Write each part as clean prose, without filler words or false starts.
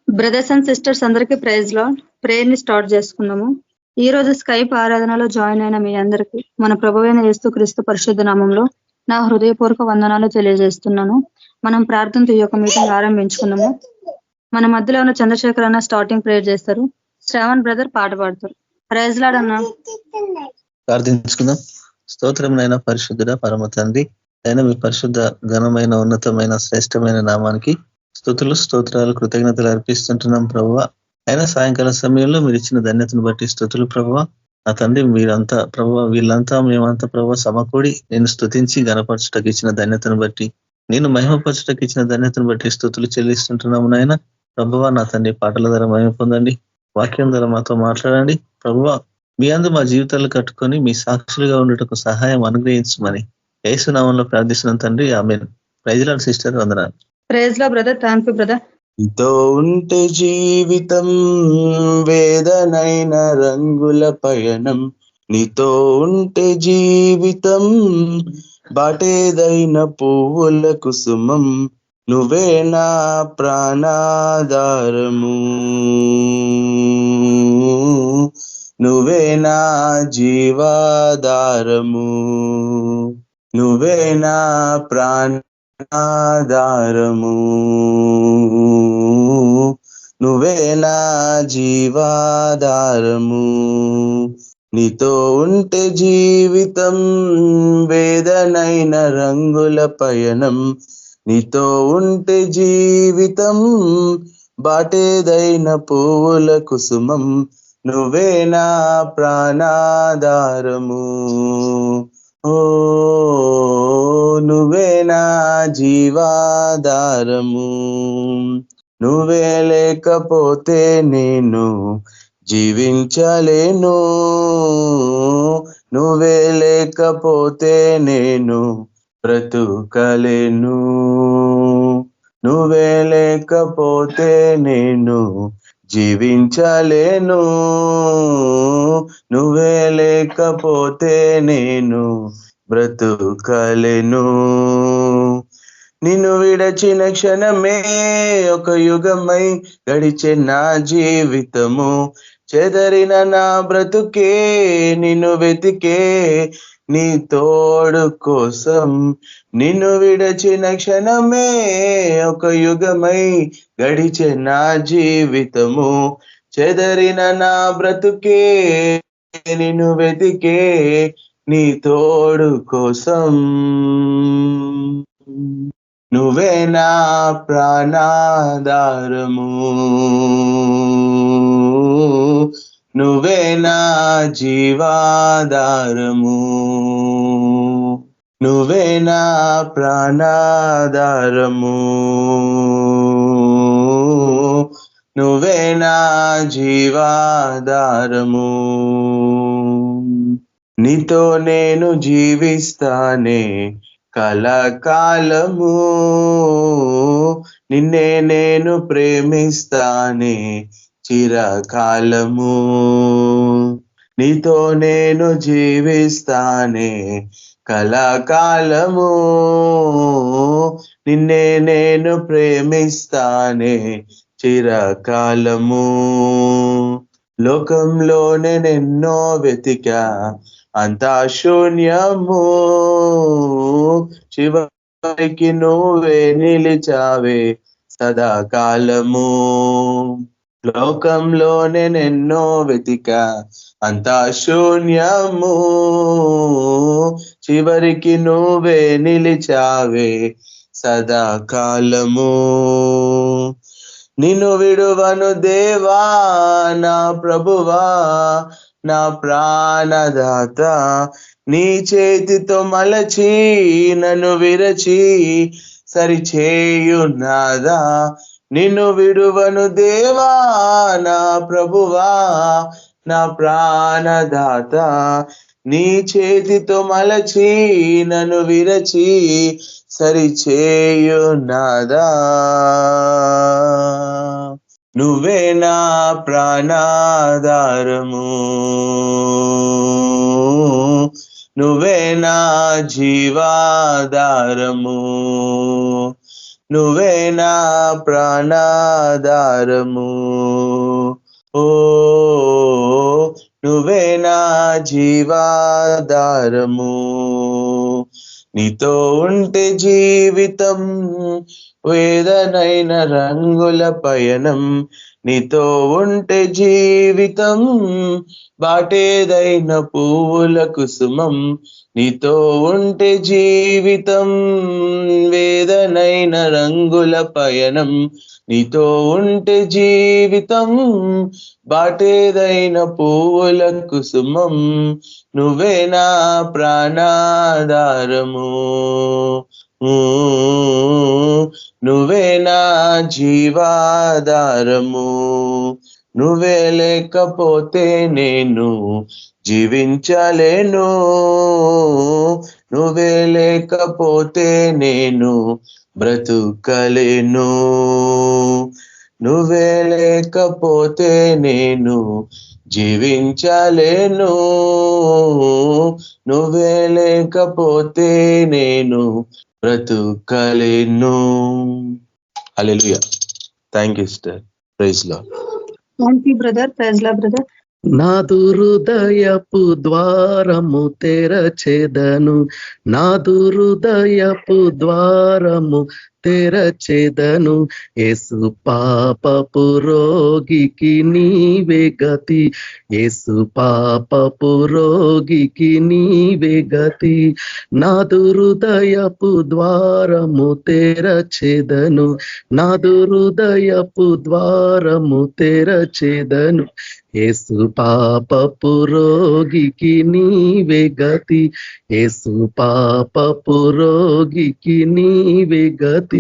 Brothers and sisters అందరికీ praise lord. Prayer ని start చేసుకుందాము. ఈ రోజు స్కైప్ ఆరాధనలో జాయిన్ అయిన మీ అందరికీ మన ప్రభువైన యేసుక్రీస్తు పరిశుద్ధ నామంలో నా హృదయపూర్వక వందనాలు తెలియజేస్తున్నాను. మనం ప్రార్థనతో ఈ యొక్క మీటింగ్ ఆరంభించుకుందాము. మన మధ్యలో ఉన్న చంద్రశేఖర్ అన్న స్టార్టింగ్ ప్రేయర్ చేస్తారు. శ్రావణ్ బ్రదర్ పాట పాడతారు. ప్రైజ్ లార్డ్ అన్న. ప్రార్థించుకుందాం. స్తోత్రమైన పరిశుద్ధుడ పరమ తండ్రి అయినా మీ పరిశుద్ధ ఘనమైన ఉన్నతమైన శ్రేష్టమైన నామానికి స్తుతులు స్తోత్రాలు కృతజ్ఞతలు అర్పిస్తుంటున్నాం ప్రభువ. అయినా సాయంకాల సమయంలో మీరు ఇచ్చిన ధన్యతను బట్టి స్తుతులు ప్రభువ. నా తండ్రి మీరంతా ప్రభువ, వీళ్ళంతా మేమంతా ప్రభువ సమకూడి నేను స్తుతించి గణపరచుటకు ఇచ్చిన ధన్యతను బట్టి, నేను మహిమపరచుటకు ఇచ్చిన ధన్యతను బట్టి స్తుతులు చెల్లిస్తుంటున్నాము నాయన. ప్రభువ నా తండ్రి పాటల ద్వారా మహిమ పొందండి, వాక్యం ద్వారా మాతో మాట్లాడండి ప్రభువ. మీ అందు మా జీవితాలు కట్టుకొని మీ సాక్షులుగా ఉండటకు సహాయం అనుగ్రహించమని యేసు నామంలో ప్రార్థిస్తున్నాం తండ్రి, ఆమేన్. ప్రైజ్ లార్డ్ సిస్టర్, వందనాలు. Praise lord brother. Thank you brother. నీతో ఉంటే జీవితం వేదనైన రంగుల పయనం, నీతో ఉంటే జీవితం బాటేదైన పువ్వుల కుసుమం, నువ్వే నా ప్రాణాధారము, నువ్వే నా జీవాధారము, నువ్వే నా ప్రాణాధారము, నువ్వే నా జీవాధారము. నీతో ఉంటే జీవితం వేదనైన రంగుల పయనం, నీతో ఉంటే జీవితం బాటేదైన పువ్వుల కుసుమం, నువ్వే నా ప్రాణాధారము, ఓ నువ్వే నా జీవాధారము. నువ్వే లేకపోతే నేను జీవించలేను, నువ్వే లేకపోతే నేను బ్రతుకలేను, నువ్వే లేకపోతే నేను జీవించలేను, నువ్వే లేకపోతే నేను బ్రతుకలేను. నిన్ను విడచిన క్షణమే ఒక యుగమై గడిచే నా జీవితము, చెదరిన నా బ్రతుకే నిన్ను వెతికే నీ తోడు కోసం. నిన్ను విడచిన క్షణమే ఒక యుగమై గడిచే నా జీవితము, చెదరిన నా బ్రతుకే నిన్ను వెతికే నీ తోడు కోసం. నువ్వే నా ప్రాణాధారము, నువ్వే నా జీవాధారము, నువ్వే నా ప్రాణాధారము, నువ్వే నా జీవాధారము. నీతో నేను జీవిస్తానే కలకాలము, నిన్నే నేను ప్రేమిస్తానే చిరకాలము. నీతో నేను జీవిస్తానే కలకాలము, నిన్నే నేను ప్రేమిస్తానే చిరకాలము. లోకంలోనే నెన్నో వెతికా అంతా శూన్యము, చివరికి నువ్వే నిలిచావే సదాకాలము. లోకంలోనే నెన్నో వెతికా అంతా శూన్యము, చివరికి నువ్వే నిలిచావే సదాకాలము. నిన్ను విడువను దేవా నా ప్రభువా, నా ప్రాణదాత, నీ చేతితో మలచి నన్ను విరచి సరిచేయునాదా. నిన్ను విడువను దేవా నా ప్రభువా, నా ప్రాణదాత, నీ చేతితో మలచి నన్ను విరచి సరిచేయునాదా. నువ్వే నా ప్రాణాధారము, నువ్వే నా జీవాధారము, నువ్వే నా ప్రాణాధారము. ఓ నువ్వే నా జీవాధారము. నీతో ఉంటే జీవితం వేదనైన రంగుల పయనం. నీతో ఉంటే జీవితం బాటేదైన పువ్వుల కుసుమం. నీతో ఉంటే జీవితం వేదనైన రంగుల పయనం. నీతో ఉంటే జీవితం బాటేదైన పువ్వుల కుసుమం. నువ్వే నా ప్రాణాధారము. నువ్వే నా జీవాధారము. నువ్వే లేకపోతే నేను జీవించలేను. నువ్వే లేకపోతే నేను బ్రతుకలేను. నువ్వే లేకపోతే నేను జీవించలేను. నువ్వే లేకపోతే నేను బ్రతుకలేను. Hallelujah. Thank you sister. Praise lord. Thank you brother. Praise lord brother. నాదు హృదయపు ద్వారము తెరచెదను. నాదు హృదయపు ద్వారము తెరచెదను. యేసు పాపపు రోగికి నీవే గతి. యేసు పాపపు రోగికి నీవే గతి. నాదు హృదయపు ద్వారము తెరచెదను. నాదు హృదయపు ద్వారము తెరచెదను. యేసు పాపపు రోగికి నీవే గతి. యేసు పాపపు రోగికి నీవే గతి.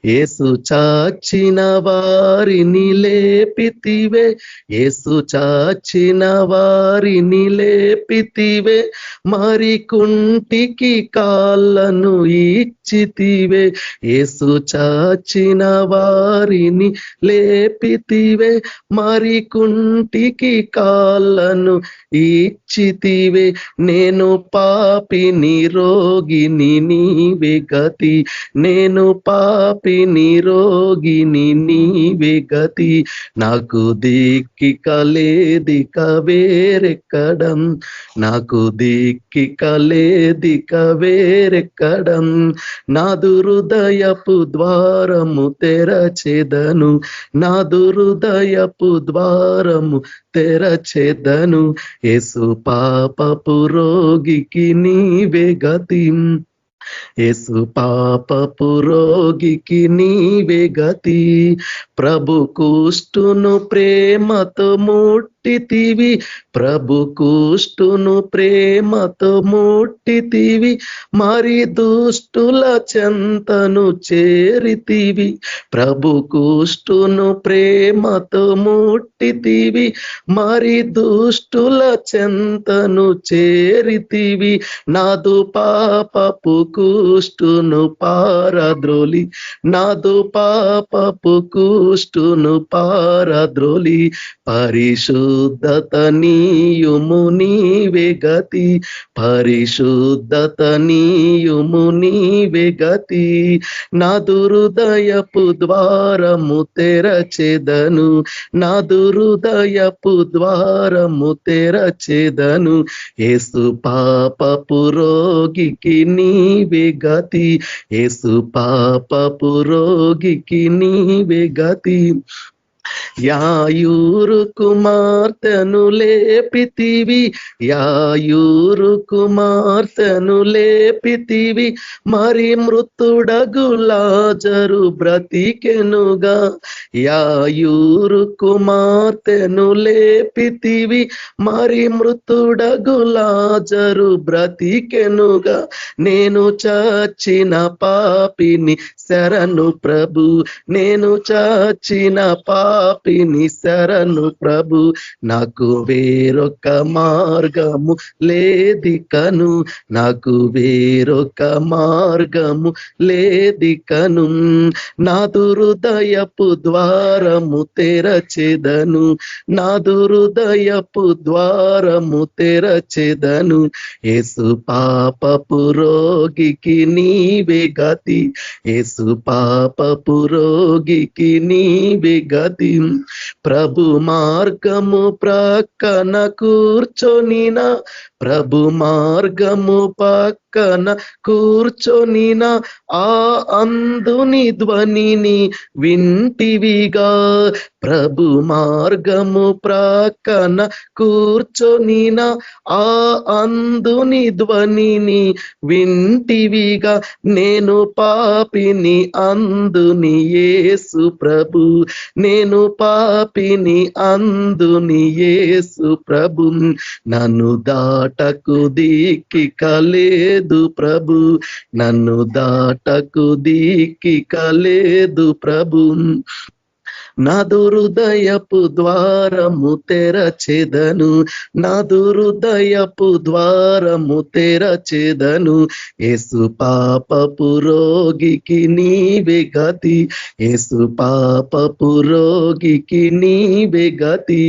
యేసు చాచిన వారిని లేపితివే. యేసు చాచిన వారిని లేపితివే. మరి కుంటికి కాళ్ళను ఇచ్చితివే. యేసు చాచిన వారిని లేపితివే. మరి కుంటికి కాళ్ళను ఇచ్చితివే. నేను పాపిని రోగిని నీవే గతి. నేను పాపిని రోగిని నీవే గతి. నాకు దిక్కిక లేదిక వేరెక్కడం. నాకు దిక్కిక లేదిక వేరెక్కడం. నాదు హృదయపు ద్వారము తెరచెదను. నాదు హృదయపు ద్వారము తెరచెదను. యేసు పాపపు రోగికి నీవే గతి. యేసు పాపపు రోగికి నీవే గతి. ప్రభు కుష్టును ప్రేమతో ముట్టితివి. ప్రభు కుష్టును ప్రేమతో ముట్టితివి. మరి దుష్టుల చెంతను చేరితివి. ప్రభు కుష్టును ప్రేమతో ముట్టితివి. మరి దుష్టుల చెంతను చేరితివి. నాదు పాపపు కుష్టును పారద్రోలి. నాదు పాపపు కుష్టును పారద్రోలి. పరిశుద్ధత నీయుము నీవే గతి. పరిశుద్ధత నీయుము నీవే గతి. నాదు హృదయపు ద్వారము తెరచెదను. నాదు హృదయపు ద్వారము తెరచెదను. యేసు పాపపు రోగికి నీవే గతి. యేసు పాపపు రోగికి నీవే గతి. యాయూరు కుమార్తెను లేపితివి. యాయూరు కుమార్తెను లేపితివి. మరి మృతుడగు లాజరు బ్రతికెనుగా. యాయూరు కుమార్తెను లేపితివి. మరి మృతుడగు లాజరు బ్రతికెనుగా. నేను చచ్చిన పాపిని శరణు ప్రభు. నేను చచ్చిన పాపిని శరణు ప్రభు, నాకు వేరొక మార్గము లేదికను, నాకు వేరొక మార్గము లేదికను. నాదు హృదయపు ద్వారము తెరచెదను, నాదు హృదయపు ద్వారము తెరచెదను. యేసు పాపపు రోగికి నీవే గతి, యేసు పాపపు రోగికి నీవే గతి. ప్రభు మార్గము ప్రక్కన కూర్చొనినా, ప్రభు మార్గము పక్కన కూర్చొనినా, ఆ అందుని ధ్వనిని వింటివిగా. ప్రభు మార్గము ప్రక్కన కూర్చొనినా, ఆ అందుని ధ్వనిని వింటివిగా. నేను పాపిని అందుని యేసు ప్రభు, నేను పాపిని అందుని యేసు ప్రభు. నన్ను దాటకు దిక్కిక లేదు ప్రభు, నన్ను దాటకు దిక్కిక లేదు ప్రభు. నాదు హృదయపు ద్వారము తెరచెదను, నాదు హృదయపు ద్వారము తెరచెదను. యేసు పాపపు రోగికి నీవే గతి, యేసు పాపపు రోగికి నీవే గతి.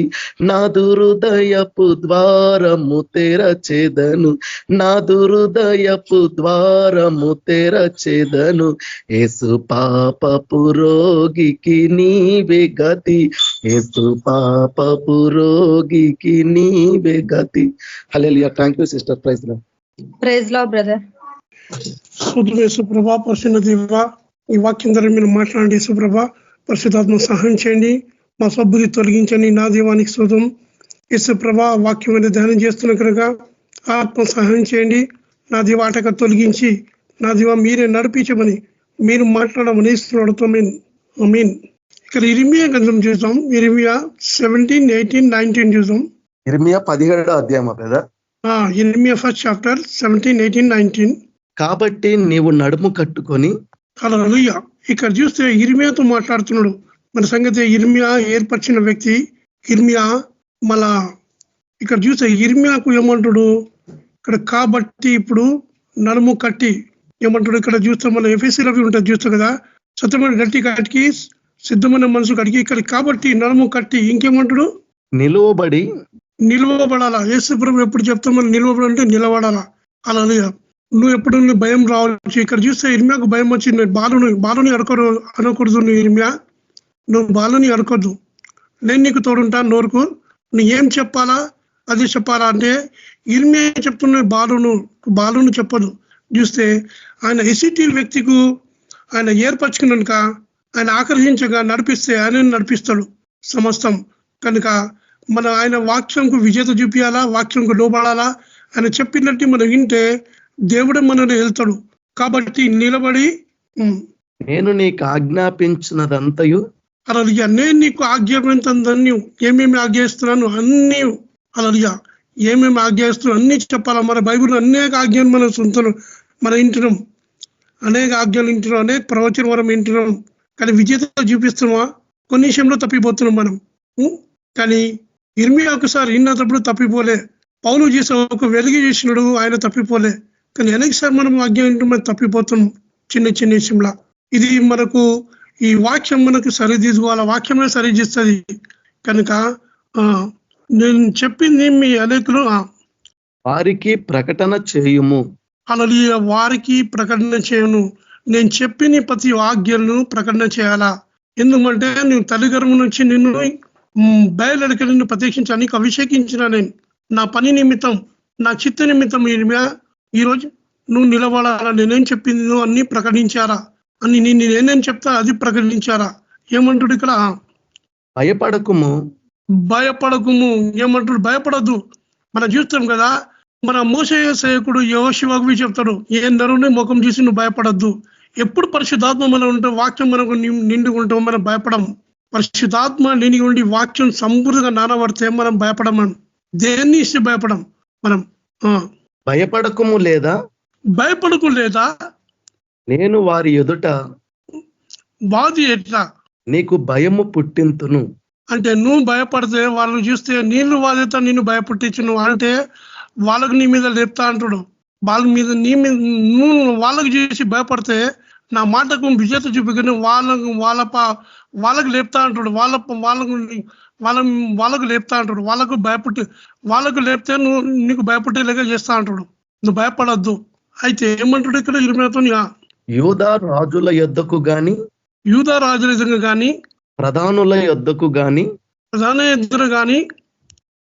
నాదు హృదయపు ద్వారము తెరచెదను, నాదు హృదయపు ద్వారము తెరచెదను. యేసు పాపపు రోగికి నీవే గతి, యేసు పాపపు రోగికి నీవే గతి. Hallelujah. Thank you sister. Praise lord. Praise lord brother. యేసు ప్రభా, పరిశుద్ధ దేవా, ఈ వాక్యం ద్వారా మీరు మాట్లాడండి. యేసు ప్రభా, పరిశుద్ధాత్మ సహాయం చేయండి, మా సబ్బుది తొలగించండి. నా దేవానికి స్తోత్రం. యేసు ప్రభా, వాక్యం మీద ధ్యానం చేస్తున్న కనుక ఆత్మ సహాయం చేయండి. నా దేవ ఆటక తొలగించి, నా దేవ మీరే నడిపించమని మీరు మాట్లాడమని అడుగుతాం. ఆమేన్. ఇక్కడ ఇర్మియా గ్రంథం చూద్దాం. ఇర్మియా 17, 18, 19 చూద్దాం. ఇర్మియా 17వ అధ్యాయం బ్రదర్. ఇర్మియా ఫస్ట్ చాప్టర్ 17, 18, 19. కాబట్టి నీవు నడుము కట్టుకొని. హల్లెలూయా. ఇక్కడ చూస్తే ఇర్మియాతో మాట్లాడుతున్నాడు. మన సంగతి ఇర్మియా ఏర్పరిచిన వ్యక్తి ఇర్మియా. మళ్ళా ఇక్కడ చూస్తే ఇర్మియాకు ఏమంటాడు ఇక్కడ, కాబట్టి ఇప్పుడు నడుము కట్టి ఏమంటాడు ఇక్కడ చూస్తే, మన ఎఫెసీ రవి ఉంటుంది చూస్తా కదా, సత్యమైన గట్టి కట్టికి సిద్ధమైన మనసు కడిగి, ఇక్కడ కాబట్టి నడుము కట్టి ఇంకేమంటాడు, నిలవబడాలా. యేసు ప్రభు ఎప్పుడు చెప్తాం మనం నిలవబడాలంటే నిలబడాలా. అలా నువ్వు ఎప్పుడు భయం రావచ్చు. ఇక్కడ చూస్తే ఇర్మియాకు భయం వచ్చింది. బాలుని అనకూడదు. నువ్వు ఇర్మియా, నువ్వు బాలుని అనుకోద్దు, నేను నీకు తోడుంటా. నోరుకు నువ్వు ఏం చెప్పాలా అది చెప్పాలా అంటే ఇర్మియా చెప్తున్న బాలును చెప్పదు. చూస్తే ఆయన ఎసిటీ వ్యక్తికు ఆయన ఏర్పరచుకున్నాక ఆయన ఆకర్షించగా నడిపిస్తే ఆయన నడిపిస్తాడు సమస్తం. కనుక మన ఆయన వాక్యంకు విజేత చూపించాలా, వాక్యంకు లోబడాలా. ఆయన చెప్పినట్టు మనం వింటే దేవుడే మనల్ని వెళ్తాడు. కాబట్టి నిలబడి నేను నీకు ఆజ్ఞాపించినదంతయు, అలలియా నేను నీకు ఆజ్ఞాపించని ఏమేమి ఆజ్ఞాయిస్తున్నాను అన్నీ, అలలియా ఏమేమి ఆజ్ఞాయిస్తున్నాను అన్నీ చెప్పాలా. మన బైబిల్ అనేక ఆజ్ఞలు మనం సొంతను మన ఇంటున్నాం, అనేక ఆజ్ఞలు వింటున్నాం, అనేక ప్రవచనం మనం వింటున్నాం. కానీ విజేత చూపిస్తున్నామా? కొన్ని విషయంలో తప్పిపోతున్నాం మనం. కానీ ఇర్మియా ఒకసారి విన్నప్పుడు తప్పిపోలే. పౌలు చేసే ఒక వెలుగు చేసినాడు, ఆయన తప్పిపోలే. కానీ అనేకసారి మనం ఆజ్ఞ వింటున్నాం, తప్పిపోతున్నాం చిన్న చిన్న విషయంలో. ఇది మనకు ఈ వాక్యం మనకు సరిదిద్దుకోవాలి, వాక్యమే సరిదిస్తుంది. కనుక నేను చెప్పింది మీ అనేకులు వారికి ప్రకటన చేయుము. అలలియా వారికి ప్రకటన చేయను. నేను చెప్పిన ప్రతి ఆజ్ఞలను ప్రకటన చేయాలా. ఎందుకంటే నేను తల్లిగర్భం నుంచి నిన్ను బయలుడికి నిన్ను ప్రత్యక్షించా, నీకు అభిషేకించిన నేను నా పని నిమిత్తం, నా చిత్త నిమిత్తం. ఈరోజు నువ్వు నిలబడాలా, నేనేం చెప్పింది నువ్వు అన్ని ప్రకటించారా అని నేనేం చెప్తా అది ప్రకటించారా. ఏమంటాడు ఇక్కడ, భయపడకుము ఏమంటాడు, భయపడద్దు. మనం చూస్తాం కదా, మన మోసే సేవకుడు యెహోషువకు చెప్తాడు, ఏ నరుని ముఖం చూసి నువ్వు భయపడద్దు. ఎప్పుడు పరిశుద్ధాత్మ మనం ఉంటే వాక్యం మనకు నిండుగా ఉంటాం, మనం భయపడము. పరిశుద్ధాత్మ నిండి ఉండి వాక్యం సంపూర్ణంగా నానబడితే మనం భయపడము. దేన్ని ఇస్తే భయపడం మనం. భయపడకుము లేదా భయపడకు లేదా నేను వారి ఎదుట వాది ఎట్లా నీకు భయము పుట్టింతును. అంటే నువ్వు భయపడితే వాళ్ళని చూస్తే నీళ్లు వాళ్ళతో నిన్ను భయపుట్టించును అంటే వాళ్ళకు నీ మీద లేపుతా అంటాడు. వాళ్ళ మీద నీ మీద నువ్వు వాళ్ళకు చేసి భయపడితే నా మాటకు విజేత చూపుకొని వాళ్ళకు లేపుతా అంటాడు. వాళ్ళకు లేపుతా అంటాడు. వాళ్ళకు లేపితే నువ్వు నీకు భయపడేలాగా చేస్తా అంటాడు. నువ్వు భయపడద్దు. అయితే ఏమంటాడు ఇక్కడ ఇర్మియాతో, యూదా రాజుల యొద్దకు గాని, యూదా రాజుల ఎదురు గాని, ప్రధానుల యొద్దకు గాని, ప్రధాన ఎదురు గాని,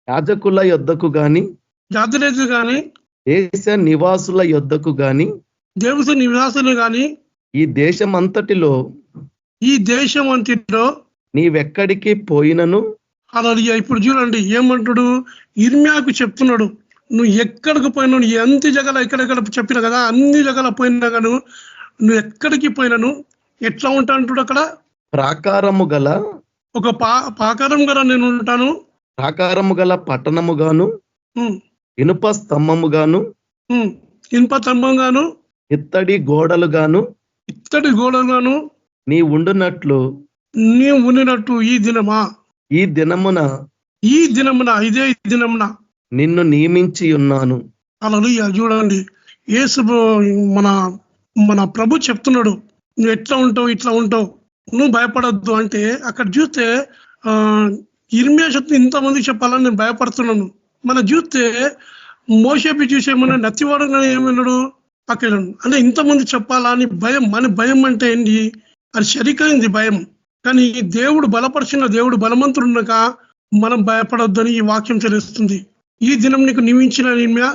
యాజకుల యొద్దకు గాని, జాతుల ఎదురు గాని, దేశ నివాసుల యొద్దకు గాని, దేవత నివాసులు గాని, ఈ దేశం అంతటిలో నీవెక్కడికి పోయినను. అలా ఇప్పుడు చూడండి ఏమంటాడు ఇర్మియాకు చెప్తున్నాడు, నువ్వు ఎక్కడికి పోయినా, ఎంత జగల ఎక్కడెక్కడ చెప్పిన కదా, అన్ని జగల పోయినా గాను నువ్వు ఎక్కడికి పోయినాను ఎట్లా ఉంటా అంటాడు అక్కడ. ప్రాకారము గల ఒక ప్రాకారం గల నేను ఉంటాను, ప్రాకారము గల పట్టణము గాను, ఇనుప స్తంభము గాను, ఇనుప స్తంభం గాను, ఇత్తడి గోడలు గాను నీ ఉండునట్లు ఈ దినమున ఇదే దినమున నిన్ను నియమించి ఉన్నాను. హల్లెలూయా. చూడండి యేసు మన ప్రభు చెప్తున్నాడు, నువ్వు ఎట్లా ఉంటావు, ఇట్లా ఉంటావు, నువ్వు భయపడద్దు అంటే అక్కడ చూస్తే ఇర్మియా చెప్తే ఇంతమంది చెప్పాలని నేను భయపడుతున్నాను. మనం చూస్తే మోషేపి చూసేమన్నా నత్తివాడు ఏమన్నాడు అక్కడ, అంటే ఇంతమంది చెప్పాలా అని భయం. మన భయం అంటే ఏంటి, అది శరీరమైంది భయం. కానీ దేవుడు బలపరిచిన దేవుడు బలవంతుడున్నాక మనం భయపడొద్దని ఈ వాక్యం తెలుస్తుంది. ఈ దినం నీకు నియమించిన ఇర్మియా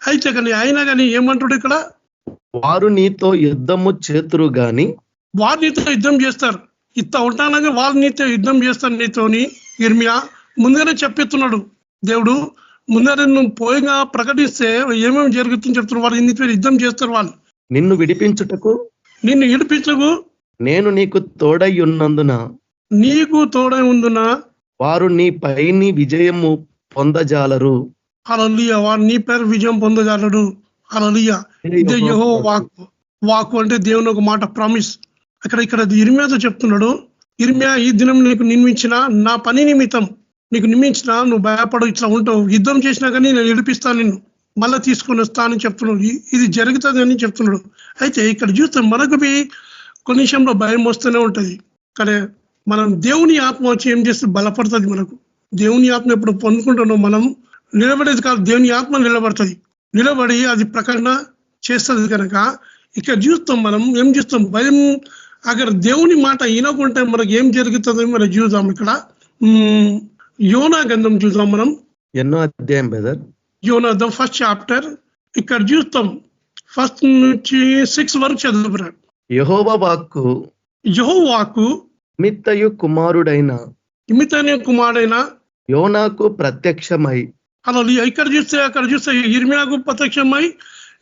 అయితే కానీ అయినా కానీ ఏమంటాడు ఇక్కడ, వారు నీతో యుద్ధము చేతురు గాని, వారు నీతో యుద్ధం చేస్తారు. ఇంత ఉంటానగా వాళ్ళు నీతో యుద్ధం చేస్తారు నీతోని. ఇర్మియా ముందుగానే చెప్పిస్తున్నాడు దేవుడు, ముందర నువ్వు పోయిగా ప్రకటిస్తే ఏమేమి జరుగుతుందని చెప్తున్నారు. వాళ్ళు నీతో యుద్ధం చేస్తారు. వాళ్ళు నిన్ను విడిపించుటకు నేను నీకు తోడై ఉన్నందున వారు నీ పైని విజయము పొందజాలరు. హల్లెలూయా. వారు నీ పేరు విజయం పొందజాలరు. హల్లెలూయా. ఇదే యెహోవా వాక్కు అంటే దేవుని ఒక మాట ప్రామిస్. ఇక్కడ ఇర్మియాతో చెప్తున్నాడు, ఇర్మియా ఈ దినం నీకు నిర్మించిన నా పని నిమిత్తం నీకు నియమించిన, నువ్వు భయపడు, ఇట్లా ఉంటావు, యుద్ధం చేసినా కానీ నేను విడిపిస్తాను, నిన్ను మళ్ళీ తీసుకొని వస్తానని చెప్తున్నాడు. ఇది జరుగుతుంది అని చెప్తున్నాడు. అయితే ఇక్కడ చూస్తే మనకు కొన్ని విషయంలో భయం వస్తూనే ఉంటుంది. కానీ మనం దేవుని ఆత్మ వచ్చి ఏం చేస్తే బలపడుతుంది. మనకు దేవుని ఆత్మ ఎప్పుడు పొందుకుంటున్నాం మనం నిలబడేది కాదు, దేవుని ఆత్మ నిలబడి అది ప్రకటన చేస్తుంది. కనుక ఇక్కడ చూస్తాం మనం ఏం చూస్తాం, భయం. అక్కడ దేవుని మాట వినకుంటే మనకు ఏం జరుగుతుంది మనం చూద్దాం. ఇక్కడ యోనా గ్రంథం చూద్దాం మనం. ఎన్నో అధ్యాయం brother? Yona the first chapter. ఇక్కడ చూస్తాం ఫస్ట్ నుంచి 6 వరకు చదువుతున్నాడు. యెహోవా వాక్కు మిత్తయు కుమారుడైన యోనాకు ప్రత్యక్షమై. హల్లెలూయా. ఇక్కడ చూస్తే ఇర్మియాకు ప్రత్యక్షమై,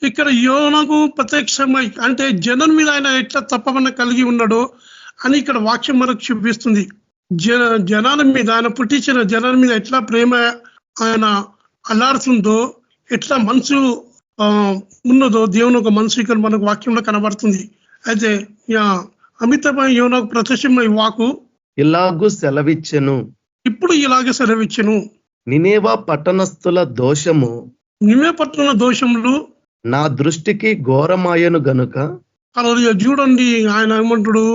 ఇక్కడ యోనాకు ప్రత్యక్షమై అంటే జనం మీద ఆయన ఎట్లా తప్పకుండా కలిగి ఉన్నాడో అని ఇక్కడ వాక్యం మనకు చూపిస్తుంది. జనాల మీద ఆయన పుట్టించిన జనాల మీద ఎట్లా ప్రేమ ఆయన అల్లాడుతుందో, ఎట్లా మనసు ఉన్నదో దేవుని ఒక మనసు ఇక్కడ మనకు వాక్యంలో కనబడుతుంది. అయితే అమితమై యోనాకు ప్రత్యక్షమై వాకు ఇలాగూ సెలవిచ్చెను, ఇప్పుడు ఇలాగే సెలవిచ్చెను. నినేవా పట్టణస్థుల దోషములు నా దృష్టికి ఘోరమాయను గనుక. అలా చూడండి ఆయన ఏమంటాడు,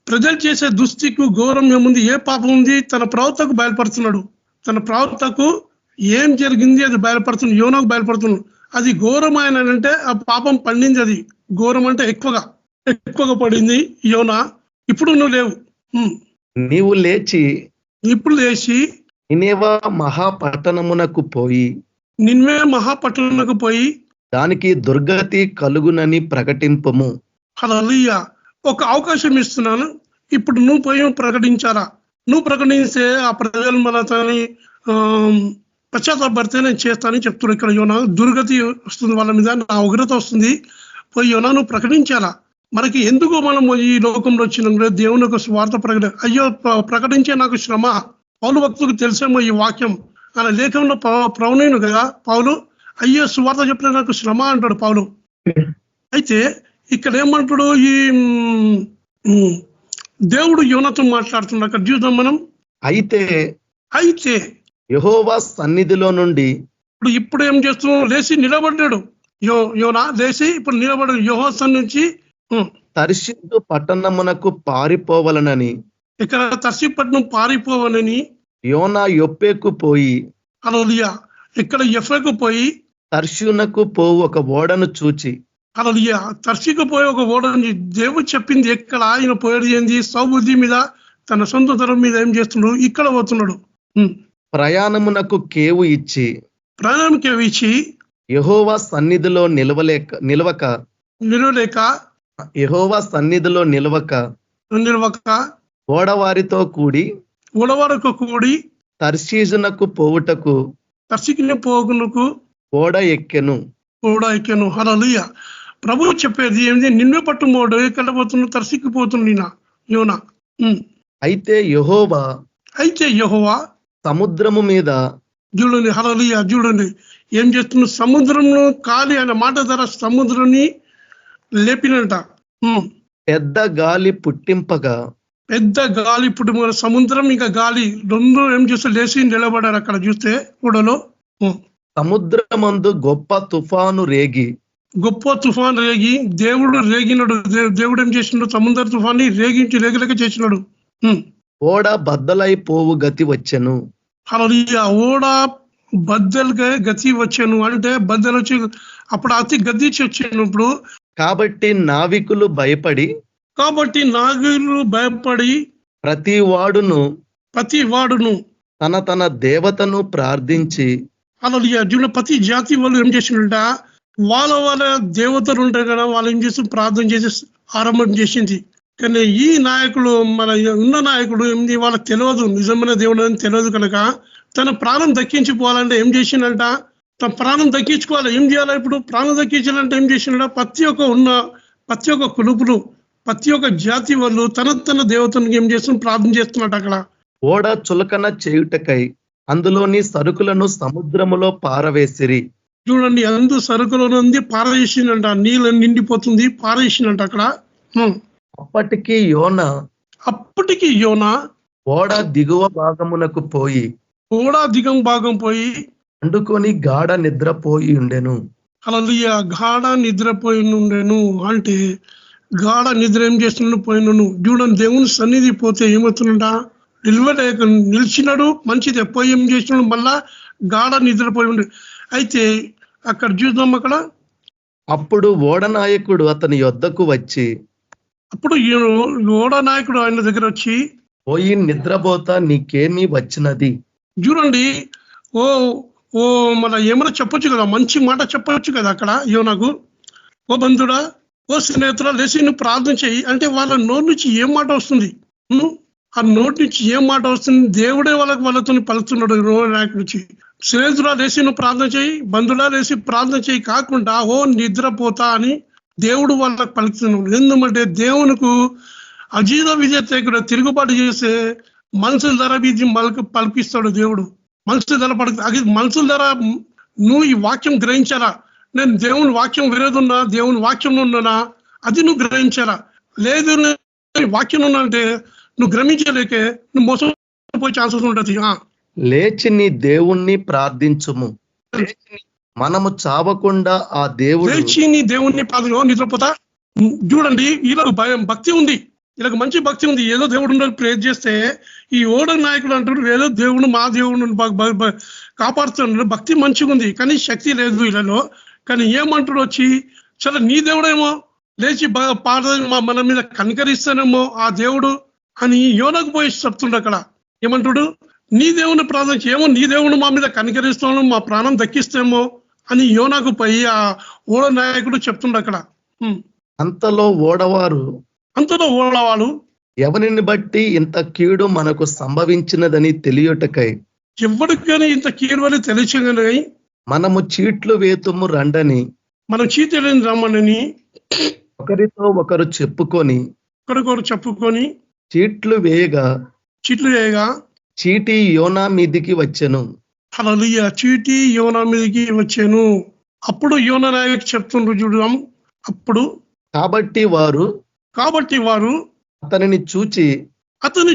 ప్రజలు చేసే దుస్థితికి ఘోరం ఏముంది, ఏ పాపం ఉంది, తన ప్రవక్తకు బయలుపడుతున్నాడు. తన ప్రవక్తకు ఏం జరిగింది అది బయలుపడుతుంది, యోనాకు బయలుపడుతున్నాడు. అది ఘోరమైన అంటే ఆ పాపం పండింది, అది ఘోరం అంటే ఎక్కువగా పడింది యోనా. ఇప్పుడు నువ్వు లేవు, నీవు లేచి ఇప్పుడు లేచి నినేవా మహాపట్టణమునకు పోయి దానికి దుర్గతి కలుగునని ప్రకటింపము. హల్లెలూయా. ఒక అవకాశం ఇస్తున్నాను, ఇప్పుడు నువ్వు పోయి ప్రకటించాలా. నువ్వు ప్రకటిస్తే ఆ ప్రజలు మనతోని పశ్చాత్తాపడితే నేను చేస్తానని చెప్తున్నాను. ఇక్కడ యోనా దుర్గతి వస్తుంది, వాళ్ళ మీద నా ఉగ్రత వస్తుంది, పోయి యోనా నువ్వు ప్రకటించాలా. మనకి ఎందుకో మనం ఈ లోకంలో వచ్చినాం, దేవుని ఒక స్వార్థ అయ్యో ప్రకటించే నాకు శ్రమ. పౌలు భక్తులకు తెలిసేమో ఈ వాక్యం, ఆయన లేఖంలో ప్రవణుడు కదా పౌలు, అయ్యో సువార్త చెప్పిన నాకు శ్రమ అంటాడు పౌలు. అయితే ఇక్కడ ఏమంటాడు, ఈ దేవుడు యోనాతో మాట్లాడుతున్నాడు. అక్కడ చూద్దాం మనం. అయితే యెహోవా సన్నిధిలో నుండి ఇప్పుడు ఏం చేస్తున్నాడు? లేచి నిలబడ్డాడు. యోనా లేచి ఇప్పుడు నిలబడ్డాడు. యెహోవా సన్నిధి నుంచి తర్షీషు పట్టణమునకు పారిపోవలనని, ఇక్కడ తర్షీషు పట్టణం పారిపోవాలని యోనా యొప్పేకు పోయి, హల్లెలూయా, ఇక్కడ యెఫెకు పోయి తర్షీషునకు పోవు ఒక ఓడను చూచి, హల్లెలూయా, తర్షీషుకు పోయి ఒక ఓడని దేవుడు చెప్పింది. ఎక్కడ ఆయన పోయేది ఏంది? సౌబుద్ధి మీద, తన సొంత తరం మీద ఏం చేస్తున్నాడు? ఇక్కడ పోతున్నాడు. ప్రయాణమునకు కేవు ఇచ్చి యెహోవా సన్నిధిలో నిలవక యెహోవా సన్నిధిలో నిలవక ఓడవారితో కూడి తర్షీషునకు పోవుటకు ఓడ ఎక్కెను. హల్లెలూయా. ప్రభువు చెప్పేది ఏంది? నిన్నే పట్టుమోడు ఎక్కడ పోతున్నాడు? తర్షీషుకు పోతున్నా యోనా. అయితే యెహోవా సముద్రము మీద చూడండి. హల్లెలూయా. చూడండి ఏం చేస్తున్నాడు? సముద్రంలో కాలి అనే మాట ద్వారా సముద్రాన్ని లేపినంట. పెద్ద గాలి పుట్టింపగా సముద్రం ఇంకా గాలి రెండు ఏం చేస్తే లేచి నిలబడారు. అక్కడ చూస్తే కూడలో సముద్రమందు గొప్ప తుఫాను రేగి దేవుడు రేగినాడు. దేవుడు ఏం చేసినాడు? సముద్ర తుఫాన్ని రేగలేక చేసినాడు. ఓడ బద్దలైపోవు గతి వచ్చెను. హల్లెలూయా. ఓడ బద్దలుగా గతి వచ్చాను అంటే బద్దలు వచ్చి అప్పుడు అతి గద్దించి వచ్చినప్పుడు కాబట్టి నావికులు భయపడి ప్రతి వాడును తన దేవతను ప్రార్థించి, హల్లెలూయా, ప్రతి జాతి వాళ్ళు ఏం చేసిందంట? వాళ్ళ దేవతలు ఉంటాయి కదా, వాళ్ళు ఏం చేసి ప్రార్థన చేసి ఆరంభం చేసింది. కానీ ఈ నాయకుడు, మన ఉన్న నాయకుడు ఏంది? వాళ్ళకి తెలియదు, నిజమైన దేవుడు అని తెలియదు కనుక తన ప్రాణం దక్కించిపోవాలంటే ఏం చేసిందంట? తన ప్రాణం దక్కించుకోవాలి. ఏం చేయాలి? ఇప్పుడు ప్రాణం దక్కించాలంటే ఏం చేసిండ? ప్రతి ఒక్క కులుపులు, ప్రతి ఒక్క జాతి వాళ్ళు తన దేవతను ఏం చేస్తున్నారు? ప్రార్థన చేస్తున్నట్టు. అక్కడ ఓడ చులకన చేయుటకై అందులోని సరుకులను సముద్రములో పారవేసిరి. చూడండి, అందు సరుకులో ఉంది పారవేసిందంట. నీళ్ళు నిండిపోతుంది, పారవేసిందంట అక్కడ. అప్పటికి యోనా ఓడ దిగువ భాగమునకు పోయి పండుకొని గాఢ నిద్రపోయి ఉండెను. హల్లెలూయా. గాఢ నిద్రపోయి ఉండెను అంటే గాఢ నిద్ర ఏం చేస్తున్నాడు? పోయినను. చూడండి, దేవుని సన్నిధి పోతే ఏమవుతుందంట? నిలిచినాడు, మంచిది. పోయి ఏం చేసినాడు? మళ్ళా గాఢ నిద్రపోయి ఉండే. అయితే అక్కడ చూద్దాం. అక్కడ అప్పుడు ఓడ నాయకుడు అతని యొద్దకు వచ్చి, ఓడ నాయకుడు ఆయన దగ్గర వచ్చి, పోయి నిద్రపోతా నీకేమీ వచ్చినది? చూడండి, మన ఏమైనా చెప్పొచ్చు కదా, మంచి మాట చెప్పొచ్చు కదా అక్కడ యోనాకు. ఓ బంధుడా, ఓ స్నేహితుడా, లేచి నువ్వు ప్రార్థన చేయి అంటే వాళ్ళ నోటి నుంచి ఏం మాట వస్తుంది? ఆ నోటి నుంచి ఏం మాట వస్తుంది? దేవుడే వాళ్ళతో పలుకుతున్నాడు నాయకుడి నుంచి. స్నేహితుడా, లేచి నువ్వు ప్రార్థన చేయి, బంధుడా లేచి ప్రార్థన చేయి కాకుండా ఓ నిద్రపోతా అని దేవుడు వాళ్ళకి పలుకుతున్నాడు. ఎందుకంటే దేవునికి అజీద విజేత కూడా తిరుగుబాటు చేసే మనుషుల ధర వీధి పలిపిస్తాడు దేవుడు. మనుషుల ధర మనుషుల ధర నువ్వు ఈ వాక్యం గ్రహించాలా? నేను దేవుని వాక్యం విరోధున్నా, దేవుని వాక్యంలో ఉన్నానా? అది నువ్వు గ్రహించాలా? లేదు వాక్యం ఉన్నా అంటే నువ్వు గ్రహించలేకే నువ్వు మోసపోయే ఛాన్సెస్ ఉంటుంది. లేచి నీ దేవుణ్ణి ప్రార్థించుము, మనము చావకుండా ఆ దేవుడు. లేచి నీ దేవుణ్ణి ప్రార్థన. నిద్రపోతా. చూడండి, వీళ్ళకు భక్తి ఉంది, వీళ్ళకి మంచి భక్తి ఉంది. ఏదో దేవుడు ఉండాలి ప్రేర్ చేస్తే ఈ ఓడ నాయకుడు అంటాడు ఏదో దేవుడు మా దేవుడు కాపాడుతున్నాడు. భక్తి మంచిగా ఉంది కానీ శక్తి లేదు వీళ్ళలో. కానీ ఏమంటాడు వచ్చి, చాలా నీ దేవుడేమో లేచి మన మీద కనికరిస్తానేమో ఆ దేవుడు అని యోనాకు పోయి చెప్తుండ. అక్కడ ఏమంటాడు? నీ దేవుని ప్రార్థన ఏమో, నీ దేవుడు మా మీద కనికరిస్తాను, మా ప్రాణం దక్కిస్తేమో అని యోనాకు పోయి ఆ ఓడ నాయకుడు చెప్తుండ అక్కడ. అంతలో ఓడవాళ్ళు ఎవరిని బట్టి ఇంత కీడు మనకు సంభవించినదని తెలియటకై, ఎవరికైనా ఇంత కీడు అని తెలియచగానే మనము చీట్లు వేతుము రండని, మనం చీటీలని రమ్మని ఒకరితో ఒకరు చెప్పుకొని చీట్లు వేయగా చీటీ యోనా మీదికి వచ్చెను. హల్లెలూయా. చీటీ యోనా మీదికి వచ్చాను. అప్పుడు యోనా నాయకు చెప్తుండ్రు చూద్దాం. అప్పుడు కాబట్టి వారు అతన్ని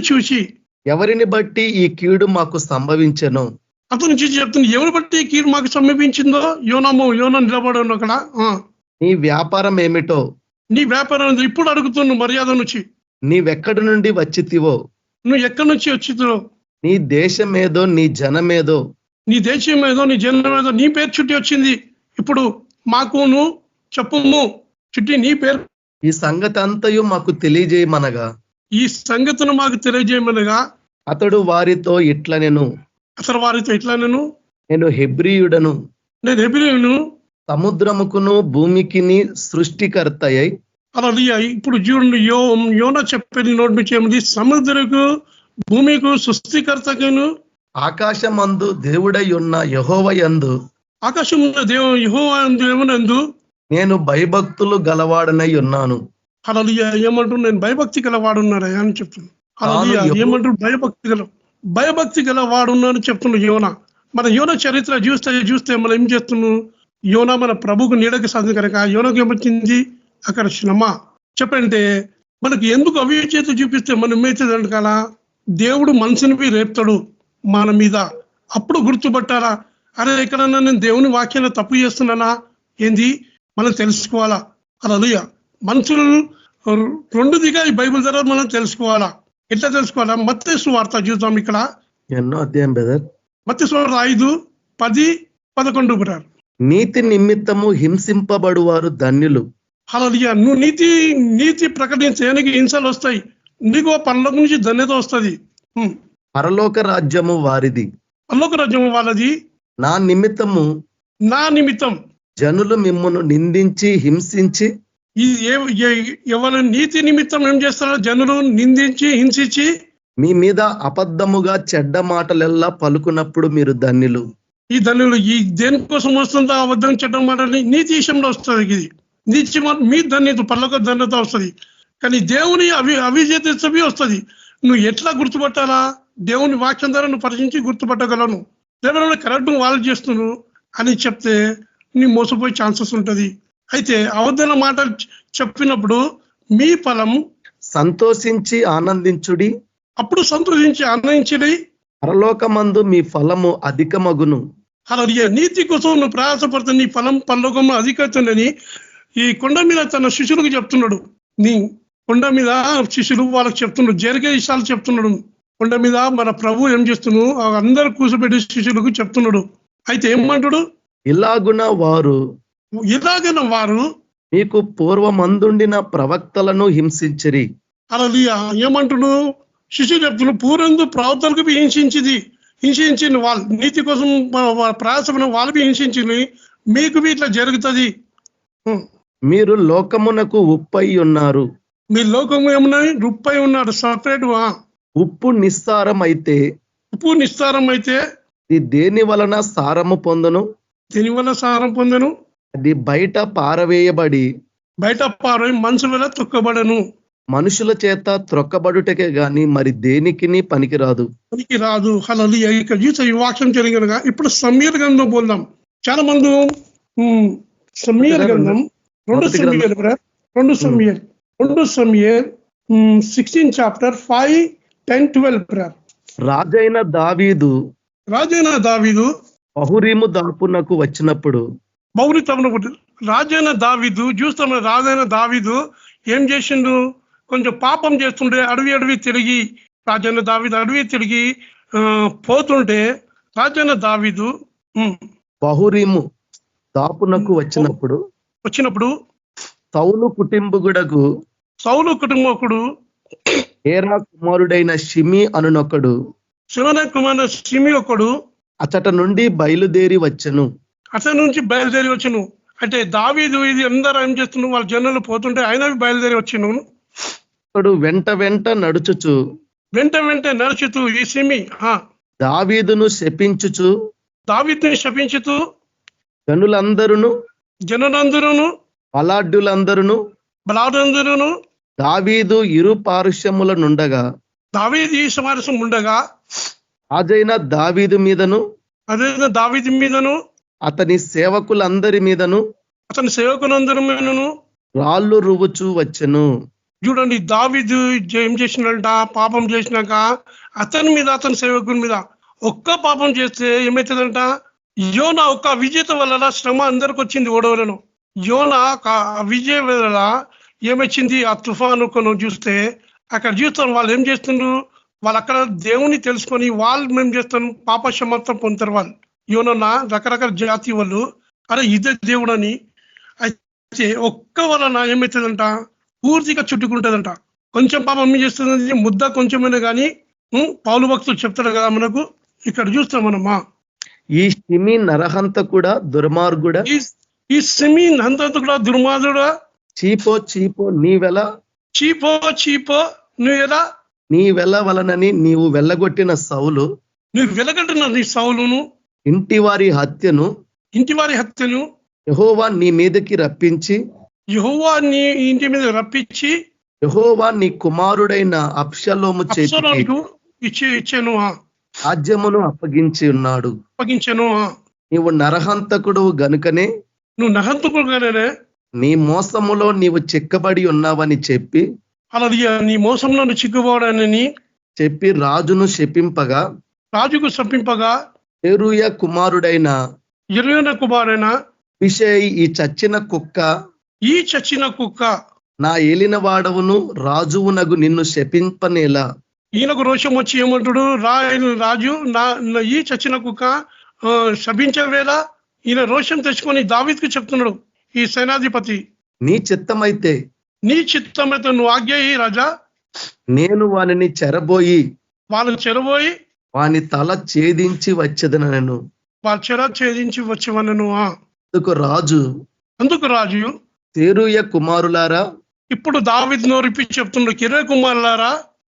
చూచి ఎవరిని బట్టి ఈ కీడు మాకు సంభవించెను. అతను చూసి చెప్తుంది, ఎవరు బట్టి ఈ కీడు మాకు సమీపించిందో. యోనా నిలబడను అక్కడ. నీ వ్యాపారం ఏమిటో, నీ వ్యాపారం ఇప్పుడు అడుగుతున్నావు మర్యాద నుంచి. నీవెక్కడి నుండి వచ్చితివో, నువ్వు ఎక్కడి నుంచి వచ్చిదో, నీ దేశమేదో నీ జనమేదో, నీ దేశం ఏదో నీ జనం ఏదో, నీ పేరు చుట్టి వచ్చింది. ఇప్పుడు మాకు నువ్వు చెప్పుము, చుట్టి నీ పేరు. ఈ సంగతి అంతయు మాకు తెలియజేయమనగా, ఈ సంగతిని మాకు తెలియజేయమనగా అతడు వారితో ఇట్లనెను, అసలు వారితో ఇట్లా నేను హెబ్రీయుడను, నేను హెబ్రీయును, సముద్రముకును భూమికిని సృష్టికర్తయై. అలా ఇప్పుడు చూడండి, యోనా చెప్పేది నోటి నుంచి ఏమిటి? సముద్రకు భూమికు సృష్టికర్తకును, ఆకాశమందు దేవుడై ఉన్న యెహోవాయందు, ఆకాశంలో యెహోవాయందు నేను భయభక్తులు గలవాడనై ఉన్నాను. అలా ఏమంటారు? నేను భయభక్తి గలవాడున్నారా అని చెప్తున్నాను. అలా ఏమంటారు? భయభక్తి గలవాడున్నాను చెప్తున్నాడు యోనా. మన యోనా చరిత్ర చూస్తే మనం ఏం చేస్తున్నాం? యోనా మన ప్రభుకు నీడకి సాధన కనుక యోనాకి ఏమొచ్చింది? అక్కడ శ్రమ. చెప్పంటే మనకి ఎందుకు అవిచేత చూపిస్తే మనం ఏమవుతుంది కదా? దేవుడు మనసుని రేపుతాడు మన మీద. అప్పుడు గుర్తుపట్టాలా, అరే ఎక్కడన్నా నేను దేవుని వాక్యాన్ని తప్పు చేస్తున్నానా ఏంది మనం తెలుసుకోవాలా. అలా మనుషులు రెండుదిగా ఈ బైబిల్ ద్వారా మనం తెలుసుకోవాలా. ఎట్లా తెలుసుకోవాలా? మత్తయి సువార్త చూద్దాం. ఇక్కడ ఎన్నో అధ్యాయం బ్రదర్? మత్తయి సువార్త 5:10-11 బ్రదర్. నీతి నిమిత్తము హింసింపబడువారు ధన్యులు. హల్లెలూయా. నువ్వు నీతి ప్రకటించడానికి హింసలు వస్తాయి, నీకు పరలోకం నుంచి ధన్యత వస్తుంది. పరలోక రాజ్యము వారిది, పరలోక రాజ్యము వాళ్ళది. నా నిమిత్తం జనులు మిమ్మును నిందించి హింసించి, ఎవరి నీతి నిమిత్తం ఏం చేస్తారో జనులు నిందించి హింసించి మీ మీద అబద్ధముగా చెడ్డ మాటలెల్లా పలుకున్నప్పుడు మీరు ధన్యులు. ఈ ధన్యులు ఈ దేనికోసం వస్తుందో అబద్ధం చెడ్డ మాటని నీతి విషయంలో వస్తుంది. ఇది నీతి మీ ధన్యత, పరలోక ధన్యత వస్తుంది. కానీ దేవుని అవిజేతవి వస్తుంది. నువ్వు ఎట్లా గుర్తుపట్టాలా? దేవుని వాక్యం ద్వారా నువ్వు పరిశీలించి గుర్తుపట్టగలను. దేవుని కరెక్ట్ వాళ్ళు చేస్తున్నావు అని చెప్తే నీ మోసపోయే ఛాన్సెస్ ఉంటుంది. అయితే అవద్దన మాటలు చెప్పినప్పుడు మీ ఫలం సంతోషించి ఆనందించుడి, అప్పుడు సంతోషించి ఆనందించడి, పరలోకమందు మీ ఫలము అధికమగును. అలా నీతి కోసం నువ్వు ప్రయాసపడితే నీ ఫలం పరలోకంలో అధికతుందని ఈ కొండ మీద తన శిష్యులకు చెప్తున్నాడు. నీ కొండ మీద శిష్యులు వాళ్ళకి చెప్తున్నాడు, జరిగే విషయాలు చెప్తున్నాడు. కొండ మీద మన ప్రభు ఏం చేస్తున్నాడు? అందరు కూర్చోబెట్టి శిష్యులకు చెప్తున్నాడు. అయితే ఏమంటాడు? ఇలాగున వారు మీకు పూర్వమందుండిన ప్రవక్తలను హింసించిరి. అలా ఏమంటుడు? శిష్యులు చెప్తున్నాడు, పూర్వందు ప్రవక్తలకు హింసించింది వాళ్ళు. నీతి కోసం ప్రయాసమైన వాళ్ళకి హింసించింది, మీకు ఇట్లా జరుగుతుంది. మీరు లోకమునకు ఉప్పై ఉన్నారు. మీ లోకము ఏమన్నా ఉప్పై ఉన్నారు. సపరేట్ ఉప్పు నిస్సారం అయితే ఇది దేని వలన సారము పొందును? అది బయట పారవేయబడి మనసు వల్ల తొక్కబడను. మనుషుల చేత త్రొక్కబడుటకే గాని మరి దేనికి పనికిరాదు. హల్లెలూయా. ఇక్కడ చూసే ఈ వాక్యం జరిగినగా ఇప్పుడు సమీర్ గ్రంథం పోదాం. చాలా మంది సమీర్ గ్రంథం 2 సమీర్ 16 చాప్టర్ 5, 10, 12. రాజైన దావీదు బహురీము దాపునకు వచ్చినప్పుడు రాజైన దావీదు ఏం చేసిండు? కొంచెం పాపం చేస్తుంటే అడవి తిరిగి రాజైన దావీదు అడవి తిరిగి పోతుంటే రాజైన దావీదు బహురీము దాపునకు వచ్చినప్పుడు సౌలు కుటుంబకుడు ఏరా కుమారుడైన షిమి అనునొకడు అతట నుండి బయలుదేరి వచ్చెను. అంటే దావీదు ఇది అందరూ ఏం చేస్తున్నాడు? వాళ్ళ జనులు పోతుంటే ఆయన బయలుదేరి వచ్చాను. అతడు వెంట నడుచుచు ఈ షిమి దావీదును శపించుచు జనులందరూ బలాఢ్యులందరూ దావీదు ఇరు పార్శ్వముల నుండగా రాజైన దావీదు మీదను అతని సేవకులందరి మీదను రాళ్ళు రువ్వుచూ వచ్చెను. చూడండి దావీదు ఏం చేసినట, పాపం చేసినాక అతని మీద, అతని సేవకుని మీద ఒక్క పాపం చేస్తే ఏమవుతుందంట, యోనా ఒక్క విజేత వల్ల శ్రమ అందరికి వచ్చింది ఓడవలను. యోనా విజయ వల్ల ఏమొచ్చింది, ఆ తుఫాను కొను చూస్తే అక్కడ చూస్తాం వాళ్ళు ఏం చేస్తుండ్రు, వాళ్ళు అక్కడ దేవుని తెలుసుకొని వాళ్ళు ఏం చేస్తాను పాప క్షమాపణ పొందుతారు. వాళ్ళు యోనా రకరకాల జాతి వాళ్ళు అరే ఇదే దేవుడు అని. అయితే ఒక్క వలన ఏమవుతుందంట, పూర్తిగా చుట్టుకుంటుందంట. కొంచెం పాపం ఏం చేస్తుంది, ముద్ద కొంచెమైనా కానీ పౌలు భక్తులు చెప్తారు కదా మనకు. ఇక్కడ చూస్తాం మనమా, ఈ షిమి నరహంత కూడా దుర్మార్గుడా, ఈ సిమి హంతంత కూడా దుర్మార్గుడా, చీపో చీపో నీవెల, చీపో చీపో నువ్వు ఎలా, నీ వెల వలనని నీవు వెళ్ళగొట్టిన సౌలు, నువ్వు వెలగంటున్నా నీ సౌలును, ఇంటి వారి హత్యను ఇంటి వారి హత్యను యెహోవా నీ మీదకి రప్పించి, యెహోవా నీ ఇంటి మీద రప్పించి, యెహోవా నీ కుమారుడైన అబ్షలోము చేతికి అప్సలోముకు ఇచ్చాను, రాజ్యమును అప్పగించి ఉన్నాడు. అప్పగించాను. నీవు నరహంతకుడు గనుకనే నువ్వు నహంతుకుగానే నీ మోసములో నీవు చిక్కబడి ఉన్నావని చెప్పి అలాగే నీ మోసంలో నువ్వు చిక్కుపోవడానని చెప్పి రాజును శపింపగా, రాజుకు సంపింపగా సెరూయ కుమారుడైన ఇరవైన కుమారైన అబీషై ఈ చచ్చిన కుక్క, ఈ చచ్చిన కుక్క నా ఏలిన వాడవును రాజువునగు నిన్ను శపింపనేలా, ఈయనకు రోషం వచ్చి ఏమంటాడు, రాజు ఈ చచ్చిన కుక్క శపించవేళ ఈయన రోషం తెచ్చుకొని దావీదుకు చెప్తున్నాడు, ఈ సేనాధిపతి నీ చిత్తమైతే నీ చిత్తమైతే నువ్వు ఆజ్ఞ రాజా, నేను వానిని చెరబోయి వాళ్ళని చెరబోయి వాని తల ఛేదించి వచ్చేదనను. వాళ్ళ చెర ఛేదించి వచ్చేవనను. అందుకు రాజు సెరూయ కుమారులారా, ఇప్పుడు దావీదు నోరిపి చెప్తున్నాడు, కిరే కుమారులారా,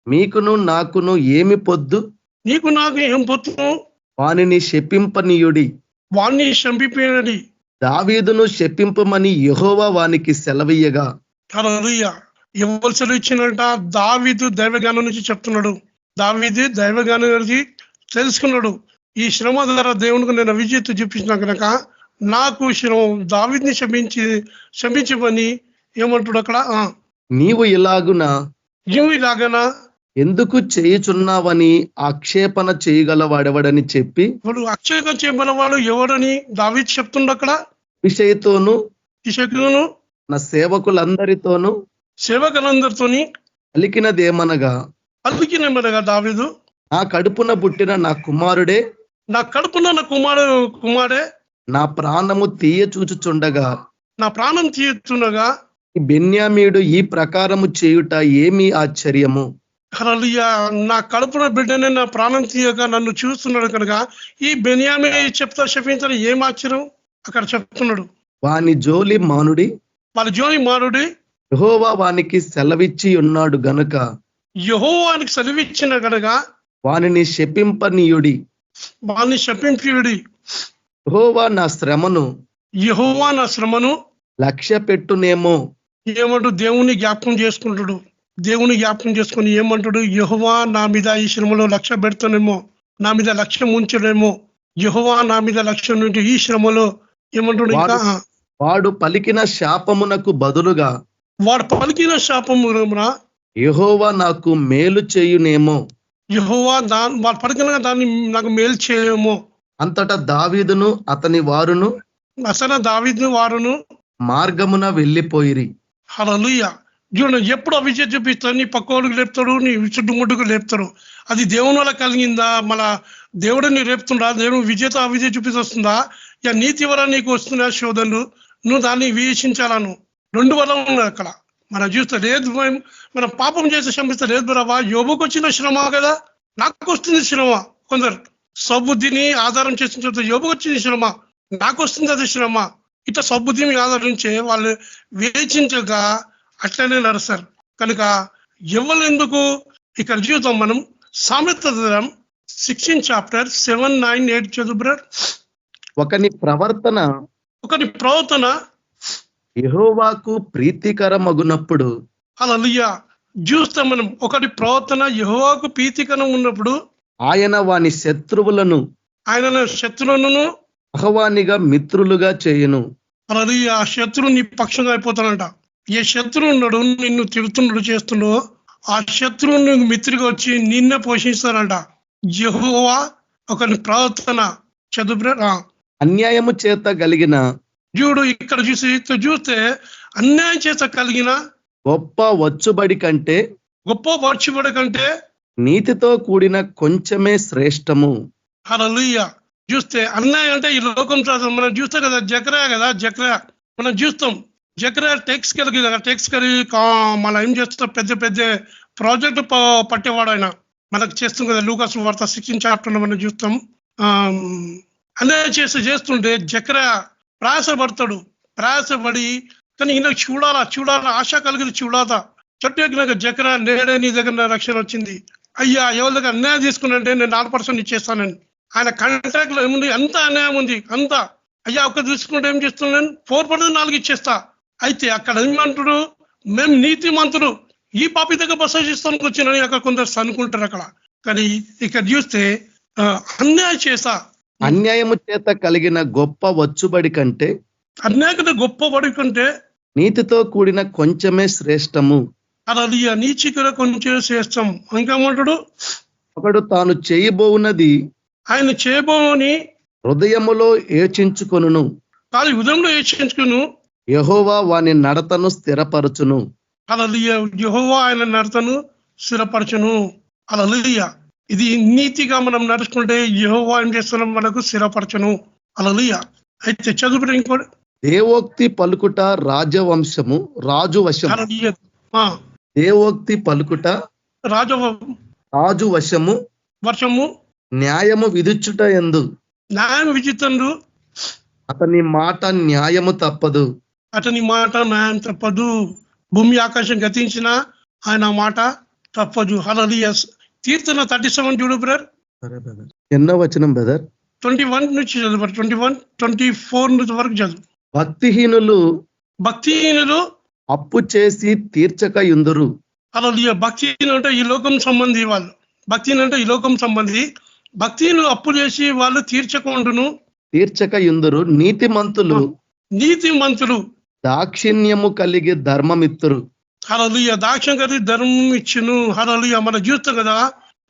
మీకును నాకును ఏమి పొద్దు, నీకు నాకు ఏం పొత్తు, వానిని శపింపనీయుడి. వాణ్ణి చంపిపోయినది. దావీదును శపింపమని యెహోవా వానికి సెలవీయగా, హల్లెలూయా. ఎవరు సెలవు ఇచ్చినట, దావీదు దైవజ్ఞానం నుంచి చెప్తున్నాడు. దావీదు దైవజ్ఞానం నుంచి తెలుసుకున్నాడు. ఈ శ్రమ ద్వారా దేవునికి నేను విజేత చూపించిన కనుక నాకు శ్రమ దావీదుని క్షమించమని ఏమంటాడు అక్కడ, నీవు ఇలాగునా ఎందుకు చేయుచున్నావని ఆక్షేపణ చేయగలవాడెవడని చెప్పి, ఇప్పుడు అక్షయగా చేయబడినవాడు ఎవడని దావీదు చెప్తుండ అక్కడ. విషయతోను ఇషకును నా సేవకులందరితోనూ సేవకులందరితోని పలికినదేమనగా దావీదు, నా కడుపున పుట్టిన నా కుమారుడే, నా కడుపున నా కుమారుడే నా ప్రాణము తీయ చూచుచుండగా, నా ప్రాణం తీయుచుండగా బెన్యామీయుడు ఈ ప్రకారము చేయుట ఏమి ఆశ్చర్యము. హల్లెలూయా. నా కడుపున బిడ్డనే నా ప్రాణం తీయక నన్ను చూస్తున్నాడు కనుక ఈ బెన్యామీ చెప్తా శపించడం ఏం ఆశ్చర్యం అక్కడ చెప్తున్నాడు. వాని జోలి మానుడి, వాళ్ళ జోలి మానుడి, యెహోవా వానికి సెలవిచ్చి ఉన్నాడు గనుక యెహోవానికి సెలవిచ్చిన కనుక వానిని శపింపనీయుడి. వాళ్ళని శపింపీయుడి. యెహోవా నా శ్రమను లక్ష్య పెట్టునేమో. ఏమంటూ దేవుని జ్ఞాపకం చేసుకుంటాడు. దేవుని జ్ఞాపకం చేసుకుని ఏమంటాడు, యెహోవా నా మీద ఈ శ్రమలో లక్ష్య పెడతానేమో, నా మీద లక్ష్యం ఉంచడేమో. యెహోవా నా మీద లక్ష్యం నుండి ఈ శ్రమలో ఏమంటాడు, ఇంకా వాడు పలికిన శాపమునకు బదులుగా వాడు పలికిన శాపమున యెహోవా నాకు మేలు చేయునేమో. యెహోవా వాడు పలికిన దాన్ని నాకు మేలు చేయమో. అంతటా దావీదును అతని వారును అసలు దావీదు వారును మార్గమున వెళ్ళిపోయిరి. హల్లెలూయా. చూడండి, ఎప్పుడు అవిజయ చూపిస్తాడు, నీ పక్కవాడికి లేపుతాడు, నీ చుట్టుముట్టుకు లేపుతాడు. అది దేవుని వల్ల కలిగిందా, మన దేవుడిని రేపుతుందా, దేవుడు విజేత అవిజయ చూపిస్తుందా, ఇక నీతి వల్ల నీకు వస్తున్నా శోధనలు, నువ్వు దాన్ని వీక్షించాలను. రెండు వల్ల ఉన్నాయి అక్కడ. మనం చూస్తే లేదు మనం పాపం చేస్తే శ్రమిస్తే లేదు బరావా, యోబుకు వచ్చిన శ్రమ కదా, నాకు వస్తుంది శ్రమ. కొందరు సబుద్ధిని ఆధారం చేసిన చెప్తే యోబుకు వచ్చింది శ్రమ, నాకు వస్తుంది అది శ్రమ. ఇట్లా సబుద్ధిని ఆధారించే వాళ్ళు వేచించక అట్లనే నడుస్తారు. కనుక ఎవరు ఎందుకు ఇక్కడ చూద్దాం మనం సామెత 16 చాప్టర్ 7, 9, 8 చదువు బ్రదర్. ఒకని ప్రవర్తన యెహోవాకు ప్రీతికరమగునప్పుడు, హల్లెలూయా. చూస్తాం మనం ఒకటి ప్రవర్తన యెహోవాకు ప్రీతికరం ఉన్నప్పుడు ఆయన వాని శత్రువులను శత్రువులను ఆహ్వానిగా మిత్రులుగా చేయును. హల్లెలూయా. ఆ శత్రువు నీ పక్షంగా అయిపోతానంట. ఏ శత్రువు ఉన్నాడు నిన్ను తిడుతున్నాడు చేస్తున్నాడు, ఆ శత్రువు నీకు మిత్రుగా వచ్చి నిన్నే పోషిస్తారంట. యెహోవా ఒకరి ప్రవర్తన చదువు. అన్యాయము చేత కలిగిన చూడు ఇక్కడ చూస్తే అన్యాయం చేత కలిగిన గొప్ప వచ్చుబడి కంటే గొప్ప వర్షపడి కంటే నీతితో కూడిన కొంచెమే శ్రేష్టము. హల్లెలూయా. చూస్తే అన్యాయం అంటే ఈ లోకం మనం చూస్తాం కదా, జకర్యా మనం చూస్తాం. జకర్యా టెక్స్ కలిగి కదా, టెక్స్ కలిగి మనం ఏం చేస్తాం, పెద్ద పెద్ద ప్రాజెక్టు పట్టేవాడు ఆయన. మనకు చేస్తాం కదా, లూకాసు వార్త 16 చాప్టర్ మనం చూస్తాం. అన్యాయం చేస్తుంటే జకర్యా ప్రయాసపడి కానీ ఈయన చూడాలా ఆశ కలిగి చూడాలా. చెట్టు ఎక్కినాక జకర్యా నేడే నీ దగ్గర రక్షణ వచ్చింది, అయ్యా ఎవరి దగ్గర అన్యాయం తీసుకున్నంటే నేను 4% ఇచ్చేస్తానని. ఆయన కాంట్రాక్ట్ లో ఏముంది, అంత అన్యాయం ఉంది, అంతా అయ్యా ఒక్క తీసుకుంటే ఏం చేస్తున్నాను, 4% 4 ఇచ్చేస్తా. అయితే అక్కడ ఏమంటాడు, మేము నీతిమంతుడు ఈ పాపి దగ్గర బస చేస్తానికి వచ్చినని అక్కడ కొందరు అనుకుంటారు అక్కడ. కానీ ఇక్కడ చూస్తే అన్యాయము చేత కలిగిన గొప్ప వచ్చుబడి కంటే గొప్ప బడి కంటే నీతితో కూడిన కొంచెమే శ్రేష్టము. అలా నీచికర కొంచెం శ్రేష్టం. ఇంకేమంటాడు, ఒకడు తాను చేయబోవున్నది ఆయన చేయబోని హృదయములో యోచించుకొనును, కాదు హృదయంలో యోచించుకును, యెహోవా వాని నడతను స్థిరపరచును. హల్లెలూయా. యెహోవా ఆయన నడతను స్థిరపరచును. హల్లెలూయా. ఇది నీతిగా మనం నడుచుకుంటే యెహోవా ఏం చేస్తున్నాం, మనకు స్థిరపరచును. హల్లెలూయా. అయితే చదువు ఇంకోటి, దేవోక్తి పలుకుట రాజు వశము. దేవోక్తి పలుకుట రాజు వర్షము, న్యాయము విధించుట యందు న్యాయం విచిత్రుడు, అతని మాట న్యాయము తప్పదు. భూమి ఆకాశం గతించిన ఆయన మాట తప్పదు. హల్లెలూయా. కీర్తన 37 చూడు బ్రదర్. ఎన్నో వచనం బ్రదర్? 21 నుంచి చదువు, 21, 24 వరకు చదువు. భక్తిహీనులు అప్పు చేసి తీర్చక యుందురు. హల్లెలూయా. భక్తిహీనులు అంటే ఈ లోకం సంబంధి వాళ్ళు. భక్తిహీనులు అప్పు చేసి వాళ్ళు తీర్చక యుందురు. నీతిమంతులు దాక్షిణ్యము కలిగి ధర్మమిత్తురు. హల్లెలూయా. దాక్షిణ్యం కలిగి ధర్మం ఇచ్చును. హల్లెలూయా. మనం చూస్తాం కదా,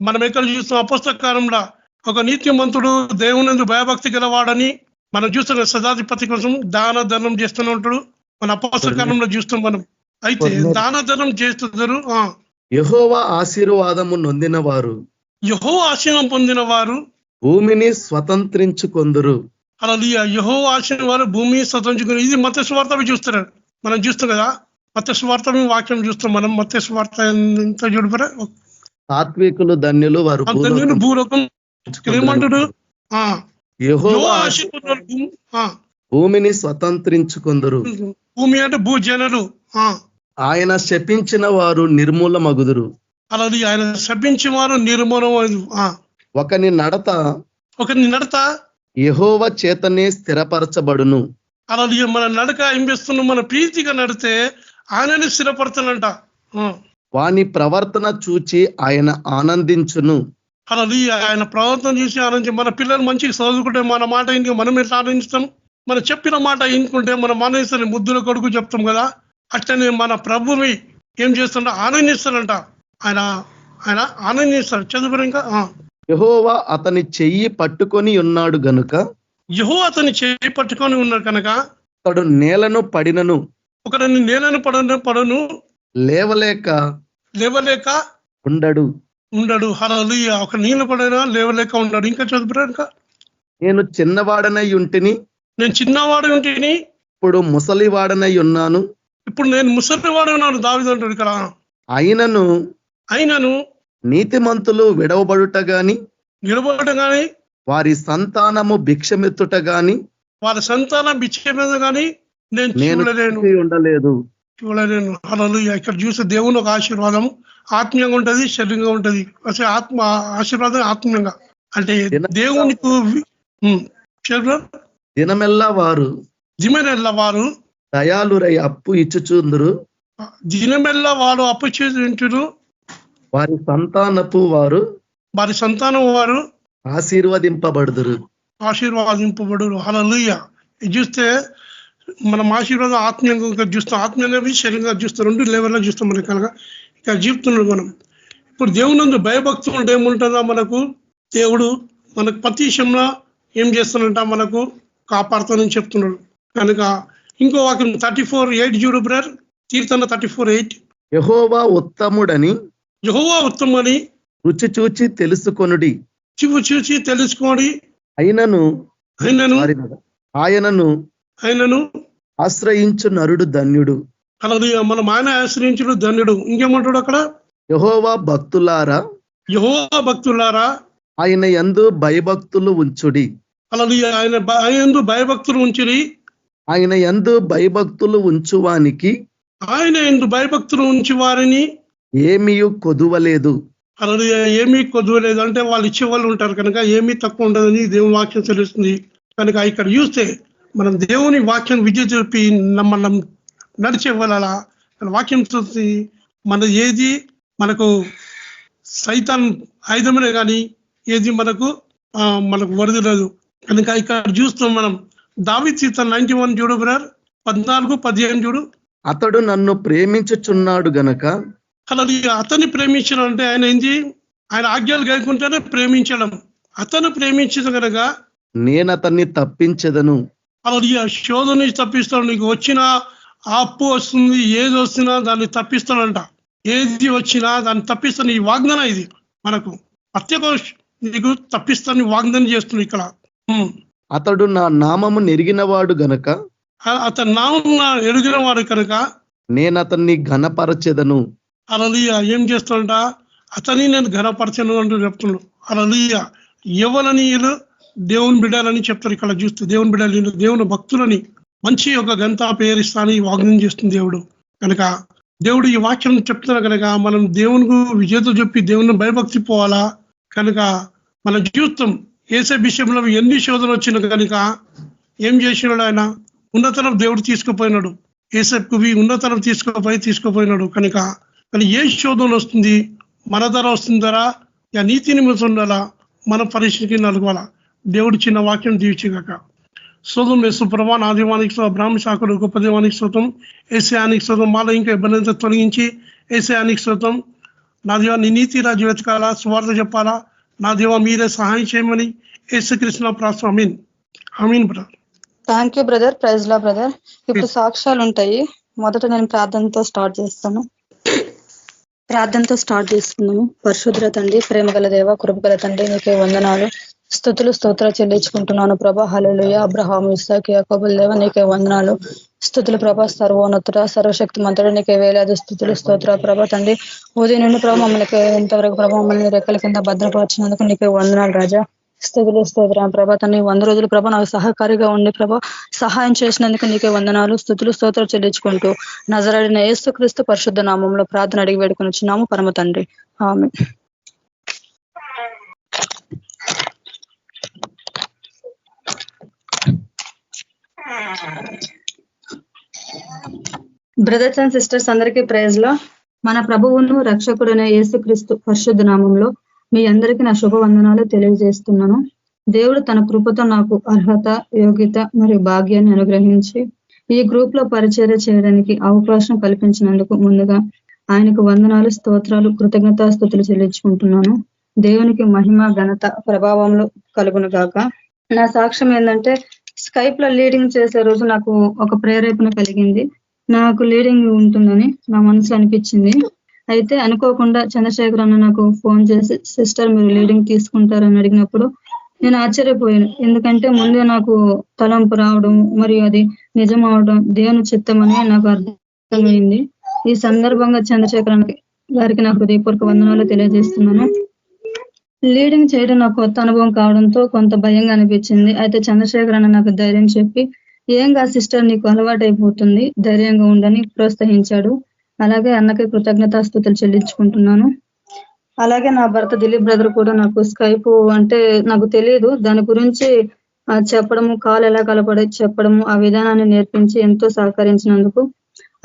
మనం ఎక్కడ చూస్తాం, అపొస్తల కాలంలో ఒక నీతిమంతుడు దేవుని భయభక్తి గలవాడని మనం చూస్తాం. సదాధిపతి కోసం దాన ధర్మం చేస్తూనే ఉంటాడు. మన అపొస్తల కాలంలో చూస్తాం మనం. అయితే దాన ధర్మం చేస్తున్నారు. యెహోవా ఆశీర్వాదము నొందిన వారు, యెహోవా ఆశీర్వాదం పొందిన వారు భూమిని స్వతంత్రించుకొందురు. హల్లెలూయా. యెహోవా ఆశీర్వాదం భూమిని స్వతంత్రించుకుని. ఇది మత్తయి సువార్త చూస్తారు, మనం చూస్తాం కదా, మత్తయి సువార్త వాక్యం చూస్తాం మనం. మత్తయి సువార్త ఎంత చూడబరా, సాత్వికులు ధన్యులు వారు భూలోకం ఏమంటాడు, యెహోవా భూమిని స్వతంత్రించుకొందురు. భూమి అంటే భూజనులు. ఆయన శపించిన వారు నిర్మూలమగుదురు. అలాది ఆయన శపించిన వారు నిర్మూలమగు. ఒకని నడత యెహోవా చేతనే స్థిరపరచబడును. అలాది మన నడక ఏం చేస్తున్నాం, మన ప్రీతిగా నడితే ఆయనని స్థిరపడతానంట. వాని ప్రవర్తన చూచి ఆయన ఆనందించును. అలాది ఆయన ప్రవర్తన చూసి ఆనందించి, మన పిల్లలు మంచిగా చదువుకుంటే మన మాట ఇంటి మనం ఎట్లా ఆనందిస్తాం, మనం చెప్పిన మాట ఇంకుంటే మనం ఆనందిస్తాం. ముద్దుల కొడుకు చెప్తాం కదా, అట్లనే మన ప్రభుని ఏం చేస్తాడంట, ఆనందిస్తాడంట. ఆయన ఆనందిస్తాడు. చదువు ఇంకా, యెహోవా అతని చెయ్యి పట్టుకొని ఉన్నాడు గనుక, అతడు నేలను పడినను లేవలేక ఉండడు. హల్లెలూయా. ఒక నీళ్ళు పడినా లేవలేక ఉండడు. ఇంకా చదువురా. ఇంకా, నేను చిన్నవాడనై ఉంటిని, ఇప్పుడు ముసలివాడనై ఉన్నాను. ఇప్పుడు నేను ముసలివాడు ఉన్నాను దావీదు అంటాడు ఇక్కడ. అయినను నీతిమంతులు విడవబడుట గాని వారి సంతానము భిక్షమెత్తుట గాని నేను ఉండలేదు. హల్లెలూయా. ఇక్కడ చూసే దేవుని ఒక ఆశీర్వాదం ఆత్మీయంగా ఉంటది, శరీరంగా ఉంటది. అసలు ఆశీర్వాదం ఆత్మీయంగా అంటే దేవునికి దినమెల్లా వారు దయాలురై అప్పు ఇచ్చుచుందురు. దినమెల్లా వాడు అప్పు చేసి వారి సంతానం వారు ఆశీర్వదింపబడుదురు. హల్లెలూయా. ఇది చూస్తే మనం ఆశీర్వాదం ఆత్మీయంగా చూస్తాం, ఆత్మీయంగా శరీరంగా చూస్తాం, 2 లెవెల్లో చూస్తాం. మనకి కనుక ఇక్కడ జీవితున్నాడు మనం. ఇప్పుడు దేవునందు భయభక్తులు ఉంటే ఏముంటుందా, మనకు దేవుడు మనకు ప్రతి విషయంలో ఏం చేస్తానంట, మనకు కాపాడుతానని చెప్తున్నాడు. కనుక ఇంకో వాక్యం 34:8 చూడు బ్రదర్, కీర్తన 34:8. యెహోవా ఉత్తముడని యెహోవా ఉత్తమని రుచి చూచి తెలుసుకొనుడి, చూసి తెలుసుకోండి, ఆయనను ఆశ్రయించు నరుడు ధన్యుడు. అలాగే మనం ఆయన ఆశ్రయించుడు ధన్యుడు. ఇంకేమంటాడు అక్కడ, యెహోవా భక్తులారా ఆయన యందు భయభక్తులు ఉంచుడి. అలాగే ఆయన యందు భయభక్తులు ఉంచుడి. ఆయన యందు భయభక్తులు ఉంచువానికి వారిని ఏమీ కొదువలేదు. అలాగే ఏమీ కొదువలేదు అంటే వాళ్ళు ఇచ్చేవాళ్ళు ఉంటారు కనుక ఏమీ తక్కువ ఉండదని దేవుని వాక్యం తెలుస్తుంది. కనుక ఇక్కడ చూస్తే మనం దేవుని వాక్యం విద్య చూపి మనం నడిచే వాళ్ళ వాక్యం చూసి మన ఏది మనకు సైతాన్ ఆయుధమనే కానీ ఏది మనకు వరదలేదు. కనుక ఇక్కడ చూస్తాం మనం దావీదు కీర్తన 91 చూడు బ్రదర్, 14-15 చూడు. అతడు నన్ను ప్రేమించుచున్నాడు గనక. అలాగే అతన్ని ప్రేమించడం అంటే ఆయన ఏంటి, ఆయన ఆజ్ఞలు గైకుంటేనే ప్రేమించడం. అతను ప్రేమించదు కనుక నేను అతన్ని తప్పించదను. అలాగే శోధన నుంచి తప్పిస్తాడు. నీకు వచ్చిన అప్పు వస్తుంది, ఏది వస్తున్నా దాన్ని తప్పిస్తాడంట. ఏది వచ్చినా దాన్ని తప్పిస్తాను. ఈ వాగ్దానం ఇది మనకు ప్రత్యేక, నీకు తప్పిస్తాను వాగ్దానం చేస్తుంది ఇక్కడ. అతడు నా నామము నెరిగినవాడు గనక, అతని నామం ఎరిగిన వాడు కనుక నేను అతన్ని ఘనపరచెదను. అలలియ ఏం చేస్తాడంట, అతని నేను ఘనపరచను అంటూ చెప్తున్నాడు. అలలియ ఎవరని దేవుని బిడ్డలని చెప్తారు. ఇక్కడ చూస్తే దేవుని బిడ్డలు దేవుని భక్తులని మంచి ఒక గంట పేరిస్తానని వాగ్దానం చేస్తుంది దేవుడు. కనుక దేవుడు ఈ వాక్యం చెప్తున్నా కనుక మనం దేవునికి విజేత చెప్పి దేవుని భయభక్తి పోవాలా. కనుక మనం చూస్తాం ఏసే విషయంలో ఎన్ని శోధనలు వచ్చినా కనుక ఏం చేసినాడు, ఆయన ఉన్నతనం దేవుడు తీసుకుపోయినాడు. ఏసేపుకు ఉన్నతనం తీసుకుపోయినాడు. కనుక కానీ ఏ శోధన వస్తుంది, మన ధర వస్తుందరా, నీతి నిమిషం ఉండాలా, మన పరిస్థితికి నలగాల. దేవుడు చిన్న వాక్యం దీవించగాక. శోధం వేసు ప్రభా, నా దీవానికి బ్రాహ్మ శాఖలు గొప్ప దేవానికి శ్రోతం, ఏసయానికి శ్రోతం, మాలో ఇంకా ఇబ్బంది తొలగించి ఏసయానికి శ్రోతం. నా దేవా నీ నీతి రాజు వెతకాలా, స్వార్థ చెప్పాలా. నా దేవా మీరే సహాయం చేయమని యేసుక్రీస్తు ప్రార్థన. ఆమీన్. ఆమీన్ బ్రదర్. Thank you brother. Praise Lord brother. ఇప్పుడు సాక్ష్యాలు ఉంటాయి. మొదట నేను ప్రార్థనతో స్టార్ట్ చేస్తున్నాను. పరిశుద్ర తండ్రి, ప్రేమగల దేవ, కృపగల తండ్రి, నీకే వందనాలు, స్తుతులు స్తోత్రాలు చెల్లించుకుంటున్నాను ప్రభా. హల్లెలూయా. అబ్రహాము, ఇస్సాకు, యాకోబుల దేవ నీకే వందనాలు, స్తుతులు ప్రభా. సర్వోన్నతుడ, సర్వశక్తి మంతుడు నీకే వేలాది స్తుతులు స్తోత్ర ప్రభా తండ్రి. ఉదయం నుండి ప్రభా మమ్మల్ని ఎంతవరకు ప్రభా మమ్మల్ని రెక్కల కింద భద్రపరిచినందుకు నీకే వందనాలు రాజా. స్తుతులు స్తోత్రం ప్రభా తండ్రి. 100 రోజులు ప్రభా నాకు సహకారిగా ఉండి ప్రభా సహాయం చేసినందుకు నీకే వందనాలు, స్తుతులు స్తోత్రాలు చెల్లించుకుంటూ నజరేయుడైన యేసుక్రీస్తు పరిశుద్ధ నామంలో ప్రార్థన అడిగి వేడుకొని వచ్చినాము పరమ తండ్రి. ఆమేన్. బ్రదర్స్ అండ్ సిస్టర్స్ అందరికీ ప్రైజ్ లో. మన ప్రభువును రక్షకుడైన యేసుక్రీస్తు పరిశుద్ధ నామంలో మీ అందరికీ నా శుభవందనాలు తెలియజేస్తున్నాను. దేవుడు తన కృపతో నాకు అర్హత, యోగ్యత మరియు భాగ్యాన్ని అనుగ్రహించి ఈ గ్రూప్ లో పరిచర్య చేయడానికి అవకాశం కల్పించినందుకు ముందుగా ఆయనకు వందనాలు, స్తోత్రాలు, కృతజ్ఞతాస్తుతులు చెల్లించుకుంటున్నాను. దేవునికి మహిమ, ఘనత, ప్రభావంలో కలుగును గాక. నా సాక్ష్యం ఏంటంటే, స్కైప్ లో లీడింగ్ చేసే రోజు నాకు ఒక ప్రేరేపణ కలిగింది. నాకు లీడింగ్ ఉంటుందని నా మనసులో అనిపించింది. అయితే అనుకోకుండా చంద్రశేఖర్ అన్న నాకు ఫోన్ చేసి, సిస్టర్ మీరు లీడింగ్ తీసుకుంటారని అడిగినప్పుడు నేను ఆశ్చర్యపోయాను. ఎందుకంటే ముందే నాకు తలంపు రావడం మరియు అది నిజం అవడం దేవుని చిత్తమని నాకు అర్థమైంది. ఈ సందర్భంగా చంద్రశేఖర్ అన్న గారికి నా హృదయపూర్వక వందనాలు తెలియజేస్తున్నాను. లీడింగ్ చేయడం నాకు కొత్త అనుభవం కావడంతో కొంత భయంగా అనిపించింది. అయితే చంద్రశేఖర్ అన్న నాకు ధైర్యం చెప్పి, ఏం కా సిస్టర్ నీకు అలవాటు అయిపోతుంది, ధైర్యంగా ఉండని ప్రోత్సహించాడు. అలాగే అన్నకి కృతజ్ఞతాస్తుతులు చెల్లించుకుంటున్నాను. అలాగే నా భర్త దిలీప్ బ్రదర్ కూడా నాకు స్కైప్ అంటే నాకు తెలియదు, దాని గురించి చెప్పడము, కాల్ ఎలా కలపడే చెప్పడము, ఆ విధానాన్ని నేర్పించి ఎంతో సహకరించినందుకు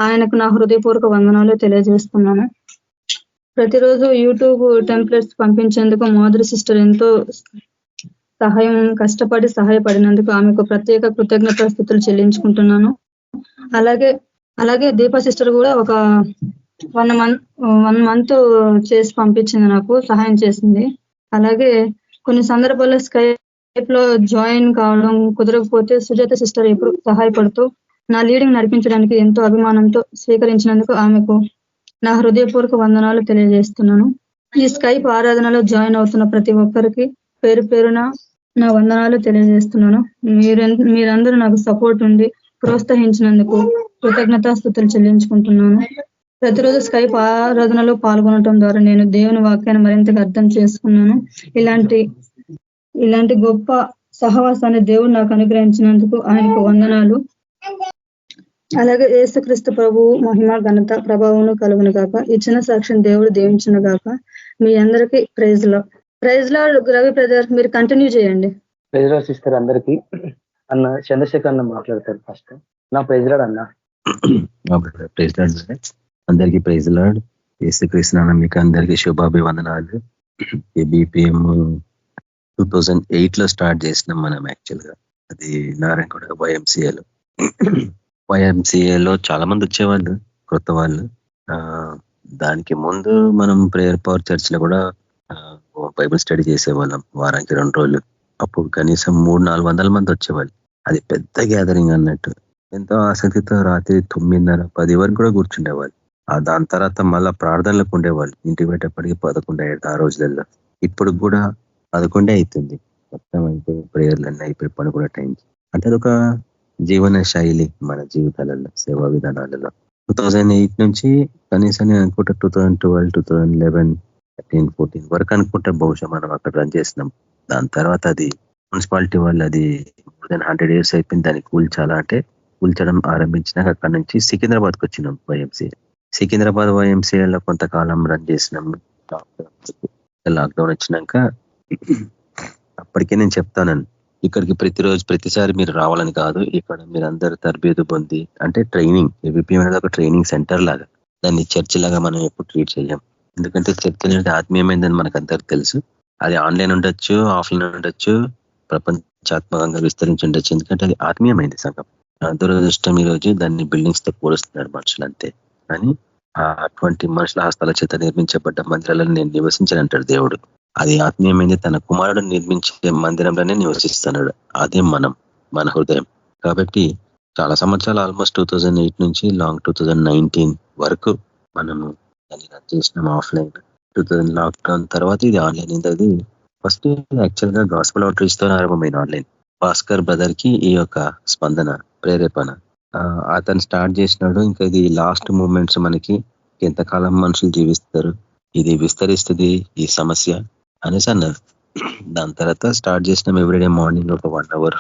ఆయనకు నా హృదయపూర్వక వందనాలు తెలియజేస్తున్నాను. ప్రతిరోజు యూట్యూబ్ టెంప్లెట్స్ పంపించేందుకు మాధురి సిస్టర్ ఎంతో కష్టపడి సహాయపడినందుకు ఆమెకు ప్రత్యేక కృతజ్ఞతాస్తుతులు చెల్లించుకుంటున్నాను. అలాగే అలాగే దీపా సిస్టర్ కూడా ఒక 1 మంత్ చేసి పంపించింది, నాకు సహాయం చేసింది. అలాగే కొన్ని సందర్భాల్లో స్కైప్ లో జాయిన్ కావడం కుదరకపోతే సుజాత సిస్టర్ ఎప్పుడు సహాయపడుతూ నా లీడింగ్ నడిపించడానికి ఎంతో అభిమానంతో స్వీకరించినందుకు ఆమెకు నా హృదయపూర్వక వందనాలు తెలియజేస్తున్నాను. ఈ స్కైప్ ఆరాధనలో జాయిన్ అవుతున్న ప్రతి ఒక్కరికి పేరు పేరున నా వందనాలు తెలియజేస్తున్నాను. మీరందరూ నాకు సపోర్ట్ ఉండి ప్రోత్సహించినందుకు కృతజ్ఞతాస్తుతులు చెల్లించుకుంటున్నాను. ప్రతిరోజు స్కైప్ ఆరాధనలో పాల్గొనడం ద్వారా నేను దేవుని వాక్యాన్ని మరింతగా అర్థం చేసుకున్నాను. ఇలాంటి గొప్ప సహవాసాన్ని దేవుడు నాకు అనుగ్రహించినందుకు ఆయనకు వందనాలు. అలాగే యేసుక్రీస్తు ప్రభువు మహిమ ఘనత ప్రభావం కలుగును గాక. ఇచ్చిన సాక్ష్యం దేవుడు దీవించును గాక. మీ అందరికీ ప్రైజ్ లో రవి బ్రదర్ మీరు కంటిన్యూ చేయండి. ప్రైజ్ లార్డ్ సిస్టర్ అందరికీ. అన్న చంద్రశేఖర్ అన్న మాట్లాడతారు ఫస్ట్. నా ప్రైజ్ లార్డ్ అన్న. ప్రైజ్ లార్డ్ అందరికీ ప్రైజ్ లార్డ్. యేసుక్రీస్తు నామమున మీకు అందరికీ శుభాభివందనాలు. ఈ BPM 2008 లో స్టార్ట్ చేసినాం మనం. యాక్చువల్గా అది నారాయణగూడ YMCAలో చాలా మంది వచ్చేవాళ్ళు, కొత్త వాళ్ళు. దానికి ముందు మనం ప్రేయర్ పవర్ చర్చ్ లో కూడా బైబిల్ స్టడీ చేసేవాళ్ళం వారానికి 2 రోజులు. అప్పుడు కనీసం 300-400 మంది వచ్చేవాళ్ళు. అది పెద్ద గ్యాదరింగ్ అన్నట్టు. ఎంతో ఆసక్తితో రాత్రి 9:30-10 వరకు కూడా కూర్చుండేవాళ్ళు. దాని తర్వాత మళ్ళా ప్రార్థనలకు ఉండేవాళ్ళు. ఇంటికి పెట్టేప్పటికీ 11 అయ్యేది ఆ రోజులలో. ఇప్పుడు కూడా 11 అవుతుంది. మొత్తం అయిపోయి ప్రేయర్లు అన్నీ అయిపోయి పనుకునే టైంకి. అంటే అదొక జీవన శైలి మన జీవితాలలో, సేవా విధానాలలో. 2008 నుంచి కనీసం నేను అనుకుంటా 2012, 2011, 13, 14 వరకు అనుకుంటా బహుశా మనం అక్కడ రన్ చేసినాం. దాని తర్వాత అది మున్సిపాలిటీ వాళ్ళు అది more than 100 years అయిపోయింది. దాన్ని కూల్చడం ఆరంభించినాక అక్కడ నుంచి సికింద్రాబాద్కి వచ్చినాం. సికింద్రాబాద్ YMCAలో కొంతకాలం రన్ చేసినాం. లాక్డౌన్ వచ్చినాక అప్పటికే నేను చెప్తాను, ఇక్కడికి ప్రతిసారి మీరు రావాలని కాదు, ఇక్కడ మీరు అందరూ తరబేదు పొంది, అంటే ట్రైనింగ్, ABPM అనేది ఒక ట్రైనింగ్ సెంటర్ లాగా, దాన్ని చర్చ్ లాగా మనం ఎప్పుడు ట్రీట్ చేయం. ఎందుకంటే చర్చ్ అనేది ఆత్మీయమైందని మనకు అందరికి తెలుసు. అది ఆన్లైన్ ఉండొచ్చు, ఆఫ్లైన్ ఉండొచ్చు, ప్రపంచాత్మకంగా విస్తరించి ఉండొచ్చు. ఎందుకంటే అది ఆత్మీయమైంది సంఘం. దురదృష్టం ఈరోజు దాన్ని బిల్డింగ్స్ తో పోలుస్తున్నారు మనుషులు అంతే. కానీ అటువంటి మనుషుల హస్తాల చేత నిర్మించబడ్డ మందిరాలను నేను నివసించానంటాడు దేవుడు. అది ఆత్మీయమైంది. తన కుమారుడు నిర్మించే మందిరంలోనే నివసిస్తున్నాడు. అదే మన హృదయం. కాబట్టి చాలా సంవత్సరాలు, ఆల్మోస్ట్ 2008 నుంచి లాంగ్ 2019 వరకు మనము దాన్ని రన్ చేసినాం ఆఫ్లైన్. 2000 లాక్డౌన్ తర్వాత ఇది ఆన్లైన్ అయింది. అది ఫస్ట్ యాక్చువల్ గా గాస్పెల్ అవుట్రీచ్ తో ఆరంభమైన ఆన్లైన్. భాస్కర్ బ్రదర్ కి ఈ యొక్క స్పందన, ప్రేరేపణ అతను స్టార్ట్ చేసినాడు. ఇంకా ఇది లాస్ట్ మూమెంట్స్, మనకి ఎంతకాలం మనుషులు జీవిస్తారు, ఇది విస్తరిస్తుంది ఈ సమస్య అనేసి అన్నారు. దాని తర్వాత స్టార్ట్ చేసినాం ఎవ్రీడే మార్నింగ్ ఒక 1 hour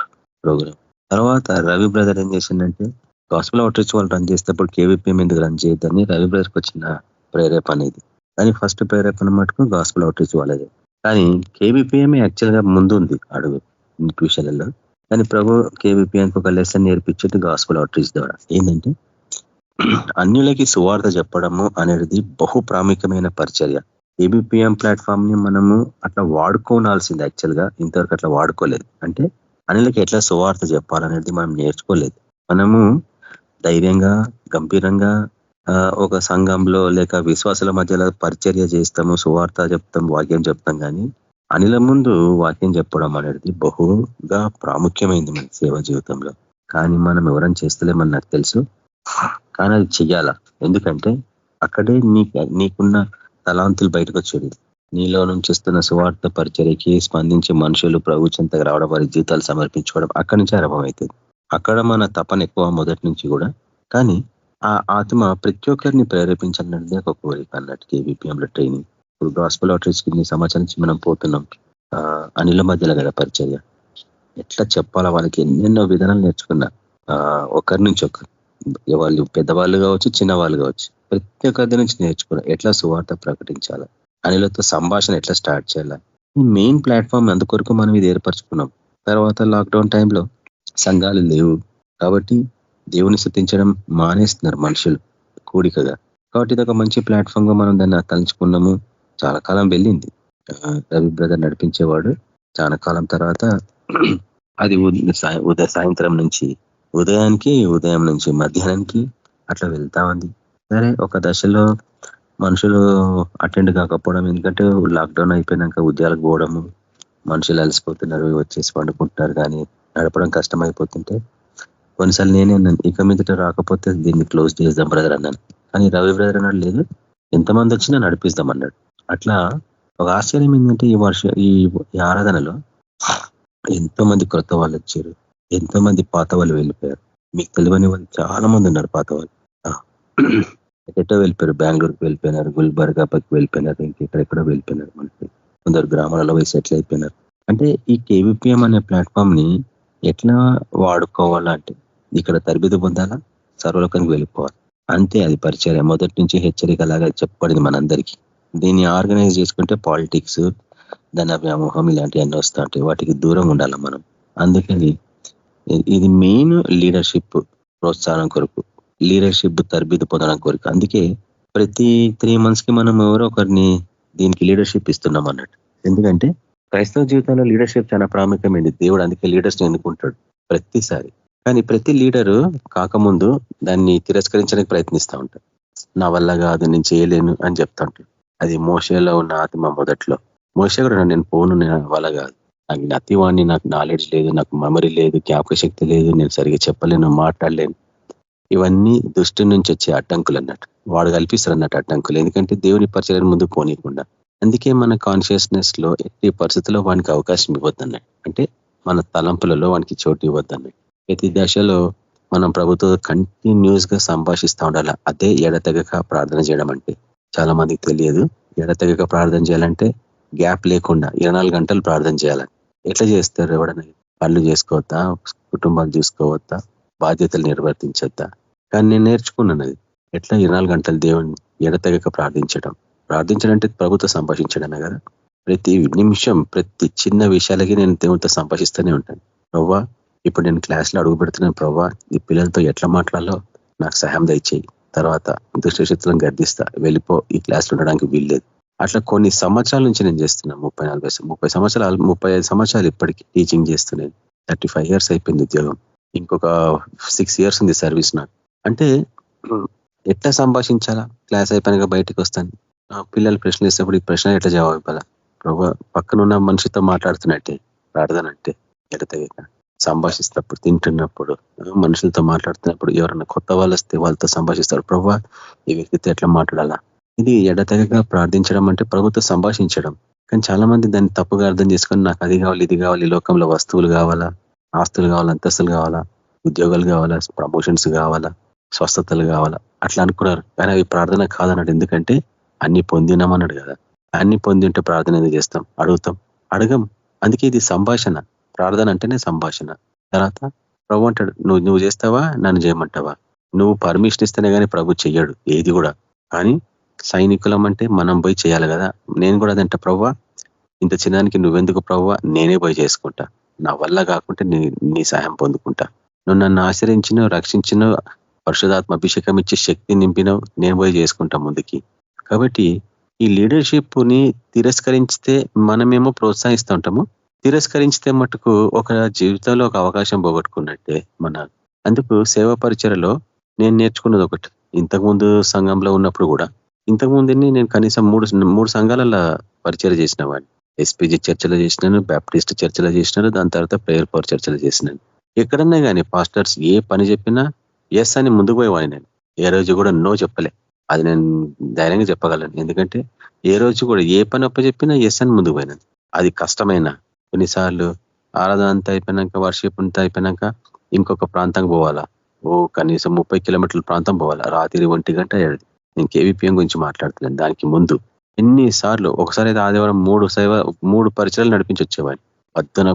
ప్రోగ్రామ్. తర్వాత రవి బ్రదర్ ఏం చేసిందంటే, గాస్పెల్ అవుట్రీచ్ వాళ్ళు రన్ చేసేటప్పుడు KBPM ఎందుకు రన్ చేయొద్దని రవి బ్రదర్కి వచ్చిన ప్రేరేపణ ఇది. కానీ ఫస్ట్ ప్రేరేపణ మటుకు గాస్పెల్ అవుట్రీచ్ వాళ్ళది. కానీ KBPM యాక్చువల్గా ముందు ఉంది అడుగు ఇంటి విషయాలలో. కానీ ప్రభు KBPMకి ఒక లెసన్ నేర్పించేది గాస్పెల్ అవుట్రీచ్ ద్వారా. ఏంటంటే అన్యులకి సువార్త చెప్పడము అనేది బహు ప్రాముఖ్యమైన పరిచర్య. KBPM ప్లాట్ఫామ్ ని మనము అట్లా వాడుకోవాల్సింది. యాక్చువల్గా ఇంతవరకు అట్లా వాడుకోలేదు. అంటే అన్యులకి ఎట్లా సువార్త చెప్పాలనేది మనం నేర్చుకోలేదు. మనము ధైర్యంగా, గంభీరంగా ఒక సంఘంలో లేక విశ్వాసాల మధ్యలో పరిచర్య చేస్తాము, సువార్త చెప్తాం, వాక్యం చెప్తాం. కానీ అనిల ముందు వాక్యం చెప్పడం అనేది బహుగా ప్రాముఖ్యమైంది మన సేవా జీవితంలో. కానీ మనం ఎవరైనా చేస్తలేమని నాకు తెలుసు. కానీ అది చెయ్యాలా. ఎందుకంటే అక్కడే నీకున్న తలాంతులు బయటకు వచ్చేది. నీలో నుంచి వస్తున్న సువార్త పరిచర్యకి స్పందించే మనుషులు ప్రభు చెంతకు రావడం, వారి జీవితాలు సమర్పించుకోవడం అక్కడి నుంచి ఆరంభమవుతుంది. అక్కడ మన తపన ఎక్కువ మొదటి నుంచి కూడా. కానీ ఆ ఆత్మ ప్రతి ఒక్కరిని ప్రేరేపించాలన్నది ఒక కోరిక అన్నట్టు. KBPMలో ట్రైనింగ్ ఇప్పుడు గాస్పెల్ అవుట్రీచ్ కి సంవత్సరం నుంచి మనం పోతున్నాం. అనిల మధ్యలో కదా పరిచర్య, ఎట్లా చెప్పాలా వాళ్ళకి ఎన్నెన్నో విధానాలు నేర్చుకున్నా. ఒకరి నుంచి ఒకరు, వాళ్ళు పెద్దవాళ్ళు కావచ్చు, చిన్నవాళ్ళు కావచ్చు, ప్రతి ఒక్కరి నుంచి నేర్చుకున్నా ఎట్లా సువార్త ప్రకటించాలా, అనిలతో సంభాషణ ఎట్లా స్టార్ట్ చేయాలా. ఈ మెయిన్ ప్లాట్ఫామ్ అందుకొరకు మనం ఇది ఏర్పరచుకున్నాం. తర్వాత లాక్డౌన్ టైంలో సంఘాలు లేవు కాబట్టి దేవుని స్తుతించడం మానేస్తున్నారు మనుషులు కూడికగా. కాబట్టి ఇది ఒక మంచి ప్లాట్ఫామ్ గా మనం దాన్ని తలుచుకున్నాము. చాలా కాలం వెళ్ళింది. రవి బ్రదర్ నడిపించేవాడు. చాలా కాలం తర్వాత అది సాయంత్రం నుంచి ఉదయం నుంచి మధ్యాహ్నానికి అట్లా వెళ్తా ఉంది. సరే ఒక దశలో మనుషులు అటెండ్ కాకపోవడం, ఎందుకంటే లాక్డౌన్ అయిపోయినాక ఉద్యోగాలకు పోవడము, మనుషులు అలసిపోతున్నారు, వచ్చేసి పండుకుంటున్నారు, కానీ నడపడం కష్టం అయిపోతుంటే కొన్నిసార్లు నేనే అన్నాను, ఇక మీదట రాకపోతే దీన్ని క్లోజ్ చేద్దాం బ్రదర్ అన్నాను. కానీ రవి బ్రదర్ అన్నాడు, లేదు ఎంతమంది వచ్చినా నడిపిస్తాం అన్నాడు. అట్లా ఒక ఆశ్చర్యం ఏంటంటే ఈ ఆరాధనలో ఎంతో మంది కొత్త వాళ్ళు వచ్చారు, ఎంతో మంది పాత వాళ్ళు వెళ్ళిపోయారు. మీకు తెలియని వాళ్ళు చాలా మంది ఉన్నారు పాత వాళ్ళు. ఎటో వెళ్ళిపోయారు, బెంగళూరుకి వెళ్ళిపోయినారు, గుల్బర్గాకి వెళ్ళిపోయినారు, ఇంకెక్కడెక్కడో వెళ్ళిపోయినారు. మనకి కొందరు గ్రామాలలో పోయి సెటిల్ అయిపోయినారు. అంటే ఈ కేవీపీఎం అనే ప్లాట్ఫామ్ ని ఎట్లా వాడుకోవాలంటే ఇక్కడ తరబిదు పొందాలా, సర్వలోకానికి వెళ్ళిపోవాలి అంతే. అది పరిచయం మొదటి నుంచి హెచ్చరికలాగా చెప్పబడింది మనందరికీ. దీన్ని ఆర్గనైజ్ చేసుకుంటే పాలిటిక్స్, ధన వ్యామోహం ఇలాంటివన్నీ వస్తూ ఉంటాయి, వాటికి దూరం ఉండాలి మనం. అందుకని ఇది మెయిన్ లీడర్షిప్ ప్రోత్సాహం కొరకు, లీడర్షిప్ తరబిదు పొందడం కొరకు. అందుకే ప్రతి 3 months కి మనం ఎవరో ఒకరిని దీనికి లీడర్షిప్ ఇస్తున్నాం అన్నట్టు. ఎందుకంటే క్రైస్తవ జీవితంలో లీడర్షిప్ చాలా ప్రాముఖ్యమైంది. దేవుడు అందుకే లీడర్స్ ని ఎన్నుకుంటాడు ప్రతిసారి. కానీ ప్రతి లీడరు కాకముందు దాన్ని తిరస్కరించడానికి ప్రయత్నిస్తూ ఉంటాడు. నా వల్ల కాదు, నేను చేయలేను అని చెప్తా ఉంటాడు. అది మోషేలో ఉన్న ఆత్మ మొదట్లో. మోషే కూడా నేను పోను, నా వల్ల కాదు, నాకు అతివాణి, నాకు నాలెడ్జ్ లేదు, నాకు మెమరీ లేదు, జ్ఞాపక శక్తి లేదు, నేను సరిగ్గా చెప్పలేను, మాట్లాడలేను. ఇవన్నీ దుష్టి నుంచి వచ్చే అడ్డంకులు అన్నట్టు. వాడు కల్పిస్తారు అన్నట్టు అడ్డంకులు, ఎందుకంటే దేవుని పరిచయం ముందు పోనీయకుండా. అందుకే మన కాన్షియస్నెస్ లో ఎట్టి పరిస్థితుల్లో వానికి అవకాశం ఇవ్వద్దన్నట్టు. అంటే మన తలంపులలో వానికి చోటు ఇవ్వద్దన్నట్టు. ప్రతి దశలో మనం ప్రభుత్వం కంటిన్యూస్ గా సంభాషిస్తూ ఉండాలి. అదే ఎడతెగక ప్రార్థన చేయడం అంటే. చాలా మందికి తెలియదు, ఎడతెగక ప్రార్థన చేయాలంటే గ్యాప్ లేకుండా 24 గంటలు ప్రార్థన చేయాలని. ఎట్లా చేస్తారు? ఎవడన్నా పనులు చేసుకోవద్దా, కుటుంబాలు చూసుకోవద్దా, బాధ్యతలు నిర్వర్తించొద్దా? కానీ నేను నేర్చుకున్నాను అది ఎట్లా 24 గంటలు దేవుని ఎడతెగక ప్రార్థించడం అంటే ప్రభుత్వం సంభాషించడమే కదా. ప్రతి నిమిషం, ప్రతి చిన్న విషయాలకి నేను దేవునితో సంభాషిస్తూనే ఉంటాను. ప్రవ్వా, ఇప్పుడు నేను క్లాస్లో అడుగు పెడుతున్నాను, ప్రవ్వా ఈ పిల్లలతో ఎట్లా మాట్లాడాలో నాకు సహాయం దయచేయి, తర్వాత దుష్టశక్తులను గర్దిస్తా, వెళ్ళిపో, ఈ క్లాస్లో ఉండడానికి వీల్లేదు. అట్లా కొన్ని సంవత్సరాల నుంచి నేను చేస్తున్నాను. 35 సంవత్సరాలు ఇప్పటికీ టీచింగ్ చేస్తున్నాను. 35 years అయిపోయింది ఉద్యోగం. ఇంకొక 6 years ఉంది సర్వీస్ నాకు. అంటే ఎట్లా సంభాషించాలా? క్లాస్ అయిపోయినాక బయటకు వస్తాను, పిల్లలు ప్రశ్నలు ఇచ్చినప్పుడు ఈ ప్రశ్న ఎట్లా జవాబు ఇవ్వాలా? ప్రభు పక్కనున్న మనిషితో మాట్లాడుతున్నట్టే ప్రార్థన అంటే. ఎడతెగక సంభాషిస్తున్నప్పుడు, తింటున్నప్పుడు, మనుషులతో మాట్లాడుతున్నప్పుడు, ఎవరైనా కొత్త వాళ్ళు వస్తే వాళ్ళతో సంభాషిస్తారు. ప్రభు ఈ వ్యక్తితో ఎట్లా మాట్లాడాలా? ఇది ఎడతెగక ప్రార్థించడం అంటే ప్రభుత్వం సంభాషించడం. కానీ చాలా మంది దాన్ని తప్పుగా అర్థం చేసుకొని, నాకు అది కావాలి, ఇది కావాలి, ఈ లోకంలో వస్తువులు కావాలా, ఆస్తులు కావాలా, అంతస్తులు కావాలా, ఉద్యోగాలు కావాలా, ప్రమోషన్స్ కావాలా, స్వస్థతలు కావాలా, అట్లా అనుకున్నారు. కానీ అవి ప్రార్థన కాదన్నాడు. ఎందుకంటే అన్ని పొందినామన్నాడు కదా. అన్ని పొంది ఉంటే ప్రార్థన ఎందుకు చేస్తాం? అడగం. అందుకే ఇది సంభాషణ. ప్రార్థన అంటేనే సంభాషణ. తర్వాత ప్రభు అంటాడు, నువ్వు చేస్తావా, నన్ను చేయమంటావా? నువ్వు పర్మిషన్ ఇస్తేనే కానీ ప్రభు చెయ్యడు ఏది కూడా. కానీ సైనికులం అంటే మనం పోయి చేయాలి కదా. నేను కూడా అదంటే, ప్రవ్వా ఇంత చిన్నానికి నువ్వెందుకు ప్రవ్వా, నేనే పోయి చేసుకుంటా, నా వల్ల కాకుంటే నీ సహాయం పొందుకుంటా. నువ్వు నన్ను ఆశ్రయించినావు, రక్షించినావు, పరిశుధాత్మ అభిషేకం ఇచ్చి శక్తి నింపినావు, నేను పోయి చేసుకుంటా ముందుకి. కాబట్టి ఈ లీడర్షిప్ ని తిరస్కరిస్తే మనమేమో ప్రోత్సహిస్తూ ఉంటాము, తిరస్కరించితే మటుకు ఒక జీవితంలో ఒక అవకాశం పోగొట్టుకున్నట్టే అందుకు సేవా పరిచర్యలో నేను నేర్చుకున్నది ఒకటి. ఇంతకుముందు సంఘంలో ఉన్నప్పుడు కూడా, ఇంతకుముందు నేను కనీసం మూడు సంఘాలలో పరిచర్య చేసిన వాడిని. ఎస్పీజీ చర్చలో చేసినాను, బ్యాప్టిస్ట్ చర్చలో చేసినాను, దాని తర్వాత ప్రేయర్ పవర్ చర్చలో చేసినాను. ఎక్కడన్నా కానీ పాస్టర్స్ ఏ పని చెప్పినా ఎస్ అని ముందుకు పోయేవాడిని. నేను ఏ రోజు కూడా నో చెప్పలే. అది నేను ధైర్యంగా చెప్పగలను. ఎందుకంటే ఏ రోజు కూడా ఏ పని చెప్పినా ఎస్ అని ముందుకు పోయినాను. అది కష్టమైన, కొన్నిసార్లు ఆరాధన అంతా అయిపోయినాక, వర్షిప్ అంతా అయిపోయినాక ఇంకొక ప్రాంతానికి పోవాలా, కనీసం 30 kilometers ప్రాంతం పోవాలా, రాత్రి 1 గంట. నేను కేవీపీఎం గురించి మాట్లాడుతున్నాను. దానికి ముందు ఎన్నిసార్లు, ఒకసారి అయితే ఆదివారం 3 పరిచయాలు నడిపించి వచ్చేవాడిని.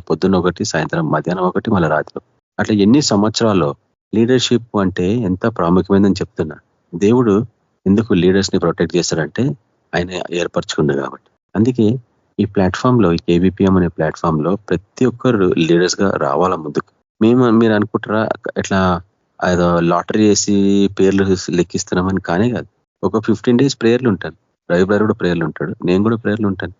పొద్దున్న ఒకటి, సాయంత్రం మధ్యాహ్నం ఒకటి, మళ్ళీ రాత్రి. అట్లా ఎన్ని సంవత్సరాలు. లీడర్షిప్ అంటే ఎంత ప్రాముఖ్యమైనదని చెప్తున్నా. దేవుడు ఎందుకు లీడర్స్ ని ప్రొటెక్ట్ చేస్తారంటే ఆయన ఏర్పరచుకుండు కాబట్టి. అందుకే ఈ ప్లాట్ఫామ్ లో, ఈ కేవీపీఎం అనే ప్లాట్ఫామ్ లో ప్రతి ఒక్కరు లీడర్స్ గా రావాలా ముందుకు. మీరు అనుకుంటారా ఇట్లా ఏదో లాటరీ చేసి పేర్లు లెక్కిస్తున్నామని? కానే కాదు. ఒక 15 days ప్రేయర్లు ఉంటాను. రవి బ్రదర్ కూడా ప్రేయర్లు ఉంటాడు, నేను కూడా ప్రేయర్లు ఉంటాను.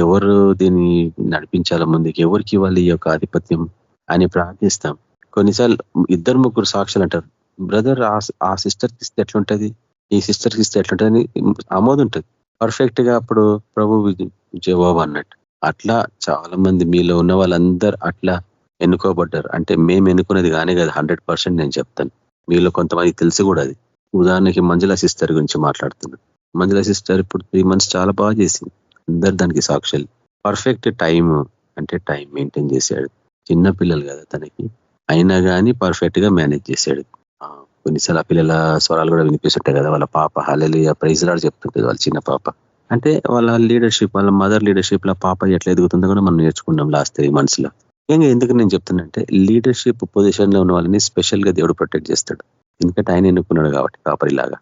ఎవరు దీన్ని నడిపించాల ముందుకు, ఎవరికి ఇవ్వాలి ఈ యొక్క ఆధిపత్యం అని ప్రార్థిస్తాం. కొన్నిసార్లు 2-3 సాక్షులు అంటారు, బ్రదర్ ఆ సిస్టర్కి ఇస్తే ఎట్లుంటది, ఈ సిస్టర్కి ఇస్తే ఎట్లుంటది ఆమోదం ఉంటుంది పర్ఫెక్ట్ గా. అప్పుడు ప్రభు జవాబు అన్నట్టు. అట్లా చాలా మంది మీలో ఉన్న వాళ్ళందరూ అట్లా ఎన్నుకోబడ్డారు. అంటే మేము ఎన్నుకునేది కానీ కదా 100% నేను చెప్తాను. మీలో కొంతమంది తెలిసి కూడా అది. ఉదాహరణకి మంజుల సిస్టర్ గురించి మాట్లాడుతున్నాను. మంజుల సిస్టర్ ఇప్పుడు 3 months చాలా బాగా చేసింది. అందరు దానికి సాక్షులు. పర్ఫెక్ట్ టైం మెయింటైన్ చేశాడు. చిన్న పిల్లలు కదా తనకి, అయినా కానీ పర్ఫెక్ట్ గా మేనేజ్ చేశాడు. కొన్నిసార్లు ఆ పిల్లల స్వరాలు కూడా వినిపిస్తుంటాయి కదా, వాళ్ళ పాప హల్లెలూయా ప్రైజ్ లార్డ్ చెప్తుంటుంది వాళ్ళ చిన్న పాప. అంటే వాళ్ళ లీడర్షిప్, వాళ్ళ మదర్ లీడర్షిప్ లో పాప ఎట్లా ఎదుగుతుందో కూడా మనం నేర్చుకున్నాం లాస్ట్ 3 months లో. ఇంకా ఎందుకు నేను చెప్తున్నంటే, లీడర్షిప్ పొజిషన్ లో ఉన్న వాళ్ళని స్పెషల్ గా దేవుడు ప్రొటెక్ట్ చేస్తాడు. ఎందుకంటే ఆయన ఎన్నుకున్నాడు కాబట్టి కాపరిలాగా.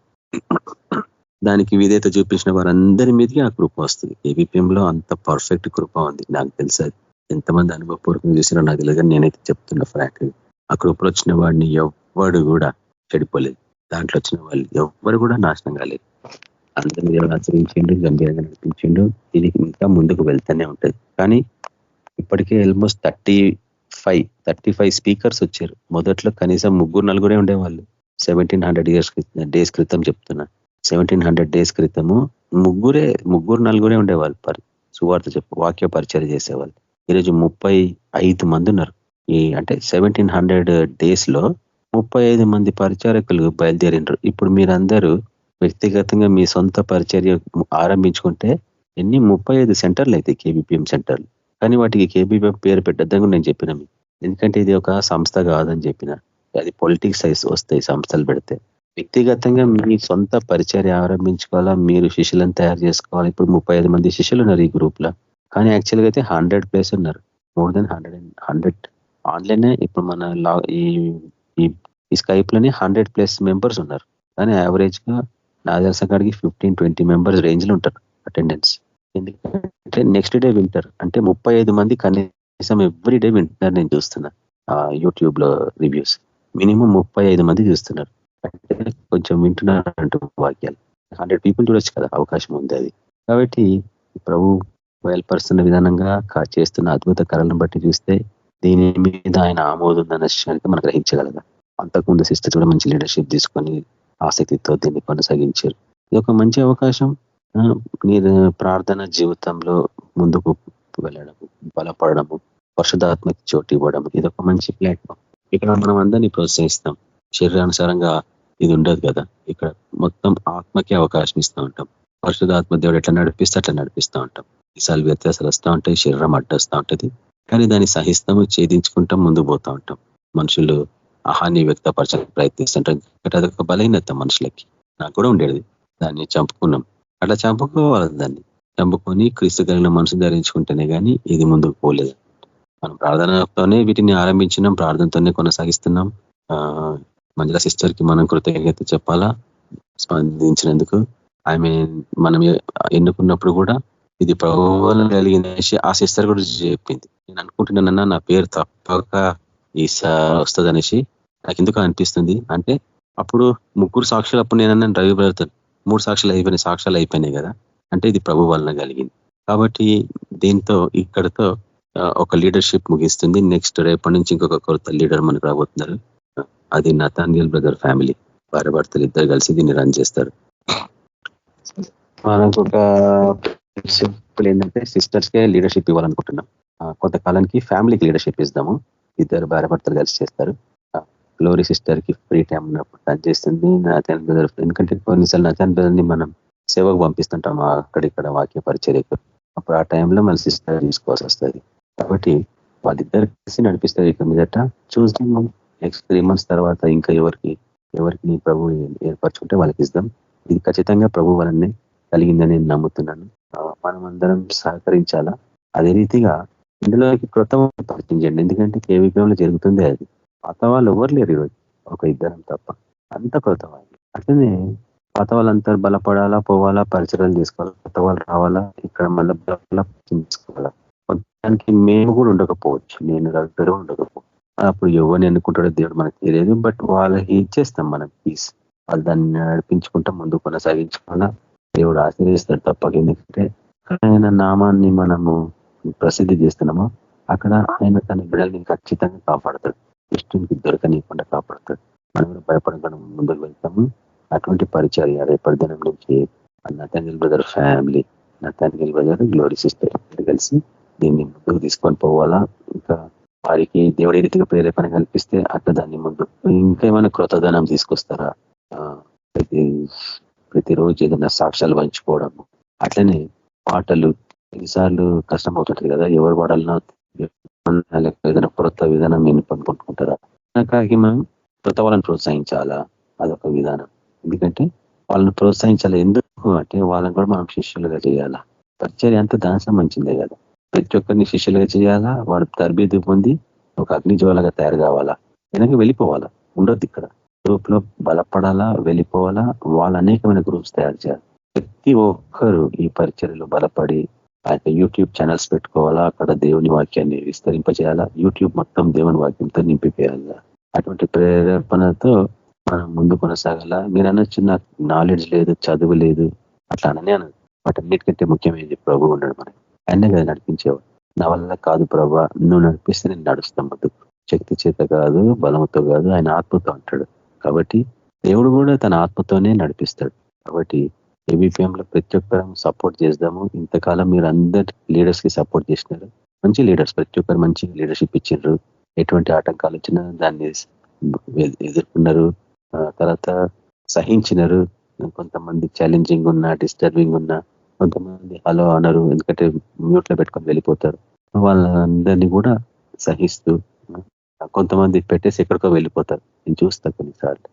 దానికి విధేయత చూపించిన వారందరి మీదకి ఆ కృప వస్తుంది. KBPM లో అంత పర్ఫెక్ట్ కృప ఉంది. నాకు తెలుసు ఎంతమంది అనుభవపూర్వకంగా చూసినా నాకు తెలియదు, నేనైతే చెప్తున్నా ఫ్రాంక్. ఆ కృపలో వచ్చిన వాడిని ఎవ్వడు కూడా చెడిపోలేదు. దాంట్లో వచ్చిన వాళ్ళు ఎవ్వరు కూడా నాశనం కాలేదు. అందరినీ దేవుడు ఆచరించిండు, గంభీరంగా నడిపించిండు. ఇది ఇంకా ముందుకు వెళ్తూనే ఉంటది. కానీ ఇప్పటికే ఆల్మోస్ట్ 35 స్పీకర్స్ వచ్చారు. మొదట్లో కనీసం 3-4 ఉండేవాళ్ళు. 1700 days క్రితం చెప్తున్నా. 1700 days క్రితము 3-4 ఉండేవాళ్ళు సువార్త వాక్య పరిచయం చేసేవాళ్ళు. ఈరోజు 35 మంది ఉన్నారు. అంటే 1700 days లో 35 మంది పరిచారకులు బయలుదేరినారు. ఇప్పుడు మీరందరూ వ్యక్తిగతంగా మీ సొంత పరిచర్య ఆరంభించుకుంటే 35 సెంటర్లు అయితే KBPM సెంటర్లు. కానీ వాటికి KBPM పేరు పెట్టద్దని నేను చెప్పిన. ఎందుకంటే ఇది ఒక సంస్థ కాదని చెప్పిన. అది పొలిటిక్స్ వస్తాయి సంస్థలు పెడితే. వ్యక్తిగతంగా మీ సొంత పరిచర్య ఆరంభించుకోవాలా, మీరు శిష్యులను తయారు చేసుకోవాలి. ఇప్పుడు 35 మంది శిష్యులు ఉన్నారు ఈ గ్రూప్ లో. కానీ యాక్చువల్గా అయితే 100+ ఉన్నారు. More than 100 online. ఇప్పుడు మన ఈ స్కైప్ లోనే 100+ మెంబర్స్ ఉన్నారు. కానీ యావరేజ్ గా నా తెలిసిన కాడికి 15-20 మెంబర్స్ రేంజ్ లో ఉంటారు అటెండెన్స్. ఎందుకంటే నెక్స్ట్ డే వింటారు. అంటే 35 మంది కనీసం ఎవ్రీ డే వింటున్నారు. నేను చూస్తున్నా యూట్యూబ్ లో రివ్యూస్. మినిమం 35 మంది చూస్తున్నారు. అంటే కొంచెం వింటున్నారు అంటూ వాక్యాలు. 100 people చూడొచ్చు కదా, అవకాశం ఉంది అది. కాబట్టి ప్రభు బయలుపరుస్తున్న విధానంగా చేస్తున్న అద్భుత కళలను బట్టి చూస్తే దీని మీద ఆయన ఆమోదం ఉందన్న విషయానికి మనం గ్రహించగలగా. అంతకుముందు సిస్టర్ కూడా మంచి లీడర్షిప్ తీసుకొని ఆసక్తితో దీన్ని కొనసాగించారు. ఇది ఒక మంచి అవకాశం. మీరు ప్రార్థన జీవితంలో ముందుకు వెళ్ళడము, బలపడము, పరిశుద్ధాత్మకి చోటు ఇవ్వడము, ఇది ఒక మంచి ప్లాట్ఫామ్. ఇక్కడ మనం అందరినీ ప్రోత్సహిస్తాం. శరీరానుసారంగా ఇది ఉండదు కదా. ఇక్కడ మొత్తం ఆత్మకే అవకాశం ఇస్తూ ఉంటాం. పరిశుద్ధాత్మ దేవుడు ఎట్లా నడిపిస్తే అట్లా నడిపిస్తూ ఉంటాం. ఈసారి వ్యత్యాసాలు వస్తూ ఉంటాయి, శరీరం అడ్డొస్తూ ఉంటుంది. కానీ దాన్ని సహిస్తాము, ఛేదించుకుంటాం, ముందుకు పోతూ ఉంటాం. మనుషులు హాని వ్యక్తపరచడానికి ప్రయత్నిస్తుంటారు. అదొక బలహీనత మనుషులకి. నాకు కూడా ఉండేది. దాన్ని చంపుకున్నాం. అట్లా చంపుకోవాలి. దాన్ని చంపుకొని క్రీస్తు కలిగిన మనసు ధరించుకుంటేనే కానీ ఇది ముందుకు పోలేదు. మనం ప్రార్థనతోనే వీటిని ఆరంభించినాం, ప్రార్థనతోనే కొనసాగిస్తున్నాం. మంజుల సిస్టర్ కి మనం కృతజ్ఞత చెప్పాలా స్పందించినందుకు. ఆమె మనం ఎన్నుకున్నప్పుడు కూడా ఇది ప్రభువులను కలిగిన ఆ సిస్టర్ కూడా చెప్పింది. నేను అనుకుంటున్నానన్నా నా పేరు తప్పక వస్తుంది అనేసి నాకు ఎందుకు అనిపిస్తుంది అంటే, అప్పుడు 3 సాక్షులు అప్పుడు నేనన్నా రవి బ్రదర్తో 3 సాక్ష్యాలు అయిపోయినాయి కదా. అంటే ఇది ప్రభు వలన కలిగింది. కాబట్టి దీంతో ఇక్కడతో ఒక లీడర్షిప్ ముగిస్తుంది. నెక్స్ట్ రేపటి నుంచి ఇంకొక కొత్త లీడర్ మనకు రాబోతున్నారు. అది నతానియల్ బ్రదర్ ఫ్యామిలీ. భార్య భర్తలు ఇద్దరు కలిసి దీన్ని రన్ చేస్తారు. మనకు ఒక ప్రిన్సిపల్ ఏంటంటే సిస్టర్స్కే లీడర్షిప్ ఇవ్వాలనుకుంటున్నాం. కొంతకాలానికి ఫ్యామిలీకి లీడర్షిప్ ఇద్దాము. ఇద్దరు భార్య భర్తలు కలిసి చేస్తారు. గ్లోరీ సిస్టర్ కి ఫ్రీ టైం ఉన్నప్పుడు రన్ చేస్తుంది. నతాన్ బ్రదర్, ఎందుకంటే కొన్నిసార్లు నతాన్ బ్రదర్ ని మనం సేవకు పంపిస్తుంటాం అక్కడిక్కడ వాక్య పరిచర్యకు. అప్పుడు ఆ టైంలో మన సిస్టర్ తీసుకోవాల్సి వస్తుంది. కాబట్టి వాళ్ళిద్దరు కలిసి నడిపిస్తారు. ఇక మీదట చూద్దాం. నెక్స్ట్ 3 months తర్వాత ఇంకా ఎవరికి ప్రభు ఏర్పరచుకుంటే వాళ్ళకి ఇద్దాం. ఇది ఖచ్చితంగా ప్రభు వలనే కలిగిందని నేను నమ్ముతున్నాను. మనం అందరం సహకరించాలా. అదే రీతిగా ఇందులోకి క్రొత్త పరిచయం చేయండి. ఎందుకంటే KBPMలో జరుగుతుంది అది. పాత వాళ్ళు ఎవరు లేరు ఈరోజు, ఒక ఇద్దరం తప్ప. అంత క్రొత్త వాళ్ళు. అట్లనే పాత వాళ్ళంతా బలపడాలా, పోవాలా, పరిచయాలు చేసుకోవాలా, కొత్త వాళ్ళు రావాలా, ఇక్కడ మళ్ళీ చేసుకోవాలా. దానికి మేము కూడా ఉండకపోవచ్చు, నేను రవి ఉండకపోవచ్చు. అప్పుడు ఎవరిని ఎన్నుకుంటాడో దేవుడు మనకు తెలియదు. బట్ వాళ్ళకి ఇచ్చేస్తాం మనం పీస్. వాళ్ళు దాన్ని నడిపించుకుంటా ముందు కొనసాగించుకున్నా దేవుడు ఆశీర్వదిస్తాడు తప్పక. ఎందుకంటే ఆయన నామాన్ని మనము ప్రసిద్ధి చేస్తున్నామో అక్కడ ఆయన తన బిడ్డల్ని ఖచ్చితంగా కాపాడతాడు. దుష్టునికి దొరకనీయకుండా కాపాడుతాడు. మనం కూడా భయపడకుండా ముందుకు వెళ్తాము. అటువంటి పరిచర్య రేపటి దినం నుంచి Nathaniel brother family, Nathaniel brother glory sister కలిసి దీన్ని ముందుకు తీసుకొని పోవాలా. ఇంకా వారికి దేవుడి రీతిగా ప్రేరేపణ కల్పిస్తే అట్లా దాన్ని ముందు ఇంకేమైనా కృతధనం తీసుకొస్తారా, ప్రతిరోజు ఏదైనా సాక్ష్యాలు పంచుకోవడము, అట్లనే పాటలు ఎన్నిసార్లు కష్టం అవుతుంటుంది కదా, ఎవరు పాడాలన్నా ఏదైనా కొత్త విధానం నేను పనుకుంటుకుంటారా. కాకి మనం కొత్త వాళ్ళని ప్రోత్సహించాలా, అదొక విధానం. ఎందుకంటే వాళ్ళని ప్రోత్సహించాలి. ఎందుకు అంటే వాళ్ళని కూడా మనం శిష్యులుగా చేయాలా. పరిచర్య అంతా దాని సంబంధించిందే కదా. ప్రతి ఒక్కరిని శిష్యులుగా చేయాలా, వాడు తరబేతి పొంది ఒక అగ్నిజ్వాలగా తయారు కావాలా, వెనక వెళ్ళిపోవాలా, ఉండొద్దు ఇక్కడ. గ్రూప్ లో బలపడాలా, వెళ్ళిపోవాలా. వాళ్ళు అనేకమైన గ్రూప్స్ తయారు చేయాలి. ప్రతి ఒక్కరు ఈ పరిచర్యలో బలపడి ఆ యొక్క యూట్యూబ్ ఛానల్స్ పెట్టుకోవాలా, అక్కడ దేవుని వాక్యాన్ని విస్తరింపజేయాలా, యూట్యూబ్ మొత్తం దేవుని వాక్యంతో నింపిపోయాలా. అటువంటి ప్రేరేపణతో మనం ముందు కొనసాగాల. మీరు అనొచ్చు నాకు నాలెడ్జ్ లేదు, చదువు లేదు, అట్లా అననే అన్నది. వాటన్నిటికంటే ముఖ్యమైనది ప్రభు ఉండడు. మనకి ఆయనే కదా నడిపించేవాడు. నా వల్ల కాదు ప్రభా, నువ్వు నడిపిస్తే నేను నడుస్తాం. ముందు శక్తి చేత కాదు, బలంతో కాదు, ఆయన ఆత్మతో అంటాడు. కాబట్టి దేవుడు కూడా తన ఆత్మతోనే నడిపిస్తాడు. కాబట్టి ఏబీపీఎంలో ప్రతి ఒక్కరం సపోర్ట్ చేద్దాము. ఇంతకాలం మీరు అందరు లీడర్స్ కి సపోర్ట్ చేసినారు. మంచి లీడర్స్, ప్రతి ఒక్కరు మంచి లీడర్షిప్ ఇచ్చిండ్రు. ఎటువంటి ఆటంకాలు వచ్చినా దాన్ని ఎదుర్కొన్నారు, తర్వాత సహించినారు. కొంతమంది ఛాలెంజింగ్ ఉన్నా, డిస్టర్బింగ్ ఉన్నా, కొంతమంది హలో అనరు, ఎందుకంటే మ్యూట్ లో పెట్టుకొని వెళ్ళిపోతారు. వాళ్ళందరినీ కూడా సహిస్తూ, కొంతమంది పెట్టేసి ఎక్కడికో వెళ్ళిపోతారు. నేను చూస్తా కొన్నిసార్లు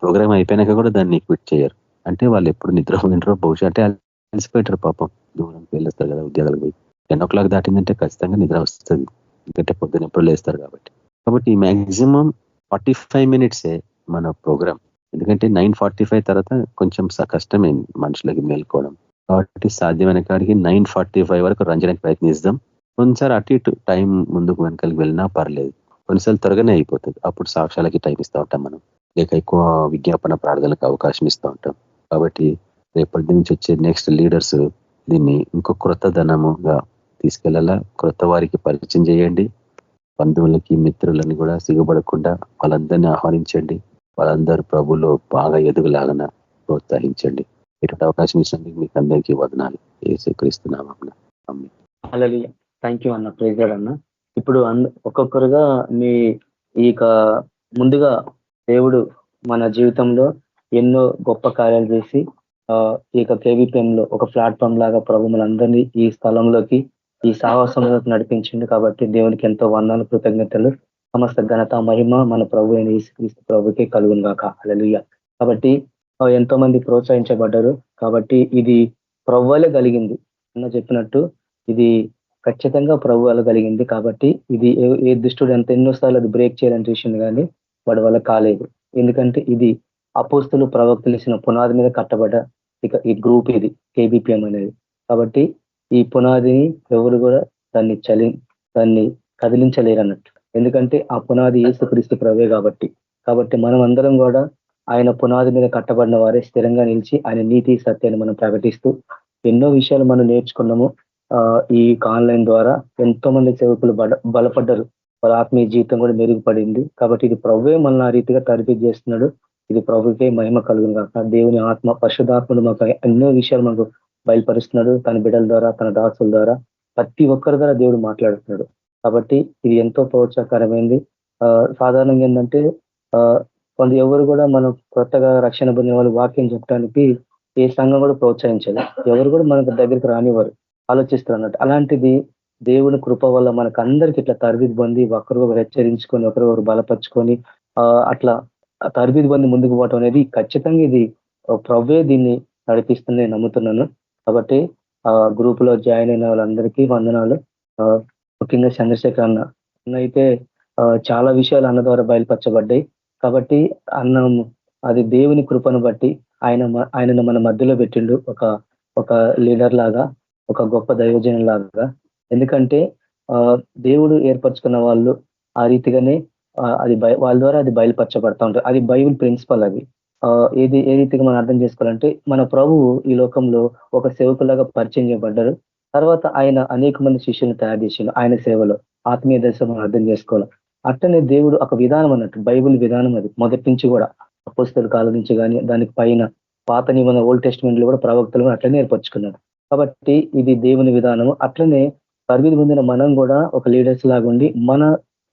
ప్రోగ్రామ్ అయిపోయినాక కూడా దాన్ని క్విట్ చేయరు. అంటే వాళ్ళు ఎప్పుడు నిద్ర వింటారో బహుశా, అంటే అలసిపోయారు పాపం. దూరంకి వెళ్ళొస్తారు కదా ఉద్యోగాలకు పోయి. 10 o'clock దాటిందంటే ఖచ్చితంగా నిద్ర వస్తుంది, ఎందుకంటే పొద్దున ఎప్పుడు లేస్తారు కాబట్టి మ్యాక్సిమం 45 minutes మన ప్రోగ్రామ్. ఎందుకంటే 9:45 తర్వాత కొంచెం కష్టమైంది మనుషులకి మేల్కోవడం. కాబట్టి సాధ్యమైన కాడికి 9:45 వరకు రంజడానికి ప్రయత్నిస్తాం. కొన్నిసారి అటు ఇటు టైం ముందుకు వెనకలికి వెళ్ళినా పర్లేదు. కొన్నిసార్లు త్వరగానే అయిపోతుంది. అప్పుడు సాక్ష్యాలకి టైం ఇస్తూ ఉంటాం మనం, లేక ఎక్కువ విజ్ఞాపన ప్రార్థనలకు అవకాశం ఇస్తూ ఉంటాం. కాబట్టి రేపటి నుంచి వచ్చే నెక్స్ట్ లీడర్స్ దీన్ని ఇంకో క్రొత్త ధనముగా తీసుకెళ్లాలా. క్రొత్త వారికి పరిచయం చేయండి. బంధువులకి, మిత్రులని కూడా సిగ్గుపడకుండా వాళ్ళందరినీ ఆహ్వానించండి. వాళ్ళందరూ ప్రభులో బాగా ఎదుగులాగన ప్రోత్సహించండి. ఇటువంటి అవకాశం ఇచ్చినందుకు మీకు అందరికీ వదనాలు. యేసుక్రీస్తు నామమున ఆమేన్. హల్లెలూయా. థ్యాంక్ యూ అన్న, ప్రైజ్ లార్డ్ అన్న. ఇప్పుడు ఒక్కొక్కరుగా మీ ఈ ముందుగా దేవుడు మన జీవితంలో ఎన్నో గొప్ప కార్యాలు చేసి ఈ KVPM లో ఒక ప్లాట్ఫామ్ లాగా ప్రభు మనందరినీ ఈ స్థలంలోకి, ఈ సాహసంలోకి నడిపించింది. కాబట్టి దేవునికి ఎంతో వందనాలు, కృతజ్ఞతలు. సమస్త ఘనత, మహిమ మన ప్రభు అయిన యేసుక్రీస్తు ప్రభుకే కలుగును గాక. హల్లెలూయా. కాబట్టి ఎంతో మంది ప్రోత్సహించబడ్డారు. కాబట్టి ఇది ప్రభు వల్లే కలిగింది అన్న చెప్పినట్టు, ఇది ఖచ్చితంగా ప్రభు వల్ల కలిగింది. కాబట్టి ఇది ఏ దుష్టుడు ఎన్నోసార్లు అది బ్రేక్ చేయాలని చూసింది, కానీ వాడి వల్ల కాలేదు. ఎందుకంటే ఇది అపోస్తులు, ప్రవక్తలు ఇచ్చిన పునాది మీద కట్టబడ్డ ఈ గ్రూప్, ఇది KVPM అనేది. కాబట్టి ఈ పునాదిని ఎవరు కూడా దాన్ని కదిలించలేరు అన్నట్టు. ఎందుకంటే ఆ పునాది యేసుక్రీస్తు ప్రభువే కాబట్టి మనం అందరం కూడా ఆయన పునాది మీద కట్టబడిన వారే స్థిరంగా నిలిచి ఆయన నీతి సత్యాన్ని మనం ప్రకటిస్తూ ఎన్నో విషయాలు మనం నేర్చుకున్నాము. ఈ ఆన్లైన్ ద్వారా ఎంతో మంది సేవకులు బలపడ్డారు. వాళ్ళ ఆత్మీయ జీవితం కూడా మెరుగుపడింది. కాబట్టి ఇది ప్రభువే మనల్ని ఆ రీతిగా తరబితి చేస్తున్నాడు. ఇది ప్రభుకే మహిమ కలుగును కాక. దేవుని ఆత్మ, పరిశుద్ధాత్ముడు మాకు ఎన్నో విషయాలు మనకు బయలుపరుస్తున్నాడు. తన బిడ్డల ద్వారా, తన దాసుల ద్వారా, ప్రతి ఒక్కరి ద్వారా దేవుడు మాట్లాడుతున్నాడు. కాబట్టి ఇది ఎంతో ప్రోత్సాహకరమైంది. సాధారణంగా ఏంటంటే ఎవరు కూడా మనం కొత్తగా రక్షణ పొందిన వాళ్ళు వాక్యం చెప్పడానికి ఏ సంఘం కూడా ప్రోత్సహించదు. ఎవరు కూడా మనకు దగ్గరికి రానివారు, ఆలోచిస్తారు అన్నట్టు. అలాంటిది దేవుని కృప వల్ల మనకు అందరికి ఇట్లా తరబితి పొంది ఒకరికొకరు హెచ్చరించుకొని, ఒకరికొకరు బలపరుచుకొని అట్లా తరబితి పొంది ముందుకు పోవటం అనేది ఖచ్చితంగా ఇది ప్రభువే దీన్ని నడిపిస్తుందని నమ్ముతున్నాను. కాబట్టి గ్రూప్ లో జాయిన్ అయిన వాళ్ళందరికీ వందనాలు. ముఖ్యంగా చంద్రశేఖర్ అన్న అయితే చాలా విషయాలు అన్న ద్వారా బయలుపరచబడ్డాయి. కాబట్టి అన్నం అది దేవుని కృపను బట్టి ఆయనను మన మధ్యలో పెట్టిండు, ఒక లీడర్ లాగా, ఒక గొప్ప దైవజనం లాగా. ఎందుకంటే దేవుడు ఏర్పరచుకున్న వాళ్ళు ఆ రీతిగానే అది వాళ్ళ ద్వారా అది బయలుపరచబడతా ఉంటుంది. అది బైబిల్ ప్రిన్సిపల్. అది ఏ రీతిగా మనం అర్థం చేసుకోవాలంటే, మన ప్రభువు ఈ లోకంలో ఒక సేవకులాగా పరిచయం చేయబడ్డారు. తర్వాత ఆయన అనేక మంది శిష్యులను తయారు చేసిండు ఆయన సేవలో. ఆత్మీయ దశ మనం అర్థం చేసుకోవాలి. అట్లనే దేవుడు ఒక విధానం అన్నట్టు, బైబుల్ విధానం అది మొదటి నుంచి కూడా అపోస్తల కాలం నుంచి కానీ దానికి పైన పాత నిబంధన ఓల్డ్ టెస్ట్మెంట్ లో కూడా ప్రవక్తలు అట్లనే ఏర్పరచుకున్నాడు. కాబట్టి ఇది దేవుని విధానము. అట్లనే పరిమితి పొందిన మనం కూడా ఒక లీడర్స్ లాగుండి మన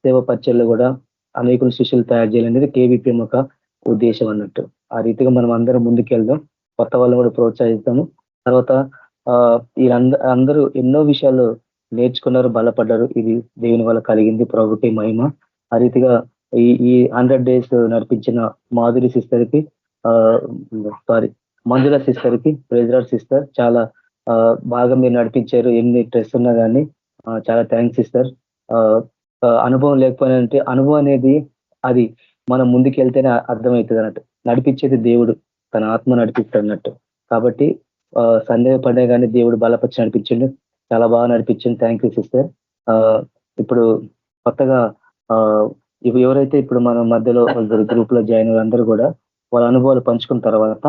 సేవ పరిచయలో కూడా అనేకులు శిష్యులు తయారు చేయాలనేది కేవీపీఎం ఒక ఉద్దేశం అన్నట్టు. ఆ రీతిగా మనం అందరం ముందుకెళ్దాం, కొత్త వాళ్ళని కూడా ప్రోత్సహిస్తాము. తర్వాత అందరూ ఎన్నో విషయాలు నేర్చుకున్నారు, బలపడ్డారు. ఇది దేవుని వల్ల కలిగింది, ప్రభుకి మహిమ. ఆ రీతిగా ఈ 100 days నడిపించిన మాధురి సిస్టర్ కి మంజుల సిస్టర్ కి, ప్రెజరార్ సిస్టర్ చాలా బాగా మీరు నడిపించారు. ఎన్ని స్ట్రెస్ ఉన్నా కానీ చాలా థ్యాంక్స్ సిస్టర్. అనుభవం లేకపోయినంటే అనుభవం అనేది అది మనం ముందుకెళ్తేనే అర్థమవుతుంది అన్నట్టు. నడిపించేది దేవుడు, తన ఆత్మ నడిపిస్తాడు అన్నట్టు. కాబట్టి సందేహపడే కానీ దేవుడు బలపరిచి నడిపించండు, చాలా బాగా నడిపించండి. Thank you sister. ఇప్పుడు కొత్తగా ఎవరైతే ఇప్పుడు మన మధ్యలో గ్రూప్ లో జాయిన్ అందరూ కూడా వాళ్ళ అనుభవాలు పంచుకున్న తర్వాత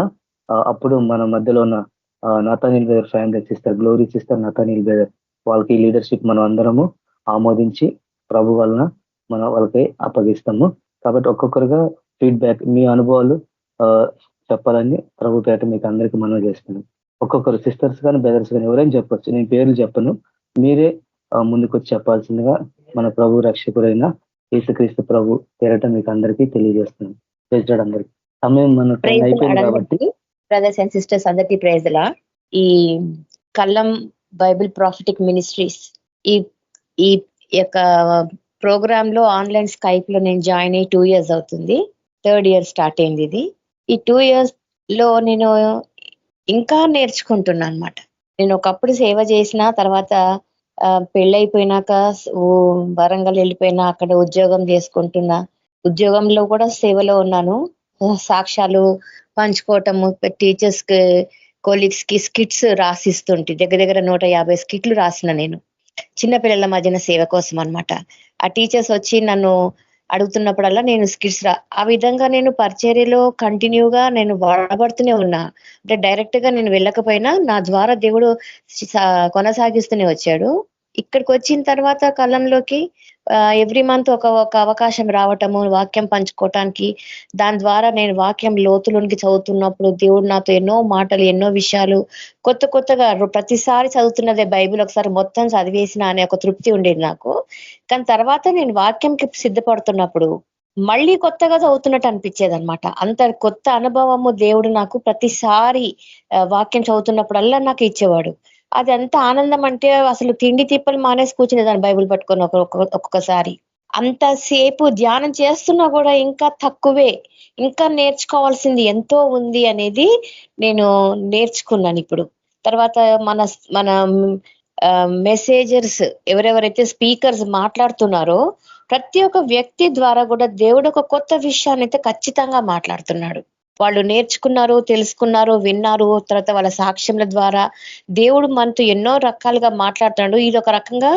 అప్పుడు మన మధ్యలో ఉన్న నతానీల్ brother family sister, glory sister, నతానీల్ brother వాళ్ళకి లీడర్షిప్ మనం అందరము ఆమోదించి ప్రభు వలన మనం వాళ్ళకి అప్పగిస్తాము. కాబట్టి ఒక్కొక్కరుగా ఫీడ్బ్యాక్ మీ అనుభవాలు చెప్పాలని ప్రభు పేట మీకు అందరికీ మనం చేస్తున్నాం. ఒక్కొక్కరు సిస్టర్స్ కానీ బ్రదర్స్ కానీ ఎవరైనా చెప్పొచ్చు, నేను పేర్లు చెప్పను, మీరే ముందుకు వచ్చి చెప్పాల్సిందిగా మన ప్రభు రక్షకుడైన యేసుక్రీస్తు ప్రభు పేరట మీకు అందరికీ తెలియజేస్తున్నాం. ప్రైజ్ అందరికీ. సమయం మన అయిపోయింది కాబట్టి బ్రదర్స్ అండ్ సిస్టర్స్ అందరికీ ప్రైజ్ లా. ఈ కల్లం బైబిల్ ప్రాఫిటిక్ మినిస్ట్రీస్ ఈ యొక్క ప్రోగ్రామ్ లో ఆన్లైన్ స్కైప్ లో నేను జాయిన్ అయ్యి 2 years అవుతుంది. 3rd year స్టార్ట్ అయింది ఇది. ఈ 2 years లో నేను ఇంకా నేర్చుకుంటున్నా అనమాట. నేను ఒకప్పుడు సేవ చేసిన తర్వాత పెళ్ళైపోయినాక వరంగల్ వెళ్ళిపోయినా, అక్కడ ఉద్యోగం చేసుకుంటున్నా. ఉద్యోగంలో కూడా సేవలో ఉన్నాను. సాక్ష్యాలు పంచుకోవటము, టీచర్స్ కి కొలీగ్స్ కి స్కిట్స్ రాసిస్తుంటే దగ్గర 150 స్కిట్లు రాసిన నేను చిన్నపిల్లల మధ్యన సేవ కోసం అన్నమాట. ఆ టీచర్స్ వచ్చి నన్ను అడుగుతున్నప్పుడల్లా నేను స్కిట్స్ ఆ విధంగా నేను పరిచర్యలో కంటిన్యూగా నేను వాడబడుతూనే ఉన్నా. అంటే డైరెక్ట్ గా నేను వెళ్ళకపోయినా నా ద్వారా దేవుడు కొనసాగిస్తూనే వచ్చాడు. ఇక్కడికి వచ్చిన తర్వాత కలంలోకి ఎవ్రీ మంత్ ఒక అవకాశం రావటము, వాక్యం పంచుకోవటానికి. దాని ద్వారా నేను వాక్యం లోతులోనికి చదువుతున్నప్పుడు దేవుడు నాతో ఎన్నో మాటలు, ఎన్నో విషయాలు కొత్తగా ప్రతిసారి చదువుతున్నదే బైబిల్ ఒకసారి మొత్తం చదివేసిన అనే ఒక తృప్తి ఉండేది నాకు. కానీ తర్వాత నేను వాక్యంకి సిద్ధపడుతున్నప్పుడు మళ్ళీ కొత్తగా చదువుతున్నట్టు అనిపించేది అనమాట. అంత కొత్త అనుభవము దేవుడు నాకు ప్రతిసారి వాక్యం చదువుతున్నప్పుడల్లా నాకు ఇచ్చేవాడు. అది ఎంత ఆనందం అంటే అసలు తిండి తిప్పలు మానేసి కూర్చునేదాన్ని బైబిల్ పట్టుకొని ఒక్కొక్కసారి. అంతసేపు ధ్యానం చేస్తున్నా కూడా ఇంకా తక్కువే, ఇంకా నేర్చుకోవాల్సింది ఎంతో ఉంది అనేది నేను నేర్చుకున్నాను ఇప్పుడు. తర్వాత మన మెసేజర్స్ ఎవరెవరైతే స్పీకర్స్ మాట్లాడుతున్నారో ప్రతి ఒక్క వ్యక్తి ద్వారా కూడా దేవుడు ఒక కొత్త విషయాన్ని అయితే ఖచ్చితంగా మాట్లాడుతున్నాడు. వాళ్ళు నేర్చుకున్నారు, తెలుసుకున్నారు, విన్నారు. తర్వాత వాళ్ళ సాక్ష్యముల ద్వారా దేవుడు మనతో ఎన్నో రకాలుగా మాట్లాడుతున్నాడు. ఇది ఒక రకంగా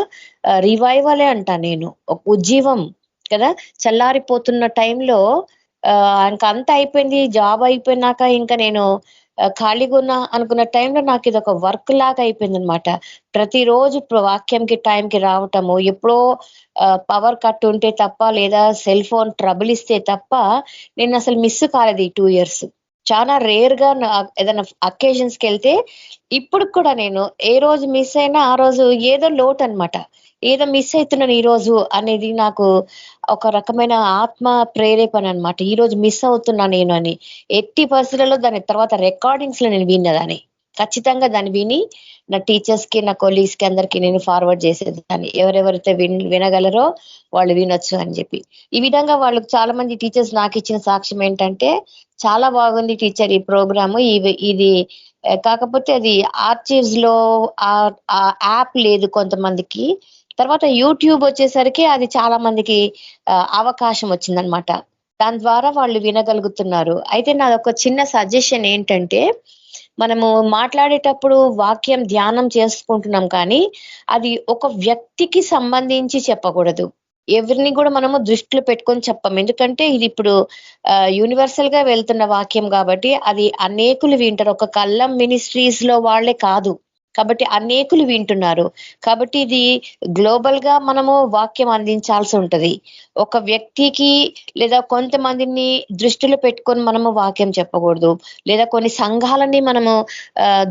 రివైవలే అంటా నేను, ఒక ఉజ్జీవం కదా. చల్లారిపోతున్న టైంలో ఇంకా అంతా అయిపోయింది, జాబ్ అయిపోయినాక ఇంకా నేను ఖాళీగా ఉన్నా అనుకున్న టైంలో నాకు ఇది ఒక వర్క్ లాగా అయిపోయింది అనమాట. ప్రతిరోజు వాక్యంకి టైంకి రావటము, ఎప్పుడో పవర్ కట్ ఉంటే తప్ప లేదా సెల్ ఫోన్ ట్రబుల్ ఇస్తే తప్ప నేను అసలు మిస్ కాలేదు ఈ 2 years. చాలా రేర్ గా ఏదైనా అకేషన్స్ కి వెళ్తే ఇప్పుడు కూడా నేను ఏ రోజు మిస్ అయినా ఆ రోజు ఏదో లోటు అనమాట, ఏదో మిస్ అవుతున్నాను ఈ రోజు అనేది నాకు ఒక రకమైన ఆత్మ ప్రేరేపణ అనమాట. ఈ రోజు మిస్ అవుతున్నా నేను అని ఎట్టి పరిస్థితులలో దాని తర్వాత రికార్డింగ్స్ లో నేను విన్నదాన్ని, ఖచ్చితంగా దాన్ని విని నా టీచర్స్ కి, నా కొలీగ్స్ కి అందరికి నేను ఫార్వర్డ్ చేసేదాన్ని. ఎవరెవరైతే వినగలరో వాళ్ళు వినొచ్చు అని చెప్పి. ఈ విధంగా వాళ్ళకి చాలా మంది టీచర్స్ నాకు ఇచ్చిన సాక్ష్యం ఏంటంటే, చాలా బాగుంది టీచర్ ఈ ప్రోగ్రాము, ఇది కాకపోతే అది ఆర్చీవ్స్ లో ఆ యాప్ లేదు కొంతమందికి. తర్వాత యూట్యూబ్ వచ్చేసరికి అది చాలా మందికి అవకాశం వచ్చిందనమాట. దాని ద్వారా వాళ్ళు వినగలుగుతున్నారు. అయితే నాది ఒక చిన్న సజెషన్ ఏంటంటే, మనము మాట్లాడేటప్పుడు వాక్యం ధ్యానం చేసుకుంటున్నాం కానీ అది ఒక వ్యక్తికి సంబంధించి చెప్పకూడదు. ఎవరిని కూడా మనము దృష్టిలో పెట్టుకొని చెప్పం. ఎందుకంటే ఇది ఇప్పుడు యూనివర్సల్ గా వెళ్తున్న వాక్యం కాబట్టి అది అనేకులు వింటారు. ఒక కల్లం మినిస్ట్రీస్ లో వాళ్ళే కాదు, కాబట్టి అనేకులు వింటున్నారు. కాబట్టి ఇది గ్లోబల్ గా మనము వాక్యం అందించాల్సి ఉంటది. ఒక వ్యక్తికి లేదా కొంతమందిని దృష్టిలో పెట్టుకొని మనము వాక్యం చెప్పకూడదు, లేదా కొన్ని సంఘాలని మనము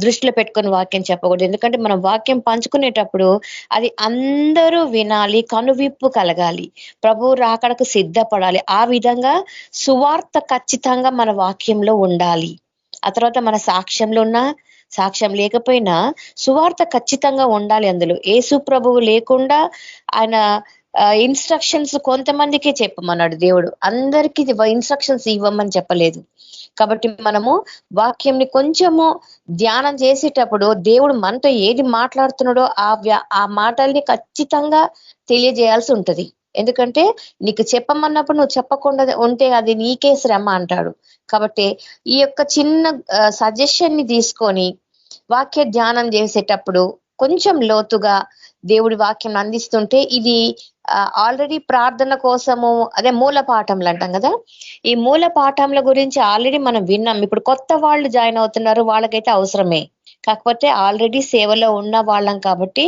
దృష్టిలో పెట్టుకొని వాక్యం చెప్పకూడదు. ఎందుకంటే మనం వాక్యం పంచుకునేటప్పుడు అది అందరూ వినాలి, కనువిప్పు కలగాలి, ప్రభు రాకడకు సిద్ధపడాలి. ఆ విధంగా సువార్త ఖచ్చితంగా మన వాక్యంలో ఉండాలి. ఆ తర్వాత మన సాక్ష్యంలో ఉన్న సాక్ష్యం లేకపోయినా సువార్త ఖచ్చితంగా ఉండాలి అందులో. యేసు ప్రభువు లేకుండా ఆయన ఇన్స్ట్రక్షన్స్ కొంతమందికే చెప్పమన్నాడు దేవుడు, అందరికీ ఇన్స్ట్రక్షన్స్ ఇవ్వమని చెప్పలేదు. కాబట్టి మనము వాక్యంని కొంచెము ధ్యానం చేసేటప్పుడు దేవుడు మనతో ఏది మాట్లాడుతున్నాడో ఆ మాటల్ని ఖచ్చితంగా తెలియజేయాల్సి ఉంటది. ఎందుకంటే నీకు చెప్పమన్నప్పుడు నువ్వు చెప్పకుండా ఉంటే అది నీకే శ్రమ అంటాడు. కాబట్టి ఈ యొక్క చిన్న సజెషన్ ని తీసుకొని వాక్య ధ్యానం చేసేటప్పుడు కొంచెం లోతుగా దేవుడి వాక్యం అందిస్తుంటే, ఇది ఆల్రెడీ ప్రార్థన కోసము అదే మూల పాఠంలు అంటాం కదా, ఈ మూల పాఠంల గురించి ఆల్రెడీ మనం విన్నాం. ఇప్పుడు కొత్త వాళ్ళు జాయిన్ అవుతున్నారు, వాళ్ళకైతే అవసరమే. కాకపోతే ఆల్రెడీ సేవలో ఉన్న వాళ్ళం కాబట్టి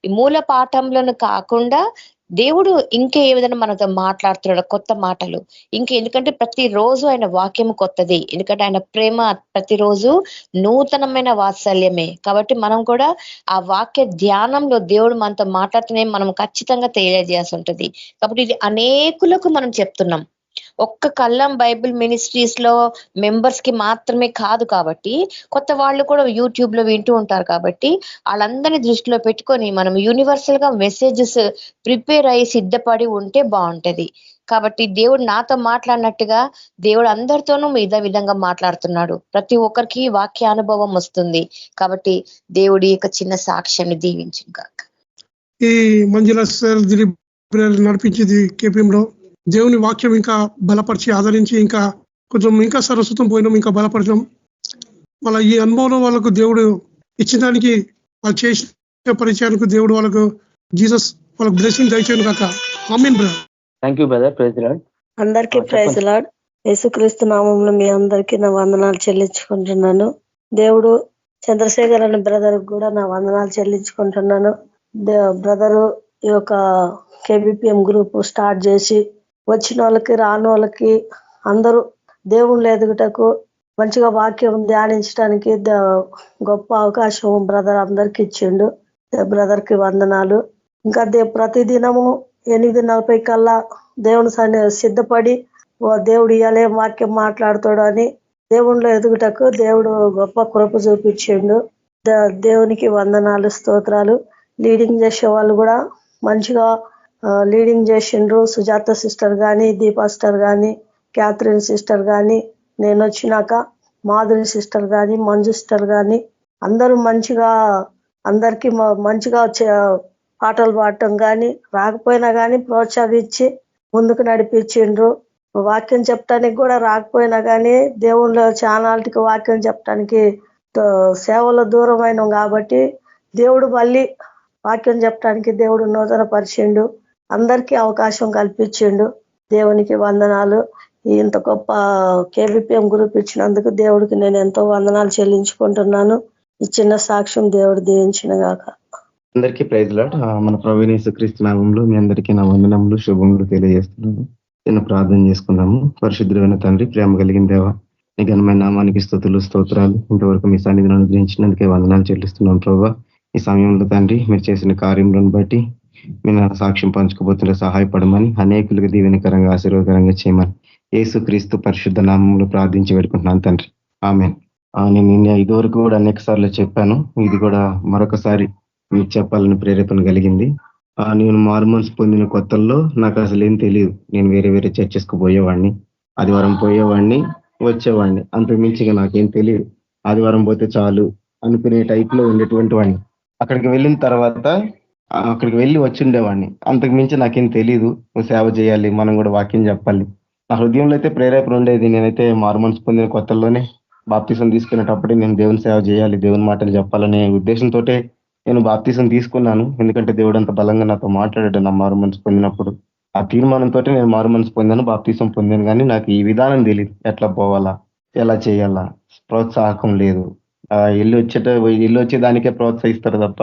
ఈ మూల పాఠంలను కాకుండా దేవుడు ఇంకా ఏ విధంగా మనతో మాట్లాడుతున్నాడు కొత్త మాటలు ఎందుకంటే ప్రతిరోజు ఆయన వాక్యం కొత్తది. ఎందుకంటే ఆయన ప్రేమ ప్రతిరోజు నూతనమైన వాత్సల్యమే. కాబట్టి మనం కూడా ఆ వాక్య ధ్యానంలో దేవుడు మనతో మాట్లాడుతూనే మనం ఖచ్చితంగా తెలియజేయాల్సి ఉంటది. కాబట్టి ఇది అనేకులకు మనం చెప్తున్నాం, ఒక్క కల్లం బైబిల్ మినిస్ట్రీస్ లో మెంబర్స్ కి మాత్రమే కాదు. కాబట్టి కొత్త వాళ్ళు కూడా యూట్యూబ్ లో వింటూ ఉంటారు. కాబట్టి వాళ్ళందరినీ దృష్టిలో పెట్టుకొని మనం యూనివర్సల్ గా మెసేజెస్ ప్రిపేర్ అయ్యి సిద్ధపడి ఉంటే బాగుంటది. కాబట్టి దేవుడు నాతో మాట్లాడినట్టుగా దేవుడు అందరితోనూ ఇదే విధంగా మాట్లాడుతున్నాడు. ప్రతి ఒక్కరికి వాక్య అనుభవం వస్తుంది. కాబట్టి దేవుడి యొక్క చిన్న సాక్ష్యాన్ని దీవించును గాక. ఈ మంజుల సార్ దిలీప్ నడిపించేది కేపీఎంలో దేవుని వాక్యం ఇంకా బలపరిచి ఆదరించి ఇంకా కొంచెం ఇంకా సరస్వతం పోయినాం, ఇంకా బలపరచడం. మళ్ళీ ఈ అనుభవంలో వాళ్ళకు దేవుడు ఇచ్చిన దానికి వాళ్ళు చేసిన పరిచయానికి దేవుడు వాళ్ళకు జీసస్ వాళ్ళకు బ్లెస్సింగ్ దయచేయను కాక. Amen brother. Thank you brother. Praise lord. అందరికీ ప్రైజ్ లార్డ్. యేసుక్రీస్తు నామంలో మీ అందరికీ నా వందనాలు చెల్లించుకుంటున్నాను. దేవుడు చంద్రశేఖర్ అనే బ్రదర్ కూడా నా వందనాలు చెల్లించుకుంటున్నాను. బ్రదరు ఈ యొక్క కేబిపిఎం గ్రూప్ స్టార్ట్ చేసి వచ్చిన వాళ్ళకి రాని వాళ్ళకి అందరూ దేవుళ్ళు ఎదుగుటకు మంచిగా వాక్యం ధ్యానించడానికి గొప్ప అవకాశం బ్రదర్ అందరికి ఇచ్చిండు. బ్రదర్ కి వందనాలు. ఇంకా ప్రతిదినము 8:40 కల్లా దేవుని సిద్ధపడి దేవుడు ఇయాలే వాక్యం మాట్లాడుతాడు అని దేవుళ్ళు ఎదుగుటకు దేవుడు గొప్ప కృప చూపించిండు. దేవునికి వందనాలు, స్తోత్రాలు. లీడింగ్ చేసే వాళ్ళు కూడా మంచిగా లీడింగ్ చేసిండ్రు. సుజాత సిస్టర్ కానీ, దీపా సిస్టర్ కానీ, క్యాథరిన్ సిస్టర్ కానీ, నేను వచ్చినాక మాధురి సిస్టర్ కానీ, మంజు సిస్టర్ కానీ అందరూ మంచిగా అందరికీ మంచిగా పాటలు పాడటం కానీ రాకపోయినా కానీ ప్రోత్సహించి ముందుకు నడిపించిండ్రు. వాక్యం చెప్పడానికి కూడా రాకపోయినా కానీ దేవుళ్ళు చానాటికి వాక్యం చెప్పడానికి సేవలో దూరమైన కాబట్టి దేవుడు మళ్ళీ వాక్యం చెప్పడానికి దేవుడు నూతన పరిచిండు, అందరికీ అవకాశం కల్పించిండు. దేవునికి వందనాలు. ఇంత గొప్ప కేబిపిఎం గ్రూప్ ఇచ్చినందుకు దేవుడికి నేను ఎంతో వందనాలు చెల్లించుకుంటున్నాను. ఈ చిన్న సాక్ష్యం దేవుడు దీవించిన గాక. అందరికీ ప్రైజ్ లార్డ్. మన ప్రభువైన యేసుక్రీస్తు నామములో మీ అందరికీ నా వందనములు, శుభములు తెలియజేస్తున్నాను. చిన్న ప్రార్థన చేసుకున్నాము. పరిశుద్ధమైన తండ్రి, ప్రేమ కలిగిన దేవ, నీ ఘనమైన నామానికి స్తుతులు, స్తోత్రాలు. ఇంతవరకు మీ సన్నిధిని అనుగ్రహించినందుకే వందనాలు చెల్లిస్తున్నాం ప్రభువా. ఈ సమయంలో తండ్రి మీరు చేసిన కార్యములను బట్టి మీ నా సాక్ష్యం పంచుకోబోతుంటే సహాయపడమని, అనేకులకు దీవెనకరంగా ఆశీర్వాదకరంగా చేయమని యేసుక్రీస్తు పరిశుద్ధ నామంలో ప్రార్థించి పెట్టుకుంటున్నాను తండ్రి. ఆమేన్. నేను ఇదివరకు కూడా అనేక సార్లు చెప్పాను, ఇది కూడా మరొకసారి మీకు చెప్పాలని ప్రేరేపణ కలిగింది. నేను మారుమనసు పొందిన కొత్తల్లో నాకు అసలు ఏం తెలియదు. నేను వేరే వేరే చర్చెస్కు పోయేవాడిని, ఆదివారం పోయేవాడిని, వచ్చేవాడిని. అంతకుమించిగా నాకేం తెలియదు. ఆదివారం పోతే చాలు అనుకునే టైప్ లో ఉండేటువంటి వాడిని. అక్కడికి వెళ్ళిన తర్వాత అక్కడికి వెళ్ళి వచ్చి ఉండేవాడిని. అంతకు మించి నాకేం తెలియదు. సేవ చేయాలి, మనం కూడా వాక్యం చెప్పాలి. నా హృదయంలో అయితే ప్రేరేపణ ఉండేది. నేనైతే మారుమనసు పొందిన కొత్తల్లోనే బాప్తిసం తీసుకునేటప్పుడే నేను దేవుని సేవ చేయాలి, దేవుని మాటలు చెప్పాలనే ఉద్దేశంతో నేను బాప్తిసం తీసుకున్నాను. ఎందుకంటే దేవుడు అంత బలంగా నాతో మాట్లాడాడు నా మారుమనసు పొందినప్పుడు. ఆ తీర్మానంతో నేను మారుమనసు పొందాను, బాప్తిసం పొందాను. కానీ నాకు ఈ విధానం తెలియదు, ఎట్లా పోవాలా, ఎలా చేయాలా, ప్రోత్సాహకం లేదు. ఇల్లు వచ్చేదానికే ప్రోత్సహిస్తారు తప్ప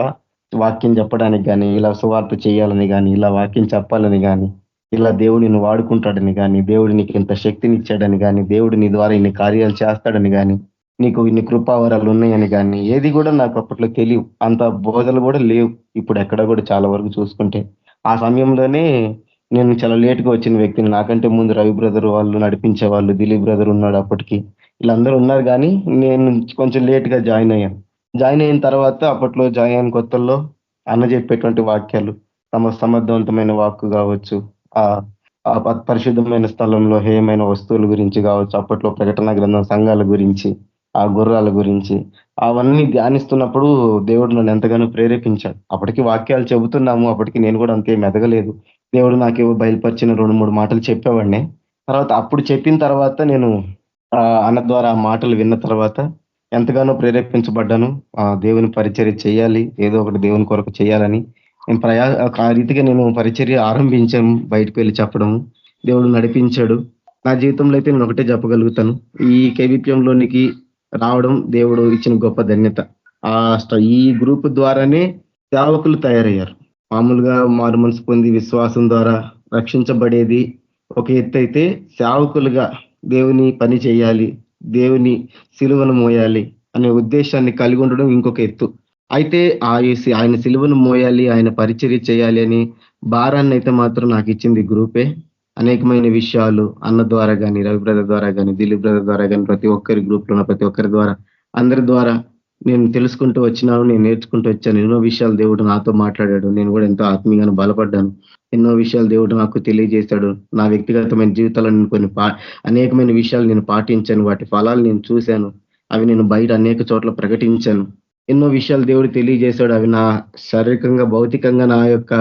వాక్యం చెప్పడానికి కానీ, ఇలా సువార్త చేయాలని కానీ, ఇలా వాక్యం చెప్పాలని కానీ, ఇలా దేవుడు నిన్ను వాడుకుంటాడని కానీ, దేవుడు నీకు ఇంత శక్తిని ఇచ్చాడని కానీ, దేవుడు నీ ద్వారా ఇన్ని కార్యాలు చేస్తాడని కానీ, నీకు ఇన్ని కృపావరాలు ఉన్నాయని కానీ, ఏది కూడా నాకు అప్పట్లో తెలియవు. అంత బోధలు కూడా లేవు ఇప్పుడు ఎక్కడ కూడా చాలా వరకు చూసుకుంటే. ఆ సమయంలోనే నేను చాలా లేట్గా వచ్చిన వ్యక్తిని. నాకంటే ముందు రవి బ్రదర్ వాళ్ళు నడిపించే వాళ్ళు, దిలీప్ బ్రదర్ ఉన్నాడు అప్పటికి, వీళ్ళందరూ ఉన్నారు. కానీ నేను కొంచెం లేట్గా జాయిన్ అయ్యాను. జాయిన్ అయిన తర్వాత అప్పట్లో జాయిన్ అయిన కొత్తల్లో అన్న చెప్పేటువంటి వాక్యాలు, సమర్థవంతమైన వాక్కు కావచ్చు, ఆ పరిశుద్ధమైన స్థలంలో హేయమైన వస్తువుల గురించి కావచ్చు, అప్పట్లో ప్రకటన గ్రంథం సంఘాల గురించి, ఆ గుర్రాల గురించి, అవన్నీ ధ్యానిస్తున్నప్పుడు దేవుడు నన్ను ఎంతగానో ప్రేరేపించాడు. అప్పటికి వాక్యాలు చెబుతున్నాము, అప్పటికి నేను కూడా అంతే మెదగలేదు. దేవుడు నాకు బయలుపరిచిన 2-3 మాటలు చెప్పేవాడిని. తర్వాత అప్పుడు చెప్పిన తర్వాత నేను అన్న ద్వారా ఆ మాటలు విన్న తర్వాత ఎంతగానో ప్రేరేపించబడ్డాను. దేవుని పరిచర్య చేయాలి, ఏదో ఒకటి దేవుని కొరకు చేయాలని నేను ఆ రీతిగా నేను పరిచర్య ఆరంభించాను. బయటకు వెళ్ళి చెప్పడం దేవుడు నడిపించాడు. నా జీవితంలో అయితే నేను ఒకటే చెప్పగలుగుతాను, ఈ కేవీపీఎంలోనికి రావడం దేవుడు ఇచ్చిన గొప్ప ధన్యత. ఈ గ్రూప్ ద్వారానే సేవకులు తయారయ్యారు. మామూలుగా మారు మనసు పొంది విశ్వాసం ద్వారా రక్షించబడేది ఒక ఎత్తు అయితే, సేవకులుగా దేవుని పని చేయాలి, దేవుని సిలువను మోయాలి అనే ఉద్దేశాన్ని కలిగి ఉండడం ఇంకొక ఎత్తు. అయితే ఆయన సిలువను మోయాలి, ఆయన పరిచర్య చేయాలి అని భారాన్ని అయితే మాత్రం నాకు ఇచ్చింది గ్రూపే. అనేకమైన విషయాలు అన్న ద్వారా కానీ, రవి బ్రదర్ ద్వారా కానీ, దిలీప్ బ్రదర్ ద్వారా కానీ, ప్రతి ఒక్కరి గ్రూప్లో ఉన్న ప్రతి ఒక్కరి ద్వారా, అందరి ద్వారా నేను తెలుసుకుంటూ వచ్చినాను, నేను నేర్చుకుంటూ వచ్చాను. ఎన్నో విషయాలు దేవుడు నాతో మాట్లాడాడు. నేను కూడా ఎంతో ఆత్మీయంగా బలపడ్డాను. ఎన్నో విషయాలు దేవుడు నాకు తెలియజేశాడు. నా వ్యక్తిగతమైన జీవితాల్లో నేను కొన్ని అనేకమైన విషయాలు నేను పాటించాను. వాటి ఫలాలు నేను చూశాను. అవి నేను బయట అనేక చోట్ల ప్రకటించాను. ఎన్నో విషయాలు దేవుడు తెలియజేశాడు. అవి నా శారీరకంగా, భౌతికంగా, నా యొక్క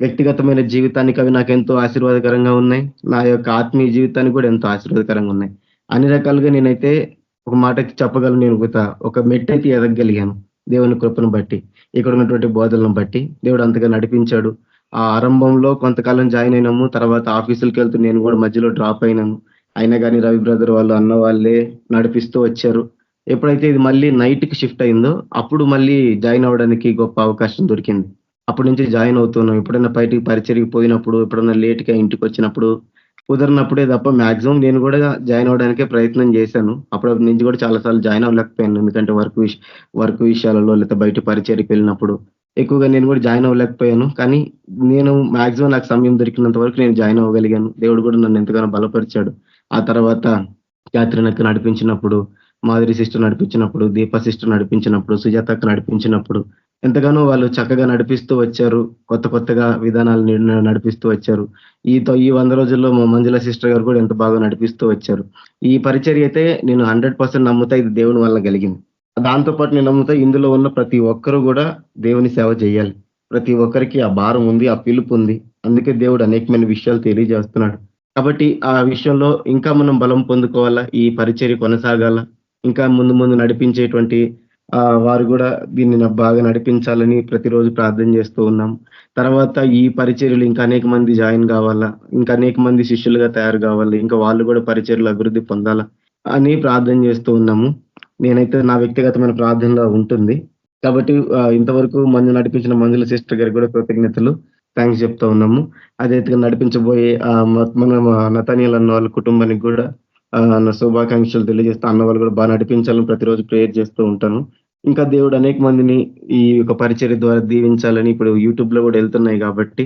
వ్యక్తిగతమైన జీవితానికి అవి నాకు ఎంతో ఆశీర్వాదకరంగా ఉన్నాయి. నా యొక్క ఆత్మీయ జీవితానికి కూడా ఎంతో ఆశీర్వాదకరంగా ఉన్నాయి. అన్ని రకాలుగా నేనైతే ఒక మాటకి చెప్పగలను, నేను ఒక మెట్టయితే ఎదగగలిగాను దేవుని కృపను బట్టి, ఇక్కడ ఉన్నటువంటి బోధలను బట్టి. దేవుడు అంతగా నడిపించాడు. ఆ ఆరంభంలో కొంతకాలం జాయిన్ అయినాము. తర్వాత ఆఫీసులకు వెళ్తూ నేను కూడా మధ్యలో డ్రాప్ అయినాను. అయినా కానీ రవి బ్రదర్ వాళ్ళు, అన్న వాళ్ళే నడిపిస్తూ వచ్చారు. ఎప్పుడైతే ఇది మళ్ళీ నైట్కి షిఫ్ట్ అయిందో అప్పుడు మళ్ళీ జాయిన్ అవ్వడానికి గొప్ప అవకాశం దొరికింది. అప్పటి నుంచి జాయిన్ అవుతున్నాం. ఎప్పుడైనా బయటికి పరిచర్యకి పోయినప్పుడు, ఎప్పుడైనా లేట్గా ఇంటికి వచ్చినప్పుడు, కుదరినప్పుడే తప్ప మ్యాక్సిమం నేను కూడా జాయిన్ అవ్వడానికే ప్రయత్నం చేశాను. అప్పటి నుంచి కూడా చాలాసార్లు జాయిన్ అవ్వలేకపోయాను. ఎందుకంటే వర్క్ విషయాలలో లేదా బయట పరిచర్యకి వెళ్ళినప్పుడు ఎక్కువగా నేను కూడా జాయిన్ అవ్వలేకపోయాను. కానీ నేను మ్యాక్సిమం నాకు సమయం దొరికినంత వరకు నేను జాయిన్ అవ్వగలిగాను. దేవుడు కూడా నన్ను ఎంతగానో బలపరిచాడు. ఆ తర్వాత క్యాథరిన్ నడిపించినప్పుడు, మాధురి సిస్టర్ నడిపించినప్పుడు, దీప సిస్టర్ నడిపించినప్పుడు, సుజాతకు నడిపించినప్పుడు ఎంతగానో వాళ్ళు చక్కగా నడిపిస్తూ వచ్చారు. కొత్తగా విధానాలు నడిపిస్తూ వచ్చారు. ఈ 100 రోజుల్లో మా మంజుల సిస్టర్ గారు కూడా ఎంత బాగా నడిపిస్తూ వచ్చారు. ఈ పరిచర్య అయితే నేను 100% నమ్ముతా ఇది దేవుని వల్ల కలిగింది. దాంతోపాటు నేను నమ్ముతా ఇందులో ఉన్న ప్రతి ఒక్కరు కూడా దేవుని సేవ చేయాలి. ప్రతి ఒక్కరికి ఆ భారం ఉంది, ఆ పిలుపు ఉంది. అందుకే దేవుడు అనేకమైన విషయాలు తెలియజేస్తున్నాడు. కాబట్టి ఆ విషయంలో ఇంకా మనం బలం పొందుకోవాలా, ఈ పరిచర్య కొనసాగాల, ఇంకా ముందు నడిపించేటువంటి వారు కూడా దీన్ని బాగా నడిపించాలని ప్రతిరోజు ప్రార్థన చేస్తూ ఉన్నాం. తర్వాత ఈ పరిచర్యలు ఇంకా అనేక మంది జాయిన్ కావాలా, ఇంకా అనేక మంది శిష్యులుగా తయారు కావాలి, ఇంకా వాళ్ళు కూడా పరిచర్యలు అభివృద్ధి పొందాలా అని ప్రార్థన చేస్తూ ఉన్నాము. నేనైతే నా వ్యక్తిగతమైన ప్రార్థనలో ఉంటుంది. కాబట్టి ఇంతవరకు నడిపించిన మంజుల సిస్టర్ గారికి కూడా కృతజ్ఞతలు, థ్యాంక్స్ చెప్తా ఉన్నాము. అదే నడిపించబోయే మన నతానియల్ అన్న వాళ్ళ కుటుంబానికి కూడా శుభాకాంక్షలు తెలియజేస్తూ, అన్న వాళ్ళు కూడా బాగా నడిపించాలని ప్రతిరోజు ప్రేయర్ చేస్తూ ఉంటాను. ఇంకా దేవుడు అనేక మందిని ఈ యొక్క పరిచర్య ద్వారా దీవించాలని ఇప్పుడు యూట్యూబ్ లో కూడా వెళ్తున్నాయి. కాబట్టి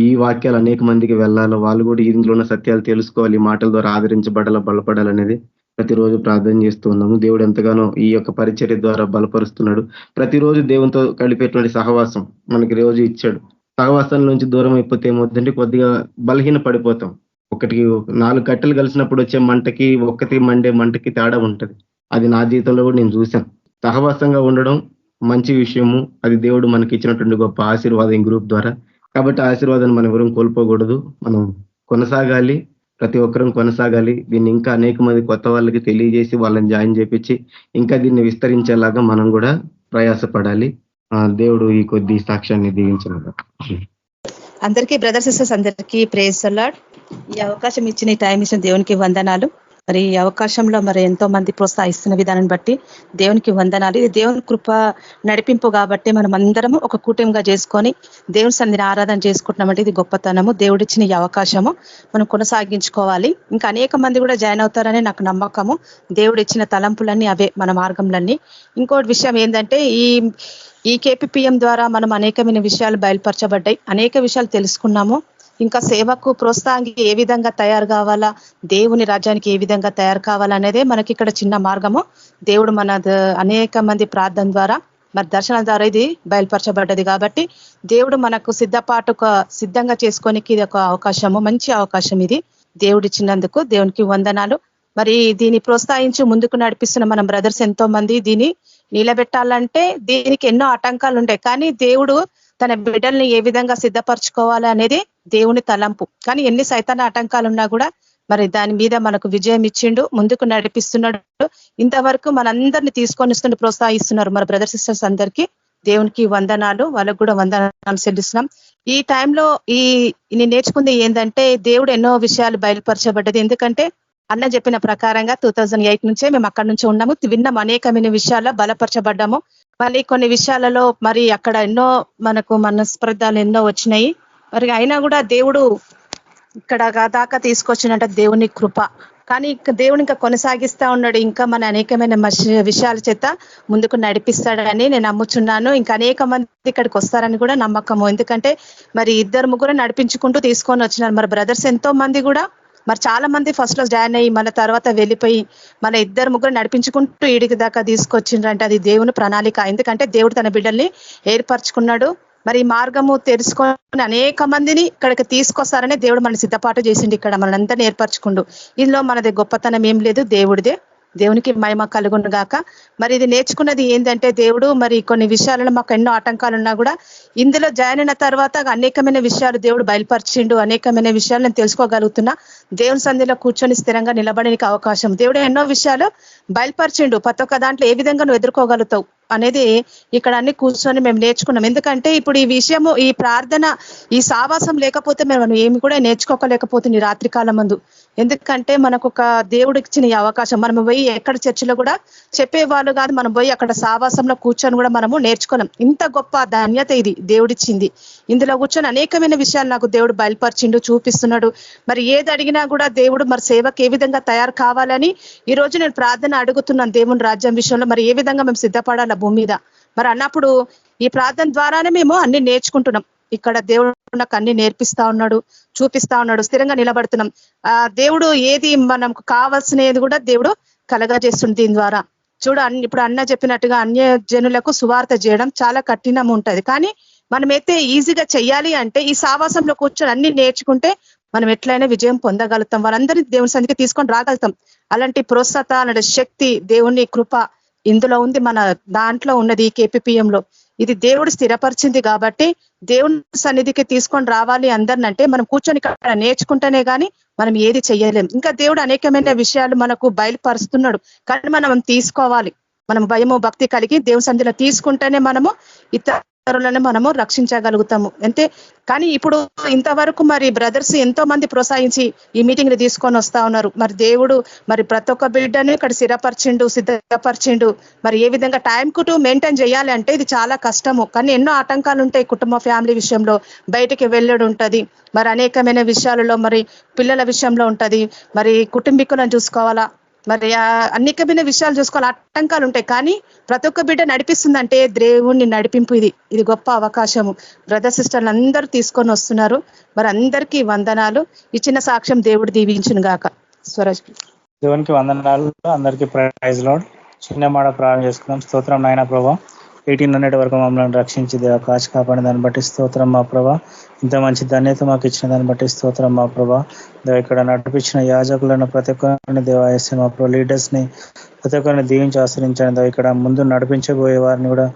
ఈ వాక్యాలు అనేక మందికి వెళ్ళాలి, వాళ్ళు కూడా ఇందులో ఉన్న సత్యాలు తెలుసుకోవాలి, మాటల ద్వారా ఆదరించబడాల, బలపడాలనేది ప్రతిరోజు ప్రార్థన చేస్తూ ఉన్నాము. దేవుడు ఎంతగానో ఈ యొక్క పరిచర్య ద్వారా బలపరుస్తున్నాడు. ప్రతిరోజు దేవునితో కలిపేటువంటి సహవాసం మనకి రోజు ఇచ్చాడు. సహవాసం నుంచి దూరం అయిపోతే ఏమవుతుందంటే కొద్దిగా బలహీన పడిపోతాం. 4 కట్టెలు కలిసినప్పుడు వచ్చే మంటకి, ఒక్కటి మండే మంటకి తేడా ఉంటది. అది నా జీవితంలో కూడా నేను చూశాను. సహవాసంగా ఉండడం మంచి విషయము. అది దేవుడు మనకి ఇచ్చినటువంటి గొప్ప ఆశీర్వాదం గ్రూప్ ద్వారా. కాబట్టి ఆశీర్వాదాన్ని మనం ఎవరం కోల్పోకూడదు. మనం కొనసాగాలి, ప్రతి ఒక్కరం కొనసాగాలి. దీన్ని ఇంకా అనేక మంది కొత్త వాళ్ళకి తెలియజేసి వాళ్ళని జాయిన్ చేపించి ఇంకా దీన్ని విస్తరించేలాగా మనం కూడా ప్రయాసపడాలి. దేవుడు ఈ కొద్ది సాక్ష్యాన్ని దీవించను. అందరికీ బ్రదర్ సిస్టర్స్ అందరికీ ప్రేజ్ ది లార్డ్. ఈ అవకాశం ఇచ్చిన, ఈ టైం ఇచ్చిన దేవునికి వందనాలు. మరి ఈ అవకాశంలో మరి ఎంతో మంది ప్రోత్సహిస్తున్న విధానాన్ని బట్టి దేవునికి వందనాలు. ఇది దేవుని కృప నడిపింపు కాబట్టి మనం అందరము ఒక కూటమిగా చేసుకొని దేవుని సన్నిధిని ఆరాధన చేసుకుంటున్నామంటే ఇది గొప్పతనము. దేవుడిచ్చిన ఈ అవకాశము మనం కొనసాగించుకోవాలి. ఇంకా అనేక మంది కూడా జాయిన్ అవుతారని నాకు నమ్మకము. దేవుడిచ్చిన తలంపులన్నీ అవే మన మార్గంలన్నీ. ఇంకోటి విషయం ఏంటంటే ఈ కేపీపీఎం ద్వారా మనం అనేకమైన విషయాలు బయలుపరచబడ్డాయి, అనేక విషయాలు తెలుసుకున్నాము. ఇంకా సేవకు ప్రోత్సాహానికి ఏ విధంగా తయారు కావాలా, దేవుని రాజ్యానికి ఏ విధంగా తయారు కావాలనేదే మనకి ఇక్కడ చిన్న మార్గము. దేవుడు మన అనేక మంది ప్రార్థన ద్వారా మరి దర్శనాల ద్వారా ఇది బయలుపరచబడ్డది కాబట్టి దేవుడు మనకు సిద్ధంగా చేసుకోనికి ఇది ఒక అవకాశము, మంచి అవకాశం ఇది దేవుడు ఇచ్చినందుకు దేవునికి వందనాలు. మరి దీన్ని ప్రోత్సహించి ముందుకు నడిపిస్తున్న మన బ్రదర్స్ ఎంతో మంది దీన్ని నిలబెట్టాలంటే దీనికి ఎన్నో ఆటంకాలు ఉంటాయి. కానీ దేవుడు తన బిడ్డల్ని ఏ విధంగా సిద్ధపరచుకోవాలి అనేది దేవుని తలంపు. కానీ ఎన్ని సైతాన ఆటంకాలు ఉన్నా కూడా మరి దాని మీద మనకు విజయం ఇచ్చిండు, ముందుకు నడిపిస్తున్నాడు. ఇంతవరకు మనందరినీ తీసుకొని వస్తుండే ప్రోత్సహిస్తున్నారు మన బ్రదర్ సిస్టర్స్ అందరికీ దేవునికి వందనాలు, వాళ్ళకు కూడా వందనాలు చెల్లిస్తున్నాం. ఈ టైంలో నేను నేర్చుకుంది ఏంటంటే దేవుడు ఎన్నో విషయాలు బయలుపరచబడ్డది. ఎందుకంటే అన్న చెప్పిన ప్రకారంగా 2008 నుంచే మేము అక్కడి నుంచి ఉన్నాము, విన్నాం, అనేకమైన విషయాల్లో బలపరచబడ్డాము. మళ్ళీ కొన్ని విషయాలలో మరి అక్కడ ఎన్నో మనకు మనస్పర్ధాలు ఎన్నో వచ్చినాయి. మరి అయినా కూడా దేవుడు ఇక్కడ దాకా తీసుకొచ్చినట్ట దేవుని కృప. కానీ దేవుని ఇంకా కొనసాగిస్తా ఉన్నాడు, ఇంకా మన అనేకమైన విషయాల చేత ముందుకు నడిపిస్తాడని నేను నమ్ముచున్నాను. ఇంకా అనేక మంది ఇక్కడికి వస్తారని కూడా నమ్మకము. ఎందుకంటే మరి 2-3 నడిపించుకుంటూ తీసుకొని వచ్చినారు. మరి బ్రదర్స్ ఎంతో మంది కూడా మరి చాలా మంది ఫస్ట్ లో జాయిన్ అయ్యి మన తర్వాత వెళ్ళిపోయి మన 2-3 నడిపించుకుంటూ ఈడికి దాకా తీసుకొచ్చిండ్రంటే అది దేవుని ప్రణాళిక. ఎందుకంటే దేవుడు తన బిడ్డల్ని ఏర్పరచుకున్నాడు. మరి ఈ మార్గము తెలుసుకొని అనేక మందిని ఇక్కడికి తీసుకొస్తారని దేవుడు మన సిద్ధపాటు చేసిండు. ఇక్కడ మనందరినీ ఏర్పరచుకుండు. ఇందులో మనది గొప్పతనం ఏం లేదు, దేవుడిదే. దేవునికి మహిమ కలుగును గాక. మరి ఇది నేర్చుకున్నది ఏంటంటే దేవుడు మరి కొన్ని విషయాలలో మాకు ఎన్నో ఆటంకాలు ఉన్నా కూడా ఇందులో జాయిన్ అయిన తర్వాత అనేకమైన విషయాలు దేవుడు బయలుపరిచిండు. అనేకమైన విషయాలు నేను తెలుసుకోగలుగుతున్నా. దేవుని సంధిలో కూర్చొని స్థిరంగా నిలబడడానికి అవకాశం దేవుడు ఎన్నో విషయాలు బయలుపరిచిండు. ప్రతి ఒక్క దాంట్లో ఏ విధంగా నువ్వు ఎదుర్కోగలుగుతావు అనేది ఇక్కడ అన్ని కూర్చొని మేము నేర్చుకున్నాం. ఎందుకంటే ఇప్పుడు ఈ విషయము, ఈ ప్రార్థన, ఈ సావాసం లేకపోతే మేము ఏమి కూడా నేర్చుకోలేకపోతుంది ఈ రాత్రికాలం ముందు. ఎందుకంటే మనకు ఒక దేవుడు ఇచ్చిన ఈ అవకాశం. మనం పోయి ఎక్కడ చర్చిలో కూడా చెప్పేవాళ్ళు కాదు, మనం పోయి అక్కడ సావాసంలో కూర్చొని కూడా మనము నేర్చుకున్నాం. ఇంత గొప్ప ధన్యత ఇది దేవుడిచ్చింది. ఇందులో కూర్చొని అనేకమైన విషయాలు నాకు దేవుడు బయలుపరిచిండు, చూపిస్తున్నాడు. మరి ఏది అడిగినా కూడా దేవుడు మరి సేవకు ఏ విధంగా తయారు కావాలని ఈ రోజు నేను ప్రార్థన అడుగుతున్నాను. దేవుని రాజ్యం విషయంలో మరి ఏ విధంగా మేము సిద్ధపడాలి భూమి మీద మరి అన్నప్పుడు ఈ ప్రార్థన ద్వారానే మేము అన్ని నేర్చుకుంటున్నాం. ఇక్కడ దేవుడు నాకు అన్ని నేర్పిస్తా ఉన్నాడు, చూపిస్తా ఉన్నాడు, స్థిరంగా నిలబడుతున్నాం. దేవుడు ఏది మనకు కావాల్సినది కూడా దేవుడు కలగజేస్తుంది దీని ద్వారా. చూడు, ఇప్పుడు అన్న చెప్పినట్టుగా అన్య జనులకు సువార్త చేయడం చాలా కఠినం ఉంటది. కానీ మనమైతే ఈజీగా చెయ్యాలి అంటే ఈ సావాసంలో కూర్చొని అన్ని నేర్చుకుంటే మనం ఎట్లయినా విజయం పొందగలుగుతాం. వాళ్ళందరినీ దేవుని సన్నిధికి తీసుకొని రాగలుగుతాం. అలాంటి ప్రోత్సాహత, అలాంటి శక్తి, దేవుని కృప ఇందులో ఉంది, మన దాంట్లో ఉన్నది. ఈ కేపీపీఎంలో ఇది దేవుడు స్థిరపరిచింది కాబట్టి దేవుని సన్నిధికి తీసుకొని రావాలి అందరినంటే మనం కూర్చొని ఇక్కడ నేర్చుకుంటేనే కానీ మనం ఏది చెయ్యలేం. ఇంకా దేవుడు అనేకమైన విషయాలు మనకు బయలుపరుస్తున్నాడు. కానీ మనం తీసుకోవాలి. మనం భయము భక్తి కలిగి దేవుని సన్నిధిలో తీసుకుంటేనే మనము ఇతరులను మనము రక్షించగలుగుతాము అంతే. కానీ ఇప్పుడు ఇంతవరకు మరి బ్రదర్స్ ఎంతో మంది ప్రోత్సహించి ఈ మీటింగ్ ని తీసుకొని వస్తా ఉన్నారు. మరి దేవుడు మరి ప్రతి ఒక్క బిడ్డను ఇక్కడ స్థిరపరిచిండు, సిద్ధపరిచిండు. మరి ఏ విధంగా టైం కు మెయింటైన్ చేయాలి అంటే ఇది చాలా కష్టము. కానీ ఎన్నో ఆటంకాలు ఉంటాయి. కుటుంబ ఫ్యామిలీ విషయంలో బయటికి వెళ్ళడం ఉంటది, మరి అనేకమైన విషయాలలో మరి పిల్లల విషయంలో ఉంటది, మరి కుటుంబీకులను చూసుకోవాలా, మరి అనేకమైన విషయాలు చూసుకోవాలి, ఆటంకాలు ఉంటాయి. కానీ ప్రతి ఒక్క బిడ్డ నడిపిస్తుందంటే దేవుణ్ణి నడిపింపు. ఇది గొప్ప అవకాశము. బ్రదర్ సిస్టర్లు అందరూ తీసుకొని వస్తున్నారు. మరి అందరికీ వందనాలు. ఇచ్చిన సాక్ష్యం దేవుడు దీవించును గాక. స్వరాజ్ దేవునికి వందనాలు. అందరికీ ప్రైజ్ లార్డ్. చిన్న మాట ప్రారంభం చేసుకుందాం. స్తోత్రం నాయన ప్రభా, 1800 వరకు మమ్మల్ని రక్షించి కాచి కాపాడిన దాన్ని బట్టి స్తోత్రం మా ప్రభా. ఇంత మంచి ధన్యత మాకు ఇచ్చిన దాన్ని బట్టి స్తోత్రం మా ప్రభా. ఇక్కడ నడిపించిన యాజకులను ప్రతి ఒక్కరిని దేవాయస్య మా ప్రభా, లీడర్స్ ని ప్రతి ఒక్కరిని దీవించి ఆశ్రయించండి. ఇక్కడ ముందు నడిపించబోయే వారిని కూడా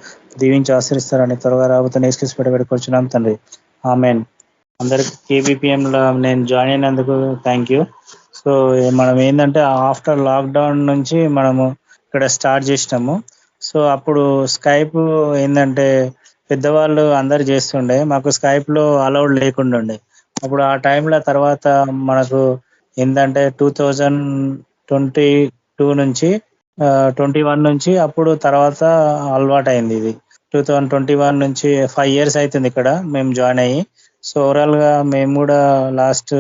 దీవించి ఆశ్రయిస్తారని త్వరగా రాబోతున్న యేసుక్రీస్తు పేరిట పెట్టుకొచ్చున్నాం తండ్రి, ఆమేన్. అందరికి KBPM లో నేను జాయిన్ అయినందుకు థ్యాంక్ యూ. సో మనం ఏంటంటే ఆఫ్టర్ లాక్డౌన్ నుంచి మనము ఇక్కడ స్టార్ట్ చేసినాము. సో అప్పుడు స్కైప్ ఏంటంటే పెద్దవాళ్ళు అందరు చేస్తుండే, మాకు స్కైప్ లో అలౌడ్ లేకుండా ఉండే. అప్పుడు ఆ టైంలో తర్వాత మనకు ఏంటంటే 2022 నుంచి 21 నుంచి అప్పుడు తర్వాత అలవాటు అయింది. ఇది 2021 నుంచి 5 years అవుతుంది ఇక్కడ మేము జాయిన్ అయ్యి. సో ఓవరాల్ గా మేము కూడా లాస్ట్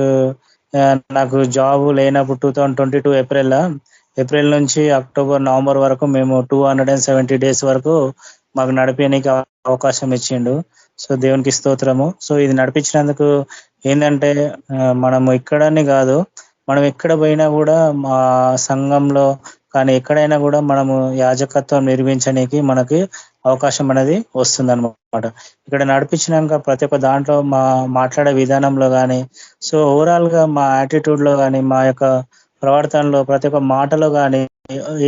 నాకు జాబ్ లేనప్పుడు 2022 ఏప్రిల్ నుంచి అక్టోబర్ నవంబర్ వరకు మేము 270 days వరకు మాకు నడిపేయడానికి అవకాశం ఇచ్చిండు. సో దేవునికి స్తోత్రము. సో ఇది నడిపించినందుకు ఏంటంటే మనము ఇక్కడని కాదు, మనం ఎక్కడ పోయినా కూడా మా సంఘంలో కానీ ఎక్కడైనా కూడా మనము యాజకత్వం నిర్వహించడానికి మనకి అవకాశం అనేది వస్తుంది అనమాట. ఇక్కడ నడిపించినాక ప్రతి ఒక్క దాంట్లో మాట్లాడే విధానంలో కానీ, సో ఓవరాల్ గా మా యాటిట్యూడ్ లో కానీ, మా యొక్క ప్రవర్తనలో ప్రతి ఒక్క మాటలో కానీ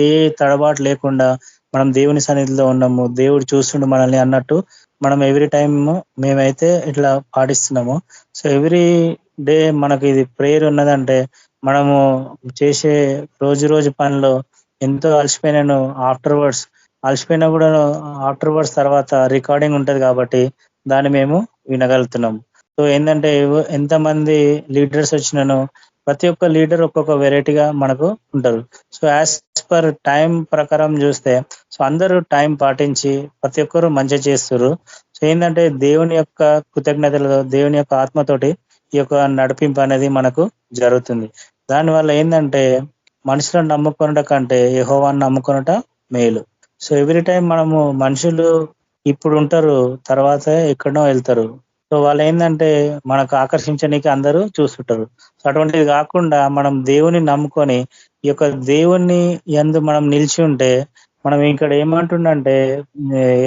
ఏ తడబాటు లేకుండా మనం దేవుని సన్నిధిలో ఉన్నాము, దేవుడు చూస్తుండు మనల్ని అన్నట్టు మనం ఎవ్రీ టైమ్ మేమైతే ఇట్లా పాటిస్తున్నాము. సో ఎవ్రీ డే మనకి ఇది ప్రేయర్ ఉన్నదంటే మనము చేసే రోజు పనిలో ఎంతో అలసిపోయినాను, అలసిపోయినా కూడా ఆఫ్టర్ వర్డ్స్ తర్వాత రికార్డింగ్ ఉంటది కాబట్టి దాన్ని మేము వినగలుగుతున్నాం. సో ఏంటంటే ఎంతమంది లీడర్స్ వచ్చినానో ప్రతి ఒక్క లీడర్ ఒక్కొక్క వెరైటీగా మనకు ఉంటారు. సో యాజ్ పర్ టైం ప్రకారం చూస్తే సో అందరూ టైం పాటించి ప్రతి ఒక్కరు మంచి చేస్తారు. సో ఏంటంటే దేవుని యొక్క కృతజ్ఞతలతో దేవుని యొక్క ఆత్మతోటి ఈ యొక్క నడిపింపు అనేది మనకు జరుగుతుంది. దానివల్ల ఏంటంటే మనుషులను నమ్ముకొనట కంటే యెహోవాను నమ్ముకొనట మేలు. సో ఎవ్రీ టైం మనము మనుషులు ఇప్పుడు ఉంటారు, తర్వాత ఎక్కడో వెళ్తారు. సో వాళ్ళు ఏంటంటే మనకు ఆకర్షించడానికి అందరూ చూస్తుంటారు. సో అటువంటిది కాకుండా మనం దేవుని నమ్ముకొని ఈ యొక్క దేవుని యందు మనం నిలిచి ఉంటే మనం ఇక్కడ ఏమంటుండంటే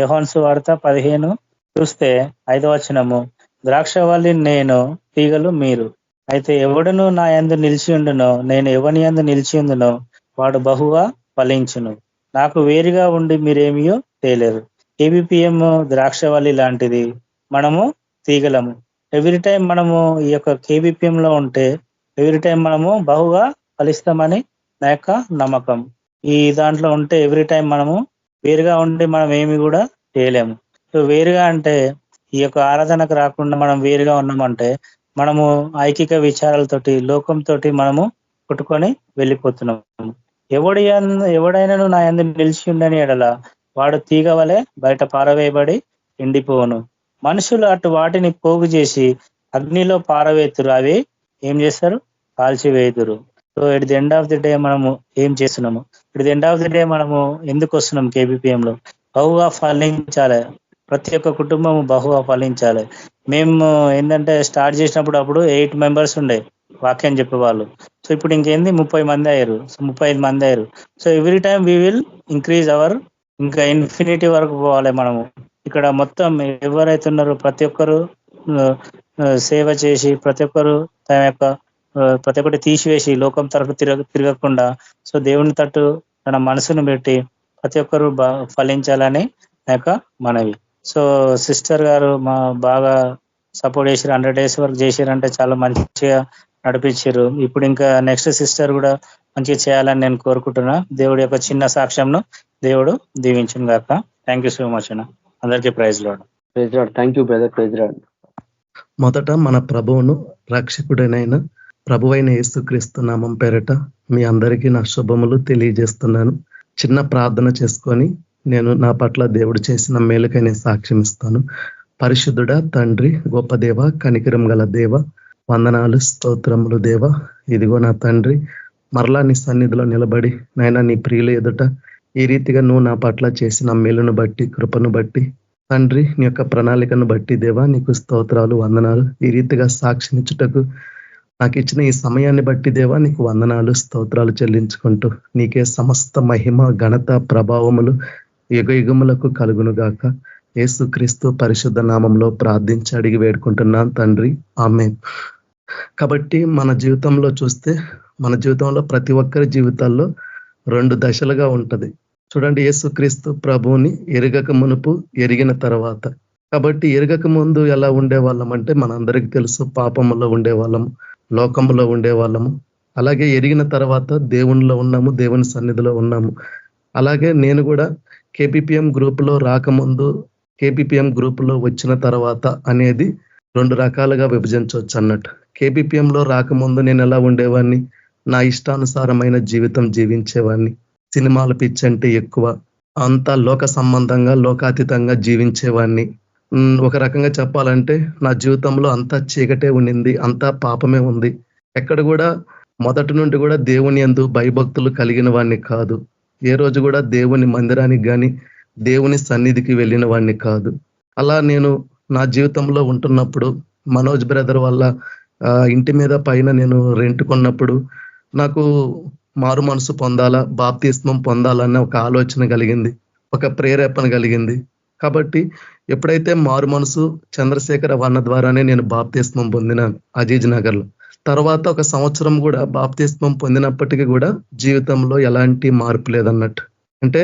యోహాను సువార్త 15 చూస్తే 5వ వచనము, ద్రాక్షవల్లి నేను, తీగలు మీరు. అయితే ఎవడును నా యందు నిలిచి ఉండునో, నేను ఎవని యందు నిలిచి ఉండునో వాడు బహుగా ఫలించును. నాకు వేరుగా ఉండి మీరేమియో తేలేరు. KBPM ద్రాక్షవల్లి లాంటిది, మనము తీగలము. ఎవ్రీ టైం మనము ఈ యొక్క KBPM లో ఉంటే ఎవ్రీ టైం మనము బహుగా ఫలిస్తామని నా యొక్క నమ్మకం. ఈ దాంట్లో ఉంటే ఎవ్రీ టైం మనము వేరుగా ఉండి మనం ఏమి కూడా చేయలేము. సో వేరుగా అంటే ఈ యొక్క ఆరాధనకు రాకుండా మనం వేరుగా ఉన్నామంటే మనము ఐకిక విచారాలతోటి లోకంతో మనము కొట్టుకొని వెళ్ళిపోతున్నాము. ఎవడైనాను నా యందు నిలిచి ఉండని ఎడల వాడు తీగ వలె బయట పారవేయబడి ఎండిపోవును. మనుషులు అటు వాటిని పోగు చేసి అగ్నిలో పారవేతురు, అవి ఏం చేస్తారు? కాల్చివేయుదురు. So at the end of the day మనము ఏం చేస్తున్నాము? At the end of the day మనము ఎందుకు వస్తున్నాం? KBPM లో బహుగా ఫలించాలి, ప్రతి ఒక్క కుటుంబము బహుగా ఫలించాలి. మేము ఏంటంటే స్టార్ట్ చేసినప్పుడు అప్పుడు 8 members ఉండే వాక్యం చెప్పేవాళ్ళు. సో ఇప్పుడు ఇంకేంది 30 మంది అయ్యారు, 35 మంది అయ్యారు. So every time we will increase hour, ఇంకా ఇన్ఫినిటీ వరకు పోవాలి మనము. ఇక్కడ మొత్తం ఎవరైతే ఉన్నారో ప్రతి ఒక్కరు సేవ చేసి ప్రతి ఒక్కరు తన యొక్క ప్రతి ఒక్కటి తీసివేసి లోకం తరపు తిరగకుండా సో దేవుని తట్టు తన మనసును పెట్టి ప్రతి ఒక్కరు ఫలించాలని నా యొక్క మనవి. సో సిస్టర్ గారు బాగా సపోర్ట్ చేసారు, 100 days వరకు చేసారంటే చాలా మంచిగా నడిపించారు. ఇప్పుడు ఇంకా నెక్స్ట్ సిస్టర్ కూడా మంచిగా చేయాలని నేను కోరుకుంటున్నా. దేవుడి యొక్క చిన్న సాక్ష్యంను దేవుడు దీవించును గాక. థ్యాంక్ యూ సో మచ్ అన్న. అందరికీ praise lord. Praise lord. Thank you brother. Praise Lord. మొదట మన ప్రభువును రక్షకుడైన ప్రభువైన యేసుక్రీస్తు నామం పేరట మీ అందరికీ నా శుభములు తెలియజేస్తున్నాను. చిన్న ప్రార్థన చేసుకొని నేను నా పట్ల దేవుడు చేసిన మేలుకైన సాక్ష్యం ఇస్తాను. పరిశుద్ధుడా తండ్రి, గొప్ప దేవ, కనికరం గల దేవ, వందనాలు స్తోత్రములు దేవ. ఇదిగో నా తండ్రి, మరలా నీ సన్నిధిలో నిలబడి నాయనా నీ ప్రియుల ఎదుట ఈ రీతిగా నువ్వు నా పట్ల చేసిన మేలును బట్టి, కృపను బట్టి తండ్రి, నీ యొక్క ప్రణాళికను బట్టి దేవా నీకు స్తోత్రాలు, వందనాలు. ఈ రీతిగా సాక్షినిచ్చుటకు నాకు ఇచ్చిన ఈ సమయాన్ని బట్టి దేవా నీకు వందనాలు, స్తోత్రాలు చెల్లించుకుంటూ నీకే సమస్త మహిమ, ఘనత, ప్రభావములు యుగ యుగములకు కలుగును గాక. యేసుక్రీస్తు పరిశుద్ధ నామంలో ప్రార్థించి అడిగి వేడుకుంటున్నాను తండ్రి, ఆమేన్. కాబట్టి మన జీవితంలో చూస్తే మన జీవితంలో ప్రతి ఒక్కరి జీవితాల్లో 2 దశలుగా ఉంటది. చూడండి, యేసుక్రీస్తు ప్రభువుని ఎరగక మునుపు, ఎరిగిన తర్వాత. కాబట్టి ఎరగక ముందు ఎలా ఉండేవాళ్ళం అంటే మనందరికీ తెలుసు, పాపములో ఉండేవాళ్ళము, లోకములో ఉండేవాళ్ళము. అలాగే ఎరిగిన తర్వాత దేవునిలో ఉన్నాము, దేవుని సన్నిధిలో ఉన్నాము. అలాగే నేను కూడా KBPM గ్రూపులో రాకముందు, KBPM గ్రూపులో వచ్చిన తర్వాత అనేది 2 రకాలుగా విభజించవచ్చు అన్నట్టు. KBPM లో రాకముందు నేను ఎలా ఉండేవాడిని, నా ఇష్టానుసారమైన జీవితం జీవించేవాడిని. సినిమాల పిచ్చి అంటే ఎక్కువ, అంతా లోక సంబంధంగా లోకాతీతంగా జీవించేవాడిని. ఒక రకంగా చెప్పాలంటే నా జీవితంలో అంతా చీకటే ఉండింది, అంతా పాపమే ఉంది. ఎక్కడ కూడా మొదటి నుండి కూడా దేవుని యందు భయభక్తులు కలిగిన వాడిని కాదు. ఏ రోజు కూడా దేవుని మందిరానికి కానీ దేవుని సన్నిధికి వెళ్ళిన వాడిని కాదు. అలా నేను నా జీవితంలో ఉంటున్నప్పుడు మనోజ్ బ్రదర్ వల్ల ఇంటి మీద పైన నేను రెంట్ కొన్నప్పుడు నాకు మారు మనసు పొందాలా, బాప్తిస్మం పొందాలన్న ఒక ఆలోచన కలిగింది, ఒక ప్రేరేపణ కలిగింది. కాబట్టి ఎప్పుడైతే మారు మనసు చంద్రశేఖర వన్న ద్వారానే నేను బాప్తిస్మం పొందినాను అజీజ్ నగర్లో. తర్వాత ఒక సంవత్సరం కూడా బాప్తిస్మం పొందినప్పటికీ కూడా జీవితంలో ఎలాంటి మార్పు లేదన్నట్టు. అంటే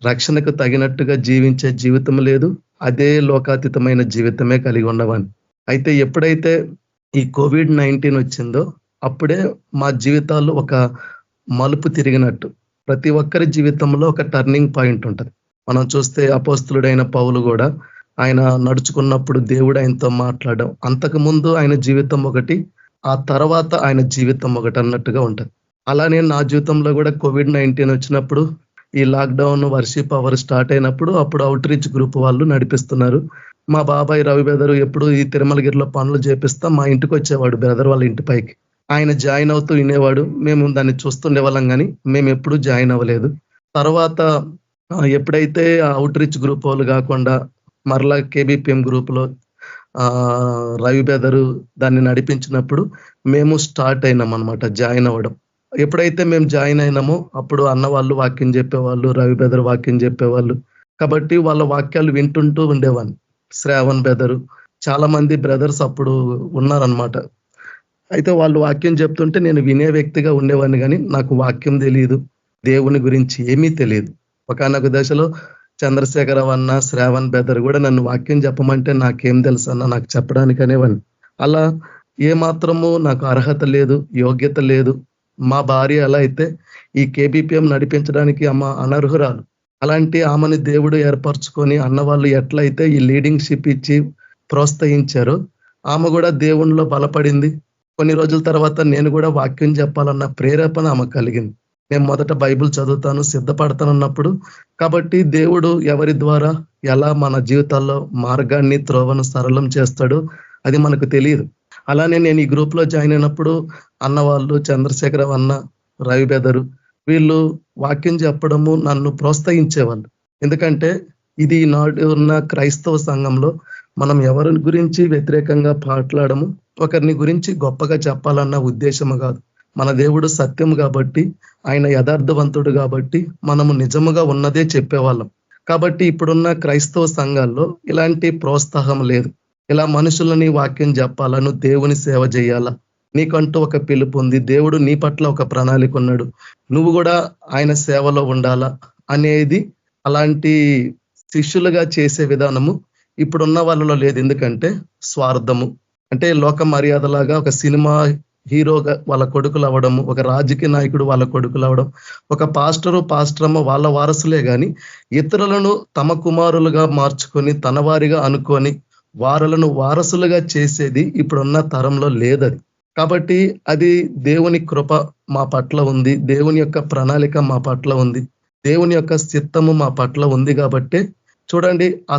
రక్షణకు తగినట్టుగా జీవించే జీవితం లేదు, అదే లోకాతీతమైన జీవితమే కలిగి ఉన్నవాడిని. అయితే ఎప్పుడైతే ఈ COVID-19 వచ్చిందో అప్పుడే మా జీవితాల్లో ఒక మలుపు తిరిగినట్టు. ప్రతి ఒక్కరి జీవితంలో ఒక టర్నింగ్ పాయింట్ ఉంటుంది. మనం చూస్తే అపోస్తులుడైన పౌలు కూడా ఆయన నడుచుకున్నప్పుడు దేవుడు ఆయనతో మాట్లాడడం, అంతకుముందు ఆయన జీవితం ఒకటి, ఆ తర్వాత ఆయన జీవితం ఒకటి అన్నట్టుగా ఉంటుంది. అలానే నా జీవితంలో కూడా COVID-19 వచ్చినప్పుడు, ఈ లాక్డౌన్ వర్షిప్ అవర్ స్టార్ట్ అయినప్పుడు అప్పుడు అవుట్ రీచ్ గ్రూప్ వాళ్ళు నడిపిస్తున్నారు. మా బాబాయ్ రవి బ్రదర్ ఎప్పుడు ఈ తిరుమలగిరిలో పనులు చేపిస్తా మా ఇంటికి వచ్చేవాడు బ్రదర్ వాళ్ళ ఇంటి పైకి. ఆయన జాయిన్ అవుతూ వినేవాడు, మేము దాన్ని చూస్తుండే వాళ్ళం కానీ మేము ఎప్పుడు జాయిన్ అవ్వలేదు. తర్వాత ఎప్పుడైతే అవుట్ రీచ్ గ్రూప్ వాళ్ళు కాకుండా మరలా KBPM గ్రూప్లో రవి బ్రదరు దాన్ని నడిపించినప్పుడు మేము స్టార్ట్ అయినాం అనమాట జాయిన్ అవ్వడం. ఎప్పుడైతే మేము జాయిన్ అయినామో అప్పుడు అన్న వాళ్ళు వాక్యం చెప్పేవాళ్ళు, రవి బ్రదర్ వాక్యం చెప్పేవాళ్ళు. కాబట్టి వాళ్ళ వాక్యాలు వింటుంటూ ఉండేవాడిని. శ్రావణ్ బ్రదరు, చాలా మంది బ్రదర్స్ అప్పుడు ఉన్నారనమాట. అయితే వాళ్ళు వాక్యం చెప్తుంటే నేను వినే వ్యక్తిగా ఉండేవాడిని కానీ నాకు వాక్యం తెలియదు, దేవుని గురించి ఏమీ తెలియదు. ఒకనొక దశలో చంద్రశేఖర వన్న, శ్రావణ్ బ్రదర్ కూడా నన్ను వాక్యం చెప్పమంటే నాకేం తెలుసు అన్న, నాకు చెప్పడానికి అనేవాడిని. అలా ఏమాత్రము నాకు అర్హత లేదు, యోగ్యత లేదు. మా భార్య ఎలా అయితే ఈ KBPM నడిపించడానికి అమ్మ అనర్హురాలు, అలాంటి ఆమెను దేవుడు ఏర్పరచుకొని అన్నవాళ్ళు ఎట్లయితే ఈ లీడింగ్ షిప్ ఇచ్చి ప్రోత్సహించారో ఆమె కూడా దేవునిలో బలపడింది. కొన్ని రోజుల తర్వాత నేను కూడా వాక్యం చెప్పాలన్న ప్రేరేపణ ఆమె కలిగింది. నేను మొదట బైబిల్ చదువుతాను, సిద్ధపడతానన్నప్పుడు, కాబట్టి దేవుడు ఎవరి ద్వారా ఎలా మన జీవితాల్లో మార్గాన్ని త్రోవను సరళం చేస్తాడో అది మనకు తెలియదు. అలానే నేను ఈ గ్రూప్ లో జాయిన్ అయినప్పుడు అన్నవాళ్ళు చంద్రశేఖర అన్న, రవి బెదరు వీళ్ళు వాక్యం చెప్పడము నన్ను ప్రోత్సహించేవాళ్ళు. ఎందుకంటే ఇది నాడు ఉన్న క్రైస్తవ సంఘంలో మనం ఎవరి గురించి వ్యతిరేకంగా మాట్లాడము, ఒకరిని గురించి గొప్పగా చెప్పాలన్న ఉద్దేశము కాదు. మన దేవుడు సత్యం కాబట్టి, ఆయన యథార్థవంతుడు కాబట్టి మనము నిజముగా ఉన్నదే చెప్పేవాళ్ళం. కాబట్టి ఇప్పుడున్న క్రైస్తవ సంఘాల్లో ఇలాంటి ప్రోత్సాహం లేదు. ఇలా మనుషులని వాక్యం చెప్పాలను, దేవుని సేవ చేయాలా, నీకంటూ ఒక పిలుపు ఉంది, దేవుడు నీ పట్ల ఒక ప్రణాళిక ఉన్నాడు, నువ్వు కూడా ఆయన సేవలో ఉండాలా అనేది అలాంటి శిష్యులుగా చేసే విధానము ఇప్పుడున్న వాళ్ళలో లేదు. ఎందుకంటే స్వార్థము, అంటే లోక మర్యాదలాగా ఒక సినిమా హీరోగా వాళ్ళ కొడుకులు అవ్వడము, ఒక రాజకీయ నాయకుడు వాళ్ళ కొడుకులు అవ్వడం, ఒక పాస్టరమ్మ వాళ్ళ వారసులే కానీ ఇతరులను తమ కుమారులుగా మార్చుకొని తన వారిగా అనుకొని వారులను వారసులుగా చేసేది ఇప్పుడున్న తరంలో లేదది. కాబట్టి అది దేవుని కృప మా పట్ల ఉంది, దేవుని యొక్క ప్రణాళిక మా పట్ల ఉంది, దేవుని యొక్క చిత్తము మా పట్ల ఉంది. కాబట్టి చూడండి, ఆ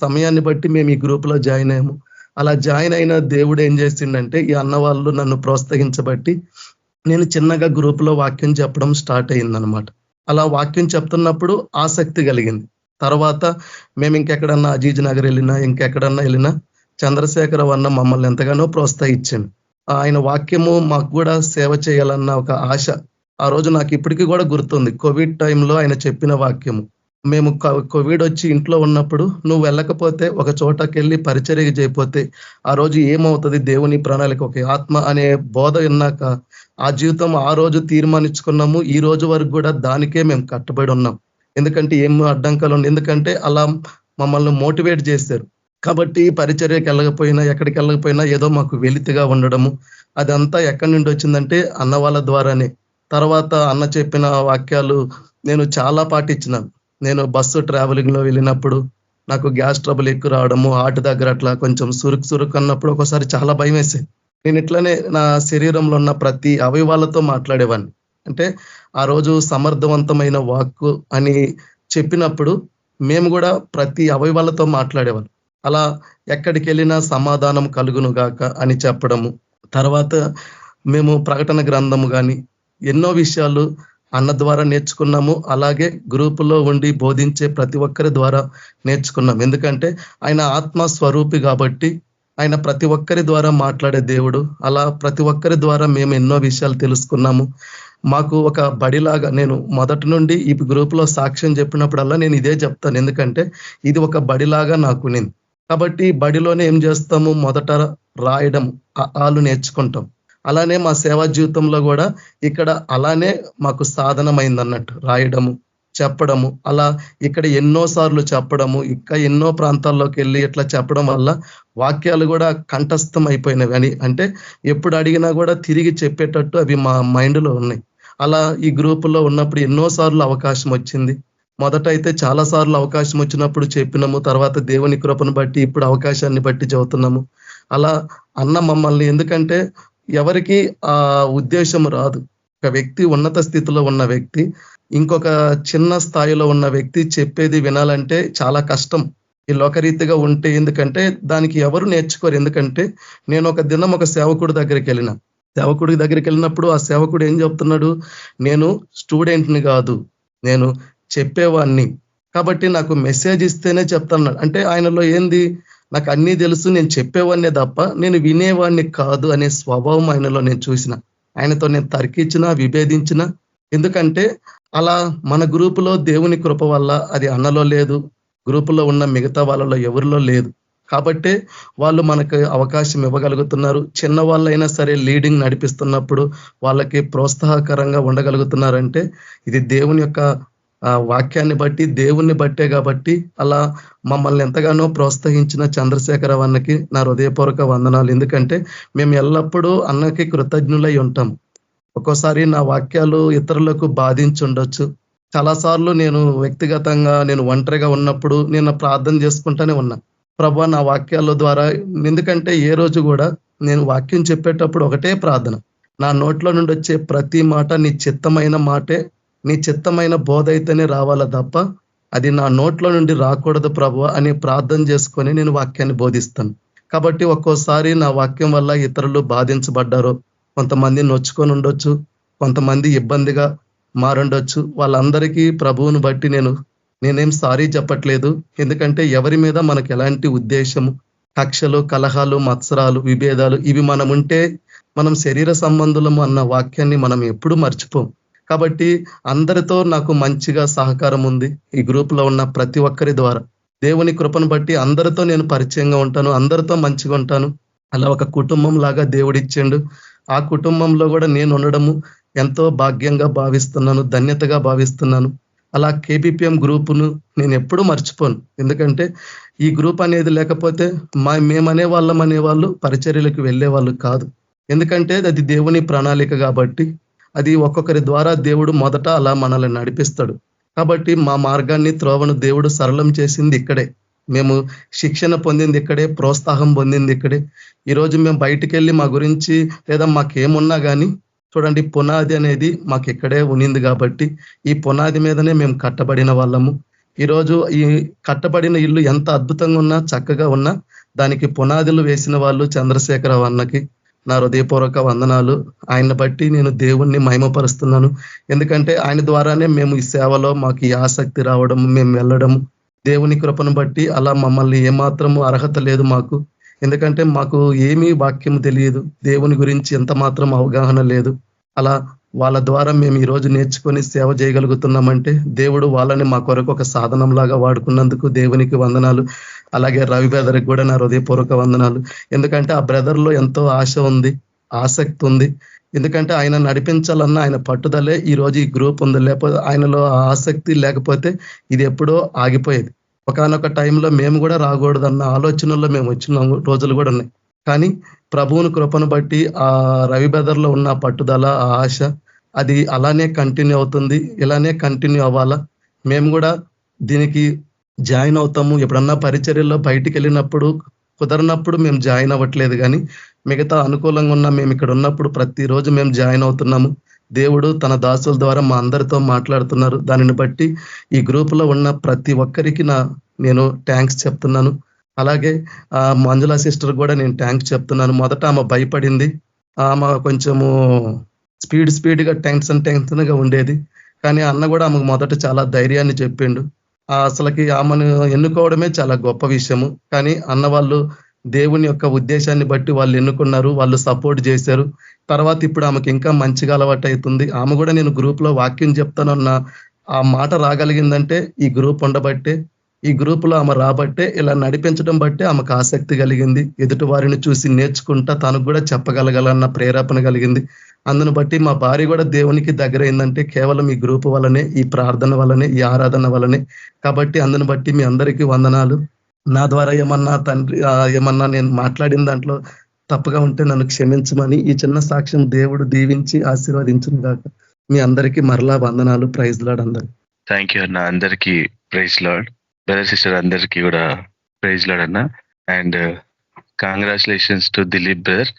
సమయాన్ని బట్టి మేము ఈ గ్రూప్ లో జాయిన్ అయ్యాము. అలా జాయిన్ అయిన దేవుడు ఏం చేసిండంటే, ఈ అన్న వాళ్ళు నన్ను ప్రోత్సహించబట్టి నేను చిన్నగా గ్రూప్ లో వాక్యం చెప్పడం స్టార్ట్ అయిందనమాట. అలా వాక్యం చెప్తున్నప్పుడు ఆసక్తి కలిగింది. తర్వాత మేము ఇంకెక్కడన్నా అజీజ్ నగర్ వెళ్ళినా, ఇంకెక్కడన్నా వెళ్ళినా చంద్రశేఖర వన్న మమ్మల్ని ఎంతగానో ప్రోత్సహించాను. ఆయన వాక్యము మాకు కూడా సేవ చేయాలన్న ఒక ఆశ ఆ రోజు నాకు ఇప్పటికీ కూడా గుర్తుంది. కోవిడ్ టైంలో ఆయన చెప్పిన వాక్యము, మేము కోవిడ్ వచ్చి ఇంట్లో ఉన్నప్పుడు నువ్వు వెళ్ళకపోతే, ఒక చోటకి వెళ్ళి పరిచర్య చేయకపోతే ఆ రోజు ఏమవుతుంది, దేవుని ప్రణాళిక ఒక ఆత్మ అనే బోధ విన్నాక ఆ జీవితం ఆ రోజు తీర్మానించుకున్నాము. ఈ రోజు వరకు కూడా దానికే మేము కట్టుబడి ఉన్నాం. ఎందుకంటే ఏం అడ్డంకాలు ఉంది, ఎందుకంటే అలా మమ్మల్ని మోటివేట్ చేశారు. కాబట్టి పరిచర్యకి వెళ్ళకపోయినా, ఎక్కడికి వెళ్ళకపోయినా ఏదో మాకు వెలితిగా ఉండడము, అదంతా ఎక్కడి నుండి వచ్చిందంటే అన్న వాళ్ళ ద్వారానే. తర్వాత అన్న చెప్పిన వాక్యాలు నేను చాలా పాటించినాను. నేను బస్సు ట్రావెలింగ్ లో వెళ్ళినప్పుడు నాకు గ్యాస్ ట్రబుల్ ఎక్కువ రావడము, హార్ట్ దగ్గర అట్లా కొంచెం సురుకు అన్నప్పుడు ఒకసారి చాలా భయం వేసేది. నేను ఇట్లనే నా శరీరంలో ఉన్న ప్రతి అవయవాలతో మాట్లాడేవాడిని. అంటే ఆ రోజు సమర్థవంతమైన వాక్కు అని చెప్పినప్పుడు మేము కూడా ప్రతి అవయవాలతో మాట్లాడేవాళ్ళం. అలా ఎక్కడికి వెళ్ళినా సమాధానం కలుగును గాక అని చెప్పడము. తర్వాత మేము ప్రకటన గ్రంథము కానీ ఎన్నో విషయాలు అన్న ద్వారా నేర్చుకున్నాము. అలాగే గ్రూపులో ఉండి బోధించే ప్రతి ఒక్కరి ద్వారా నేర్చుకున్నాం. ఎందుకంటే ఆయన ఆత్మ స్వరూపి కాబట్టి ఆయన ప్రతి ఒక్కరి ద్వారా మాట్లాడే దేవుడు. అలా ప్రతి ఒక్కరి ద్వారా మేము ఎన్నో విషయాలు తెలుసుకున్నాము. మాకు ఒక బడిలాగా, నేను మొదటి నుండి ఈ గ్రూపులో సాక్ష్యం చెప్పినప్పుడల్లా నేను ఇదే చెప్తాను. ఎందుకంటే ఇది ఒక బడిలాగా నాకు నేను. కాబట్టి బడిలోనే ఏం చేస్తాము, మొదట రాయడం, ఆలు నేర్చుకుంటాం. అలానే మా సేవా జీవితంలో కూడా ఇక్కడ అలానే మాకు సాధనమైంది అన్నట్టు, రాయడము, చెప్పడము. అలా ఇక్కడ ఎన్నో సార్లు చెప్పడము, ఇంకా ఎన్నో ప్రాంతాల్లోకి వెళ్ళి ఇట్లా చెప్పడం వల్ల వాక్యాలు కూడా కంఠస్థం అయిపోయినవి. అని అంటే ఎప్పుడు అడిగినా కూడా తిరిగి చెప్పేటట్టు అవి మా మైండ్లో ఉన్నాయి. అలా ఈ గ్రూపులో ఉన్నప్పుడు ఎన్నో సార్లు అవకాశం వచ్చింది. మొదట అయితే చాలా సార్లు అవకాశం వచ్చినప్పుడు చెప్పినాము. తర్వాత దేవుని కృపను బట్టి ఇప్పుడు అవకాశాన్ని బట్టి చదువుతున్నాము. అలా అన్న మమ్మల్ని, ఎందుకంటే ఎవరికి ఆ ఉద్దేశం రాదు. ఒక వ్యక్తి ఉన్నత స్థితిలో ఉన్న వ్యక్తి ఇంకొక చిన్న స్థాయిలో ఉన్న వ్యక్తి చెప్పేది వినాలంటే చాలా కష్టం ఈ లోకరీతిగా ఉంటే. ఎందుకంటే దానికి ఎవరు నేర్చుకోరు. ఎందుకంటే నేను ఒక దినం ఒక సేవకుడి దగ్గరికి వెళ్ళిన. సేవకుడి దగ్గరికి వెళ్ళినప్పుడు ఆ సేవకుడు ఏం చెప్తున్నాడు, నేను స్టూడెంట్ని కాదు, నేను చెప్పేవాడిని, కాబట్టి నాకు మెసేజ్ ఇస్తేనే చెప్తాను. అంటే ఆయనలో ఏంది, నాకు అన్నీ తెలుసు, నేను చెప్పేవాడినే తప్ప నేను వినేవాడిని కాదు అనే స్వభావం ఆయనలో నేను చూసిన. ఆయనతో నేను తర్కించిన, విభేదించిన. ఎందుకంటే అలా మన గ్రూపులో దేవుని కృప వల్ల అది అన్నలో లేదు, గ్రూపులో ఉన్న మిగతా వాళ్ళలో ఎవరిలో లేదు. కాబట్టే వాళ్ళు మనకు అవకాశం ఇవ్వగలుగుతున్నారు. చిన్న వాళ్ళైనా సరే లీడింగ్ నడిపిస్తున్నప్పుడు వాళ్ళకి ప్రోత్సాహకరంగా ఉండగలుగుతున్నారంటే ఇది దేవుని యొక్క వాక్యాన్ని బట్టి, దేవుణ్ణి బట్టే. కాబట్టి అలా మమ్మల్ని ఎంతగానో ప్రోత్సహించిన చంద్రశేఖర అన్నకి నా హృదయపూర్వక వందనాలు. ఎందుకంటే మేము ఎల్లప్పుడూ అన్నకి కృతజ్ఞులై ఉంటాం. ఒక్కోసారి నా వాక్యాలు ఇతరులకు బాధించుండొచ్చు. చాలాసార్లు నేను వ్యక్తిగతంగా నేను ఒంటరిగా ఉన్నప్పుడు నేను ప్రార్థన చేసుకుంటానే ఉన్నా, ప్రభువా నా వాక్యాల ద్వారా. ఎందుకంటే ఏ రోజు కూడా నేను వాక్యం చెప్పేటప్పుడు ఒకటే ప్రార్థన, నా నోట్లో నుండి వచ్చే ప్రతి మాట నీ చిత్తమైన మాటే, నీ చిత్తమైన బోధ అయితేనే రావాలా తప్ప అది నా నోట్లో నుండి రాకూడదు ప్రభువా అని ప్రార్థన చేసుకొని నేను వాక్యాన్ని బోధిస్తాను. కాబట్టి ఒక్కోసారి నా వాక్యం వల్ల ఇతరులు బాధించబడ్డారో, కొంతమంది నొచ్చుకొని ఉండొచ్చు, కొంతమంది ఇబ్బందిగా మారుండొచ్చు. వాళ్ళందరికీ ప్రభువును బట్టి నేనేం సారీ చెప్పట్లేదు. ఎందుకంటే ఎవరి మీద మనకు ఎలాంటి ఉద్దేశము, కక్షలు, కలహాలు, మత్సరాలు, విభేదాలు ఇవి మనం ఉంటే మనం శరీర సంబంధులము అన్న వాక్యాన్ని మనం ఎప్పుడు మర్చిపోం. కాబట్టి అందరితో నాకు మంచిగా సహకారం ఉంది. ఈ గ్రూపులో ఉన్న ప్రతి ఒక్కరి ద్వారా దేవుని కృపను బట్టి అందరితో నేను పరిచయంగా ఉంటాను, అందరితో మంచిగా ఉంటాను. అలా ఒక కుటుంబం లాగా దేవుడిచ్చిండు. ఆ కుటుంబంలో కూడా నేను ఉండడము ఎంతో భాగ్యంగా భావిస్తున్నాను, ధన్యతగా భావిస్తున్నాను. అలా కేబిపిఎం గ్రూపును నేను ఎప్పుడూ మర్చిపోను. ఎందుకంటే ఈ గ్రూప్ అనేది లేకపోతే మేమనే వాళ్ళం అనేవాళ్ళు పరిచర్యలకు వెళ్ళే వాళ్ళు కాదు. ఎందుకంటే అది దేవుని ప్రణాళిక కాబట్టి అది ఒక్కొక్కరి ద్వారా దేవుడు మొదట అలా మనల్ని నడిపిస్తాడు. కాబట్టి మా మార్గాన్ని, త్రోవను దేవుడు సరళం చేసింది ఇక్కడే, మేము శిక్షణ పొందింది ఇక్కడే, ప్రోత్సాహం పొందింది ఇక్కడే. ఈరోజు మేము బయటికి వెళ్ళి మా గురించి లేదా మాకేమున్నా కానీ చూడండి, పునాది అనేది మాకు ఇక్కడే ఉనింది. కాబట్టి ఈ పునాది మీదనే మేము కట్టబడిన వాళ్ళము. ఈరోజు ఈ కట్టబడిన ఇల్లు ఎంత అద్భుతంగా ఉన్నా, చక్కగా ఉన్నా, దానికి పునాదులు వేసిన వాళ్ళు చంద్రశేఖర అన్నకి నా హృదయపూర్వక వందనాలు. ఆయన బట్టి నేను దేవుణ్ణి మహిమపరుస్తున్నాను. ఎందుకంటే ఆయన ద్వారానే మేము ఈ సేవలో మాకు ఈ ఆసక్తి రావడము, మేము వెళ్ళడము దేవుని కృపను బట్టి. అలా మమ్మల్ని ఏమాత్రము అర్హత లేదు మాకు. ఎందుకంటే మాకు ఏమీ వాక్యం తెలియదు, దేవుని గురించి ఎంత మాత్రం అవగాహన లేదు. అలా వాళ్ళ ద్వారా మేము ఈరోజు నేర్చుకొని సేవ చేయగలుగుతున్నామంటే దేవుడు వాళ్ళని మా కొరకు ఒక సాధనంలాగా వాడుకున్నందుకు దేవునికి వందనాలు. అలాగే రవి బ్రదర్కి కూడా నా హృదయపూర్వక వందనాలు. ఎందుకంటే ఆ బ్రదర్లో ఎంతో ఆశ ఉంది, ఆసక్తి ఉంది. ఎందుకంటే ఆయన నడిపించాలన్న ఆయన పట్టుదలే ఈరోజు ఈ గ్రూప్ ఉంది. లేకపోతే ఆయనలో ఆసక్తి లేకపోతే ఇది ఎప్పుడో ఆగిపోయేది. ఒకనొక టైంలో మేము కూడా రాకూడదన్న ఆలోచనల్లో మేము వచ్చిన రోజులు కూడా ఉన్నాయి. కానీ ప్రభువుని కృపను బట్టి ఆ రవి బ్రదర్లో ఉన్న పట్టుదల, ఆ ఆశ అది అలానే కంటిన్యూ అవుతుంది. ఇలానే కంటిన్యూ అవ్వాలా. మేము కూడా దీనికి జాయిన్ అవుతాము. ఎప్పుడన్నా పరిచర్యల్లో బయటికి వెళ్ళినప్పుడు కుదరనప్పుడు మేము జాయిన్ అవ్వట్లేదు, కానీ మిగతా అనుకూలంగా ఉన్న మేము ఇక్కడ ఉన్నప్పుడు ప్రతిరోజు మేము జాయిన్ అవుతున్నాము. దేవుడు తన దాసుల ద్వారా మా అందరితో మాట్లాడుతున్నారు. దానిని బట్టి ఈ గ్రూపులో ఉన్న ప్రతి ఒక్కరికి నేను థ్యాంక్స్ చెప్తున్నాను. అలాగే మంజులా సిస్టర్ కూడా నేను థ్యాంక్స్ చెప్తున్నాను. మొదట ఆమె భయపడింది, ఆమె కొంచెము స్పీడ్గా టెన్షన్గా ఉండేది, కానీ అన్న కూడా ఆమెకు మొదట చాలా ధైర్యాన్ని చెప్పిండు. అసలుకి ఆమెను ఎన్నుకోవడమే చాలా గొప్ప విషయము. కానీ అన్న వాళ్ళు దేవుని యొక్క ఉద్దేశాన్ని బట్టి వాళ్ళు ఎన్నుకున్నారు, వాళ్ళు సపోర్ట్ చేశారు. తర్వాత ఇప్పుడు ఆమెకి ఇంకా మంచిగా అలవాటు అవుతుంది. ఆమె కూడా నేను గ్రూప్లో వాక్యం చెప్తానన్న ఆ మాట రాగలిగిందంటే ఈ గ్రూప్ ఉండబట్టే, ఈ గ్రూపులో ఆమె రాబట్టే, ఇలా నడిపించడం బట్టే ఆమెకు ఆసక్తి కలిగింది. ఎదుటి వారిని చూసి నేర్చుకుంటా తనకు కూడా చెప్పగలగలన్న ప్రేరేపణ కలిగింది. అందును బట్టి మా భార్య కూడా దేవునికి దగ్గరైందంటే కేవలం ఈ గ్రూప్ వల్లనే, ఈ ప్రార్థన వల్లనే, ఈ ఆరాధన వల్లనే. కాబట్టి అందును బట్టి మీ అందరికీ వందనాలు. నా ద్వారా ఏమన్నా నేను మాట్లాడిన దాంట్లో తప్పుగా ఉంటే నన్ను క్షమించమని ఈ చిన్న సాక్ష్యం దేవుడు దీవించి ఆశీర్వదించును గాక. మీ అందరికీ మరలా వందనాలు. ప్రైజ్ లార్డ్ అందరికి. థ్యాంక్ యూ అన్న. అందరికీ ప్రైజ్ లార్డ్. బ్రదర్ సిస్టర్ అందరికీ కూడా ప్రైజ్ లార్డ్ అన్న. And congratulations to Dilip brother.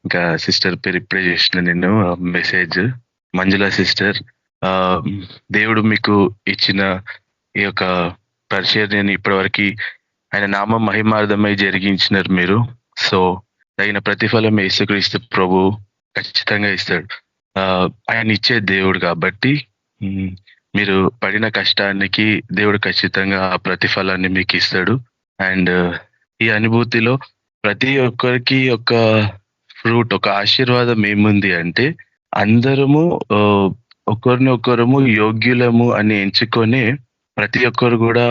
ఇంకా సిస్టర్ పేరు ఇప్పుడే చేసిన నేను మెసేజ్. మంజులా సిస్టర్, దేవుడు మీకు ఇచ్చిన ఈ యొక్క పరిచర్యని ఇప్పటివరకు ఆయన నామం మహిమార్థమై జరిగించినారు మీరు. సో తగిన ప్రతిఫలం యేసుక్రీస్తు ప్రభు ఖచ్చితంగా ఇస్తాడు. ఆయన ఇచ్చే దేవుడు కాబట్టి మీరు పడిన కష్టానికి దేవుడు ఖచ్చితంగా ఆ ప్రతిఫలాన్ని మీకు ఇస్తాడు. అండ్ ఈ అనుభూతిలో ప్రతి ఒక్కరికి ఒక ఫ్రూట్, ఒక ఆశీర్వాదం ఏముంది అంటే, అందరము ఒకరినొకరము యోగ్యులము అని ఎంచుకొని ప్రతి ఒక్కరు కూడా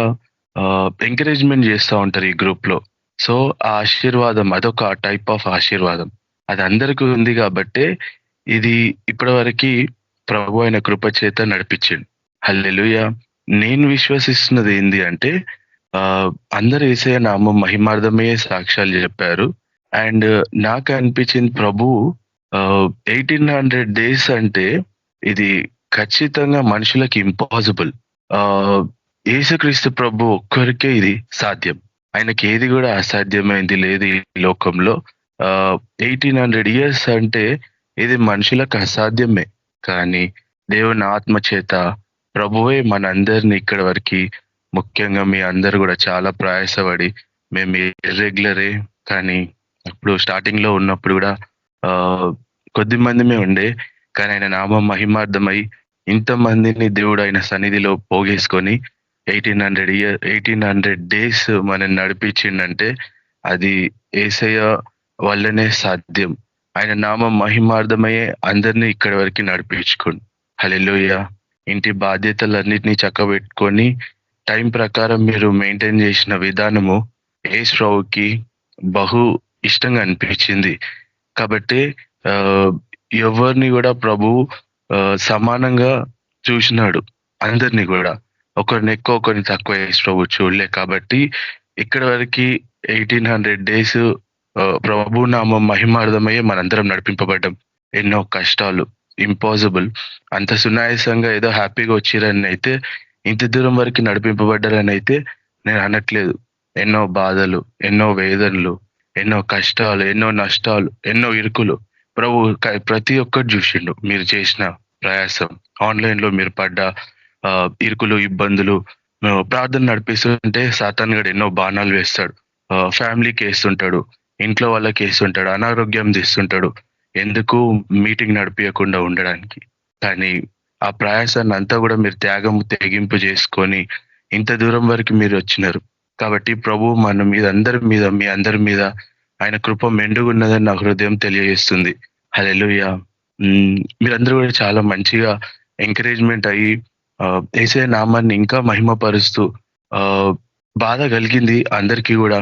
ఎంకరేజ్మెంట్ చేస్తూ ఉంటారు ఈ గ్రూప్ లో. సో ఆ ఆశీర్వాదం అదొక టైప్ ఆఫ్ ఆశీర్వాదం, అది అందరికీ ఉంది కాబట్టి ఇది ఇప్పటివరకు ప్రభు ఆయన కృప చేత నడిపించింది. హల్లెలూయా. నేను విశ్వసిస్తున్నది ఏంది అంటే, అందరూ యేసయ్య నామం మహిమార్థమయ్యే సాక్ష్యాలు చెప్పారు. అండ్ నాకు అనిపించింది ప్రభు 1800 days అంటే ఇది ఖచ్చితంగా మనుషులకి ఇంపాసిబుల్. యేసుక్రీస్తు ప్రభు ఒక్కరికే ఇది సాధ్యం. ఆయనకి ఏది కూడా అసాధ్యమైంది లేదు ఈ లోకంలో. 1800 years అంటే ఇది మనుషులకు అసాధ్యమే, కానీ దేవుని ఆత్మ చేత ప్రభువే మనందరినీ ఇక్కడి వరకు, ముఖ్యంగా మీ అందరు కూడా చాలా ప్రయాసపడి, మేము ఇర్రెగ్యులరే కానీ అప్పుడు స్టార్టింగ్ లో ఉన్నప్పుడు కూడా కొద్ది మందిమే ఉండే, కానీ ఆయన నామం మహిమార్థమై ఇంతమందిని దేవుడు ఆయన సన్నిధిలో పోగేసుకొని 1800 days మనం నడిపించిండంటే అది యేసయ్య వల్లనే సాధ్యం. ఆయన నామం మహిమార్థమయ్యే అందరినీ ఇక్కడి వరకు నడిపించుకోండి. హల్లెలూయా. ఇంటి బాధ్యతలన్నిటినీ చక్కబెట్టుకొని టైం ప్రకారం మీరు మెయింటైన్ చేసిన విధానము యేసు ప్రభువుకి బహు ఇష్టంగా అనిపించింది. కాబట్టి ఎవరిని కూడా ప్రభు సమానంగా చూసినాడు, అందరినీ కూడా. ఒకరిని ఎక్కువ ఒకరిని తక్కువ యేసు ప్రభు చూడలే. కాబట్టి ఇక్కడ వరకు 1800 days ప్రభు నామం మహిమార్థమయ్యే మనందరం నడిపింపబడ్డం. ఎన్నో కష్టాలు, ఇంపాసిబుల్, అంత సునాయాసంగా ఏదో హ్యాపీగా వచ్చిరని అయితే, ఇంత దూరం వరకు నడిపింపబడ్డారని అయితే నేను అనట్లేదు. ఎన్నో బాధలు, ఎన్నో వేదనలు, ఎన్నో కష్టాలు, ఎన్నో నష్టాలు, ఎన్నో ఇరుకులు ప్రభు ప్రతి ఒక్కటి చూసిండు. మీరు చేసిన ప్రయాసం, ఆన్లైన్ లో మీరు పడ్డ ఇరుకులు, ఇబ్బందులు, ప్రార్థన నడిపిస్తుంటే సాతాన్ గడు ఎన్నో బాణాలు వేస్తాడు, ఫ్యామిలీకి వేస్తుంటాడు, ఇంట్లో వాళ్ళకి వేస్తుంటాడు, అనారోగ్యం తీస్తుంటాడు, ఎందుకు మీటింగ్ నడిపించకుండా ఉండడానికి. కానీ ఆ ప్రయాసాన్ని అంతా కూడా మీరు తెగింపు చేసుకొని ఇంత దూరం వరకు మీరు వచ్చినారు. కాబట్టి ప్రభు మన మీద మీ అందరి మీద ఆయన కృప మెండుగున్నదని నా హృదయం తెలియజేస్తుంది. హల్లెలూయా. మీరందరూ కూడా చాలా మంచిగా ఎంకరేజ్మెంట్ అయ్యి యేసయ్య నామాన్ని ఇంకా మహిమపరుస్తూ, బాధ కలిగింది అందరికీ కూడా,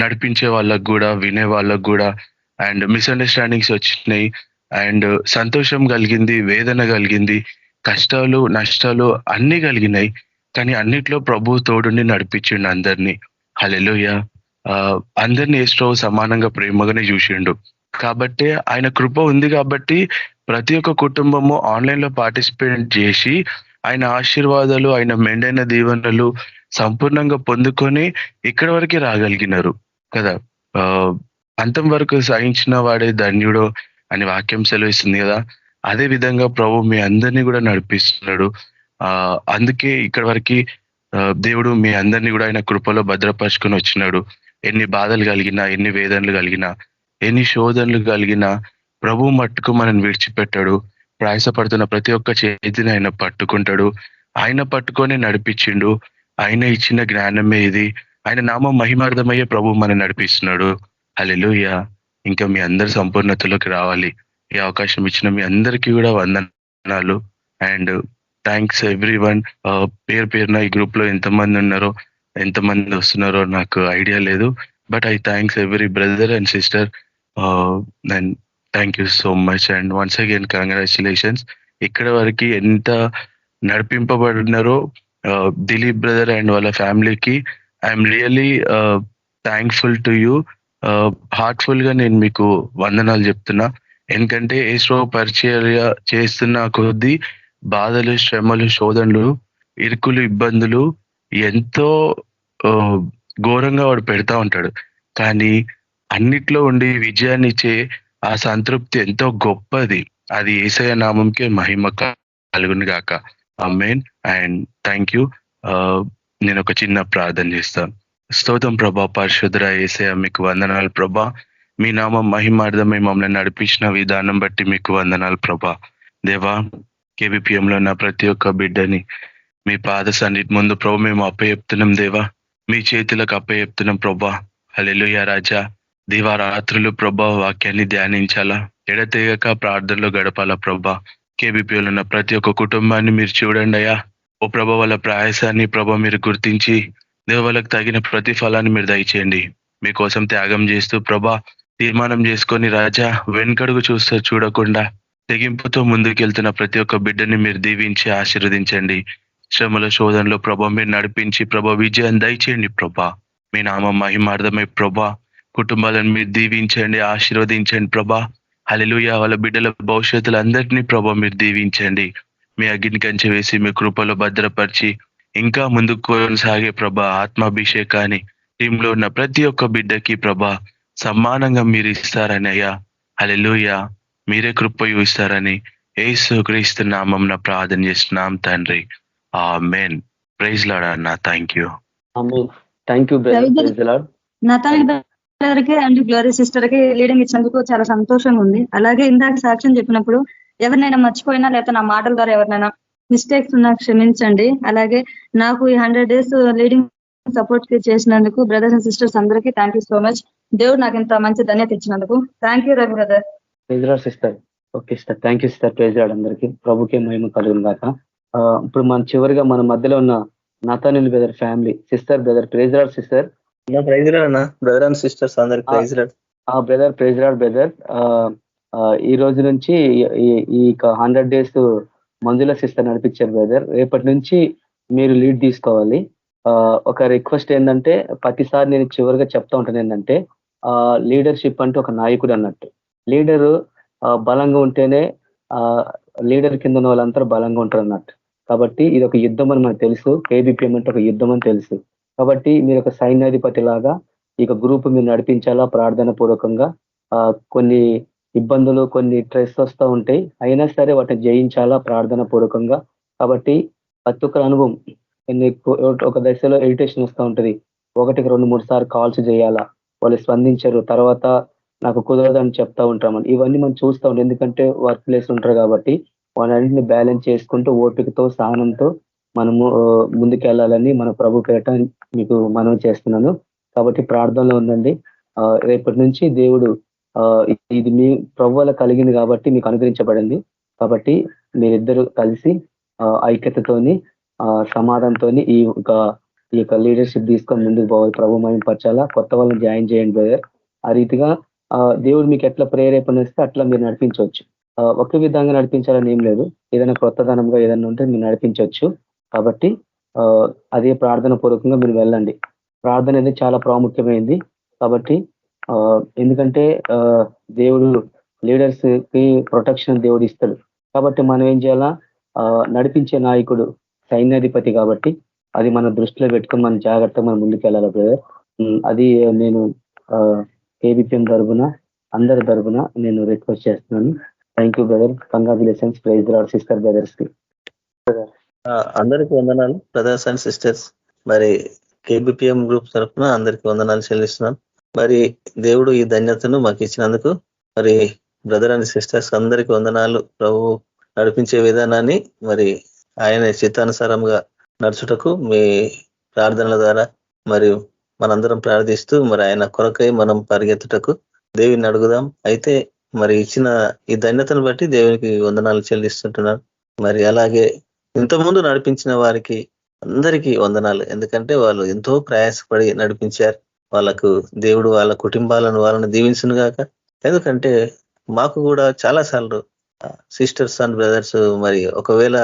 నడిపించే వాళ్ళకు కూడా, వినే వాళ్ళకు కూడా. అండ్ మిస్అండర్స్టాండింగ్స్ వచ్చినాయి, అండ్ సంతోషం కలిగింది, వేదన కలిగింది, కష్టాలు, నష్టాలు అన్ని కలిగినాయి. కానీ అన్నిట్లో ప్రభు తోడుని నడిపించిండు అందరినీ. హల్లెలూయా. అందరినీ యేసు సమానంగా ప్రేమగానే చూసిండు. కాబట్టి ఆయన కృప ఉంది కాబట్టి ప్రతి ఒక్క కుటుంబము ఆన్లైన్ లో పార్టిసిపేట్ చేసి ఆయన ఆశీర్వాదాలు, ఆయన మెండైన దీవెనలు సంపూర్ణంగా పొందుకొని ఇక్కడి వరకు రాగలిగినారు. కదా. అంతం వరకు సహించిన వాడే ధన్యుడు అని వాక్యం సెలవిస్తుంది కదా. అదే విధంగా ప్రభు మీ అందరినీ కూడా నడిపిస్తున్నాడు. అందుకే ఇక్కడ వరకు దేవుడు మీ అందరినీ కూడా ఆయన కృపలో భద్రపరుచుకొని వచ్చినాడు. ఎన్ని బాధలు కలిగినా, ఎన్ని వేదనలు కలిగినా, ఎన్ని శోధనలు కలిగినా ప్రభు మట్టుకు మనం విడిచిపెట్టాడు. ప్రయాసపడుతున్న ప్రతి ఒక్క చేతిని ఆయన పట్టుకుంటాడు. ఆయన పట్టుకొని నడిపించిండు. ఆయన ఇచ్చిన జ్ఞానమే ఇది. ఆయన నామం మహిమార్థమయ్యే ప్రభు మనం నడిపిస్తున్నాడు. హల్లెలూయా. ఇంకా మీ అందరి సంపూర్ణతలోకి రావాలి. ఈ అవకాశం ఇచ్చిన మీ అందరికీ కూడా వందనాలు. And thanks every one. పేరున ఈ గ్రూప్ లో ఎంతమంది ఉన్నారో, ఎంతమంది వస్తున్నారో నాకు ఐడియా లేదు. But I thanks every brother and sister and thank you so much. And once again congratulations. ఇక్కడ వరకు ఎంత నడిపింపబడినారో దిలీప్ బ్రదర్ అండ్ వాళ్ళ ఫ్యామిలీకి I'm really thankful to you. Heartful గా నేను మీకు వందనాలు చెప్తున్నా. ఎందుకంటే యేసు పరిచర్య చేస్తున్న కొద్దీ బాధలు, శ్రమలు, శోధనలు, ఇరుకులు, ఇబ్బందులు ఎంతో ఘోరంగా వాడు పెడతా ఉంటాడు. కానీ అన్నిట్లో ఉండి విజయాన్ని ఇచ్చే ఆ సంతృప్తి ఎంతో గొప్పది. అది యేసయ్య నామంకే మహిమ కలుగును గాక. ఆమేన్. And thank you. నేను ఒక చిన్న ప్రార్థన చేస్తాను. స్తోత్రం ప్రభా, పరిశుద్ధ యేసయ్య మీకు వందనాలు ప్రభా. మీ నామం మహిమార్థమై మమ్మల్ని నడిపించిన విధానం బట్టి మీకు వందనాలు ప్రభా. దేవా, కేబిపిఎంలో ఉన్న ప్రతి ఒక్క బిడ్డని మీ పాద సన్నిధి ముందు ప్రభు మేము అప్పచెప్తున్నాం దేవా. మీ చేతులకు అప్పచెప్తున్నాం ప్రభా. హల్లెలూయా రాజా. దివారాత్రులు ప్రభా వాక్యాన్ని ధ్యానించాలా, ఎడతెగక ప్రార్థనలో గడపాలా ప్రభా. కేబిపిఎంలో ఉన్న ప్రతి ఒక్క కుటుంబాన్ని మీరు చూడండి అయ్యా. ఓ ప్రభా, వాళ్ళ ప్రయాసాన్ని ప్రభా మీరు గుర్తించి దేవ వాళ్ళకి తగిన ప్రతిఫలాన్ని మీరు దయచేయండి. మీకోసం త్యాగం చేస్తూ ప్రభా తీర్మానం చేసుకొని రాజా వెనుకడుగు చూస్తూ చూడకుండా తెగింపుతో ముందుకెళ్తున్న ప్రతి ఒక్క బిడ్డని మీరు దీవించి ఆశీర్వదించండి. శ్రమల శోధనలో ప్రభా మీరు నడిపించి ప్రభా విజయం దయచేయండి ప్రభా. మీ నామం మహిమార్థమై ప్రభా కుటుంబాలను మీరు దీవించండి, ఆశీర్వదించండి ప్రభా. హల్లెలూయా. వాళ్ళ బిడ్డల భవిష్యత్తులు అందరినీ ప్రభా మీరు దీవించండి. మీ అగ్ని కంచె వేసి మీ కృపలో భద్రపరిచి ఇంకా ముందుకు కొనసాగే ప్రభా ఆత్మాభిషేకాన్ని టీంలో ఉన్న ప్రతి ఒక్క బిడ్డకి ప్రభా సమానంగా మీరు ఇస్తారని అయ్యా. హల్లెలూయా. మీరే కృప ఇస్తారని యేసు క్రీస్తు నామమున ప్రార్థన చేస్తున్నాం తండ్రి. ఆమేన్. ప్రైజ్ లార్డ్ అన్న. Thank you. Thank you brother. Natalie బ్రదర్కి అండ్ గ్లోరీ సిస్టర్ కి లీడింగ్ ఇచ్చినందుకు చాలా సంతోషంగా ఉంది. అలాగే ఇందాక సాక్ష్యం చెప్పినప్పుడు ఎవరినైనా మర్చిపోయినా లేకపోతే నా మాటల ద్వారా ఎవరినైనా మిస్టేక్స్ ఉన్నా క్షమించండి. అలాగే నాకు ఈ 100 days లీడింగ్ సపోర్ట్ చేసినందుకు బ్రదర్స్ అండ్ సిస్టర్స్ అందరికీ థ్యాంక్ యూ సో మచ్. దేవుడు నాకు ఇంత మంచి ధన్యత ఇచ్చినందుకు thank you Ravi brother. Sister. Okay sister, thank you sister. Praise lord అందరికీ. ప్రభుకే మహిమ కలుగును గాక. ఇప్పుడు మన చివరిగా మన మధ్యలో ఉన్న Nathaniel brother family sister brother. Praise Lord sister. Praise lord అన్న. బ్రదర్ అండ్ సిస్టర్స్ అందరికి praise lord. Brother praise lord brother. ఈ రోజు నుంచి ఈ 100 days మంజుల సిస్టర్ నడిపించారు బ్రదర్. రేపటి నుంచి మీరు లీడ్ తీసుకోవాలి. ఒక రిక్వెస్ట్ ఏంటంటే ప్రతిసారి నేను చివరిగా చెప్తా ఉంటాను ఏంటంటే లీడర్షిప్ అంటే ఒక నాయకుడు అన్నట్టు. లీడరు బలంగా ఉంటేనే లీడర్ కింద ఉన్న వాళ్ళంతా బలంగా ఉంటారు అన్నట్టు. కాబట్టి ఇది ఒక యుద్ధం అని మనకు తెలుసు. కేబిపిఎం అంటే ఒక యుద్ధం అని తెలుసు. కాబట్టి మీరు ఒక సైన్యాధిపతి లాగా ఈ గ్రూప్ మీరు నడిపించాలా ప్రార్థన పూర్వకంగా. కొన్ని ఇబ్బందులు, కొన్ని స్ట్రెస్ వస్తూ ఉంటాయి, అయినా సరే వాటిని జయించాలా ప్రార్థన పూర్వకంగా. కాబట్టి ప్రతి ఒక్క అనుభవం ఒక దశలో ఇరిటేషన్ వస్తూ ఉంటుంది. 1-2-3 సార్లు కాల్స్ చేయాలా, వాళ్ళు స్పందించరు, తర్వాత నాకు కుదరదని చెప్తా ఉంటామని. ఇవన్నీ మనం చూస్తూ ఉంటాం. ఎందుకంటే వర్క్ ప్లేస్ ఉంటారు కాబట్టి వాళ్ళన్నింటినీ బ్యాలెన్స్ చేసుకుంటూ ఓపికతో సహనంతో మనము ముందుకెళ్ళాలని మన ప్రభు పేరట మీకు మనవి చేస్తున్నాను. కాబట్టి ప్రార్థనలో ఉందండి. రేపటి నుంచి దేవుడు ఇది మీ ప్రభువుల కలిగింది కాబట్టి మీకు అనుగ్రహించబడింది. కాబట్టి మీరిద్దరు కలిసి ఐక్యతతోని సమాధానంతో ఈ యొక్క లీడర్షిప్ తీసుకొని ముందుకు పోవాలి. ప్రభు మహిమపరచాలా. కొత్త వాళ్ళని జాయిన్ చేయండి బ్రదర్. ఆ రీతిగా దేవుడు మీకు ఎట్లా ప్రేరేపణ ఇస్తే అట్లా మీరు నడిపించవచ్చు. ఒకే విధంగా నడిపించాలని ఏం లేదు. ఏదైనా కొత్తదనంగా ఏదైనా ఉంటే మీరు నడిపించవచ్చు. కాబట్టి అదే ప్రార్థన పూర్వకంగా మీరు వెళ్ళండి. ప్రార్థన అనేది చాలా ప్రాముఖ్యమైంది. కాబట్టి ఎందుకంటే దేవుడు లీడర్స్ కి ప్రొటెక్షన్ దేవుడు ఇస్తాడు. కాబట్టి మనం ఏం చేయాలా, నడిపించే నాయకుడు సైన్యాధిపతి కాబట్టి అది మన దృష్టిలో పెట్టుకొని మనం జాగ్రత్తగా మనం ముందుకు వెళ్ళాలి బ్రదర్. అది నేను కేబిపిఎం తరపున అందరి తరపున నేను రిక్వెస్ట్ చేస్తున్నాను. Thank you brother. Congratulations. Praise Lord sister brothers కి. అందరికీ వందనాలు బ్రదర్స్ అండ్ సిస్టర్స్. మరి కేబిపిఎం గ్రూప్ తరఫున అందరికీ వందనాలు చెల్లిస్తున్నాను. మరి దేవుడు ఈ ధన్యతను మాకు ఇచ్చినందుకు మరి బ్రదర్ అండ్ సిస్టర్స్ అందరికీ వందనాలు. ప్రభు నడిపించే విధానాన్ని మరి ఆయన చిత్తానుసారంగా నడుచుటకు మీ ప్రార్థనల ద్వారా మరియు మనందరం ప్రార్థిస్తూ మరి ఆయన కొరకై మనం పరిగెత్తుటకు దేవుని అడుగుదాం. అయితే మరి ఇచ్చిన ఈ ధన్యతను బట్టి దేవునికి వందనాలు చెల్లిస్తుంటున్నాను. మరి అలాగే ఇంతకుముందు నడిపించిన వారికి అందరికీ వందనాలు. ఎందుకంటే వాళ్ళు ఎంతో ప్రయాసపడి నడిపించారు. వాళ్ళకు దేవుడు వాళ్ళ కుటుంబాలను వాళ్ళని దీవించును గాక. ఎందుకంటే మాకు కూడా చాలా సార్లు సిస్టర్స్ అండ్ బ్రదర్స్ మరి ఒకవేళ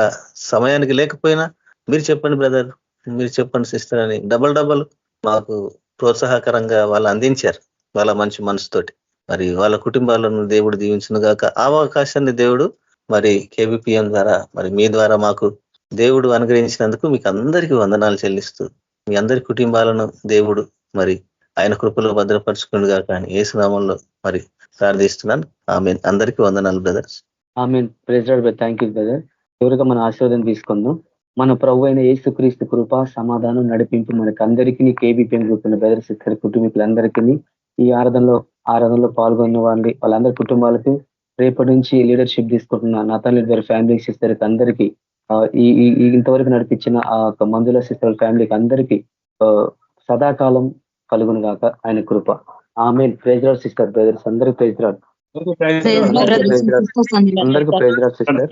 సమయానికి లేకపోయినా మీరు చెప్పండి బ్రదర్, మీరు చెప్పండి సిస్టర్ అని డబల్ మాకు ప్రోత్సాహకరంగా వాళ్ళు అందించారు వాళ్ళ మంచి మనసుతోటి. మరి వాళ్ళ కుటుంబాలను దేవుడు దీవించును గాక. ఆ అవకాశాన్ని దేవుడు మరి కేబిపిఎం ద్వారా మరి మీ ద్వారా మాకు దేవుడు అనుగ్రహించినందుకు మీకు అందరికీ వందనాలు చెల్లిస్తూ మీ అందరి కుటుంబాలను దేవుడు మరి ఆయన కృపలో భద్రపరచుకుని గాక అని యేసునామంలో మరి ప్రార్థిస్తున్నాను. ఆమేన్. అందరికీ వందనాలు brothers. Amen. Praise lord. Thank you brother. ఎవరిగా మన ఆశీర్వాదం తీసుకుందాం. మన ప్రభు అయిన యేసుక్రీస్తు కృప సమాధానం నడిపింపు మనకి అందరికీ కేబిపిఎం గ్రూప్ బ్రదర్స్ ఇద్దరు కుటుంబీకులందరికీ ఈ ఆరాధనలో పాల్గొన్న వాళ్ళందరి కుటుంబాలకు రేపటి నుంచి లీడర్షిప్ తీసుకుంటున్న నతాన్ లీడర్ ఫ్యామిలీ సిస్టర్ అందరికీ ఇంతవరకు నడిపించిన ఆ మంజుల సిస్టర్ ఫ్యామిలీకి అందరికీ సదాకాలం కలుగును గాక ఆయన కృప. ఆమేన్. ప్రైజ్ లార్డ్ సిస్టర్ బ్రదర్స్ అందరికీ ప్రైజ్ లార్డ్. అందరికీ ప్రైజ్ లార్డ్ సిస్టర్.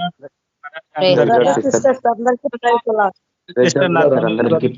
అందరికీ ప్రైజ్ లార్డ్. అందరికీ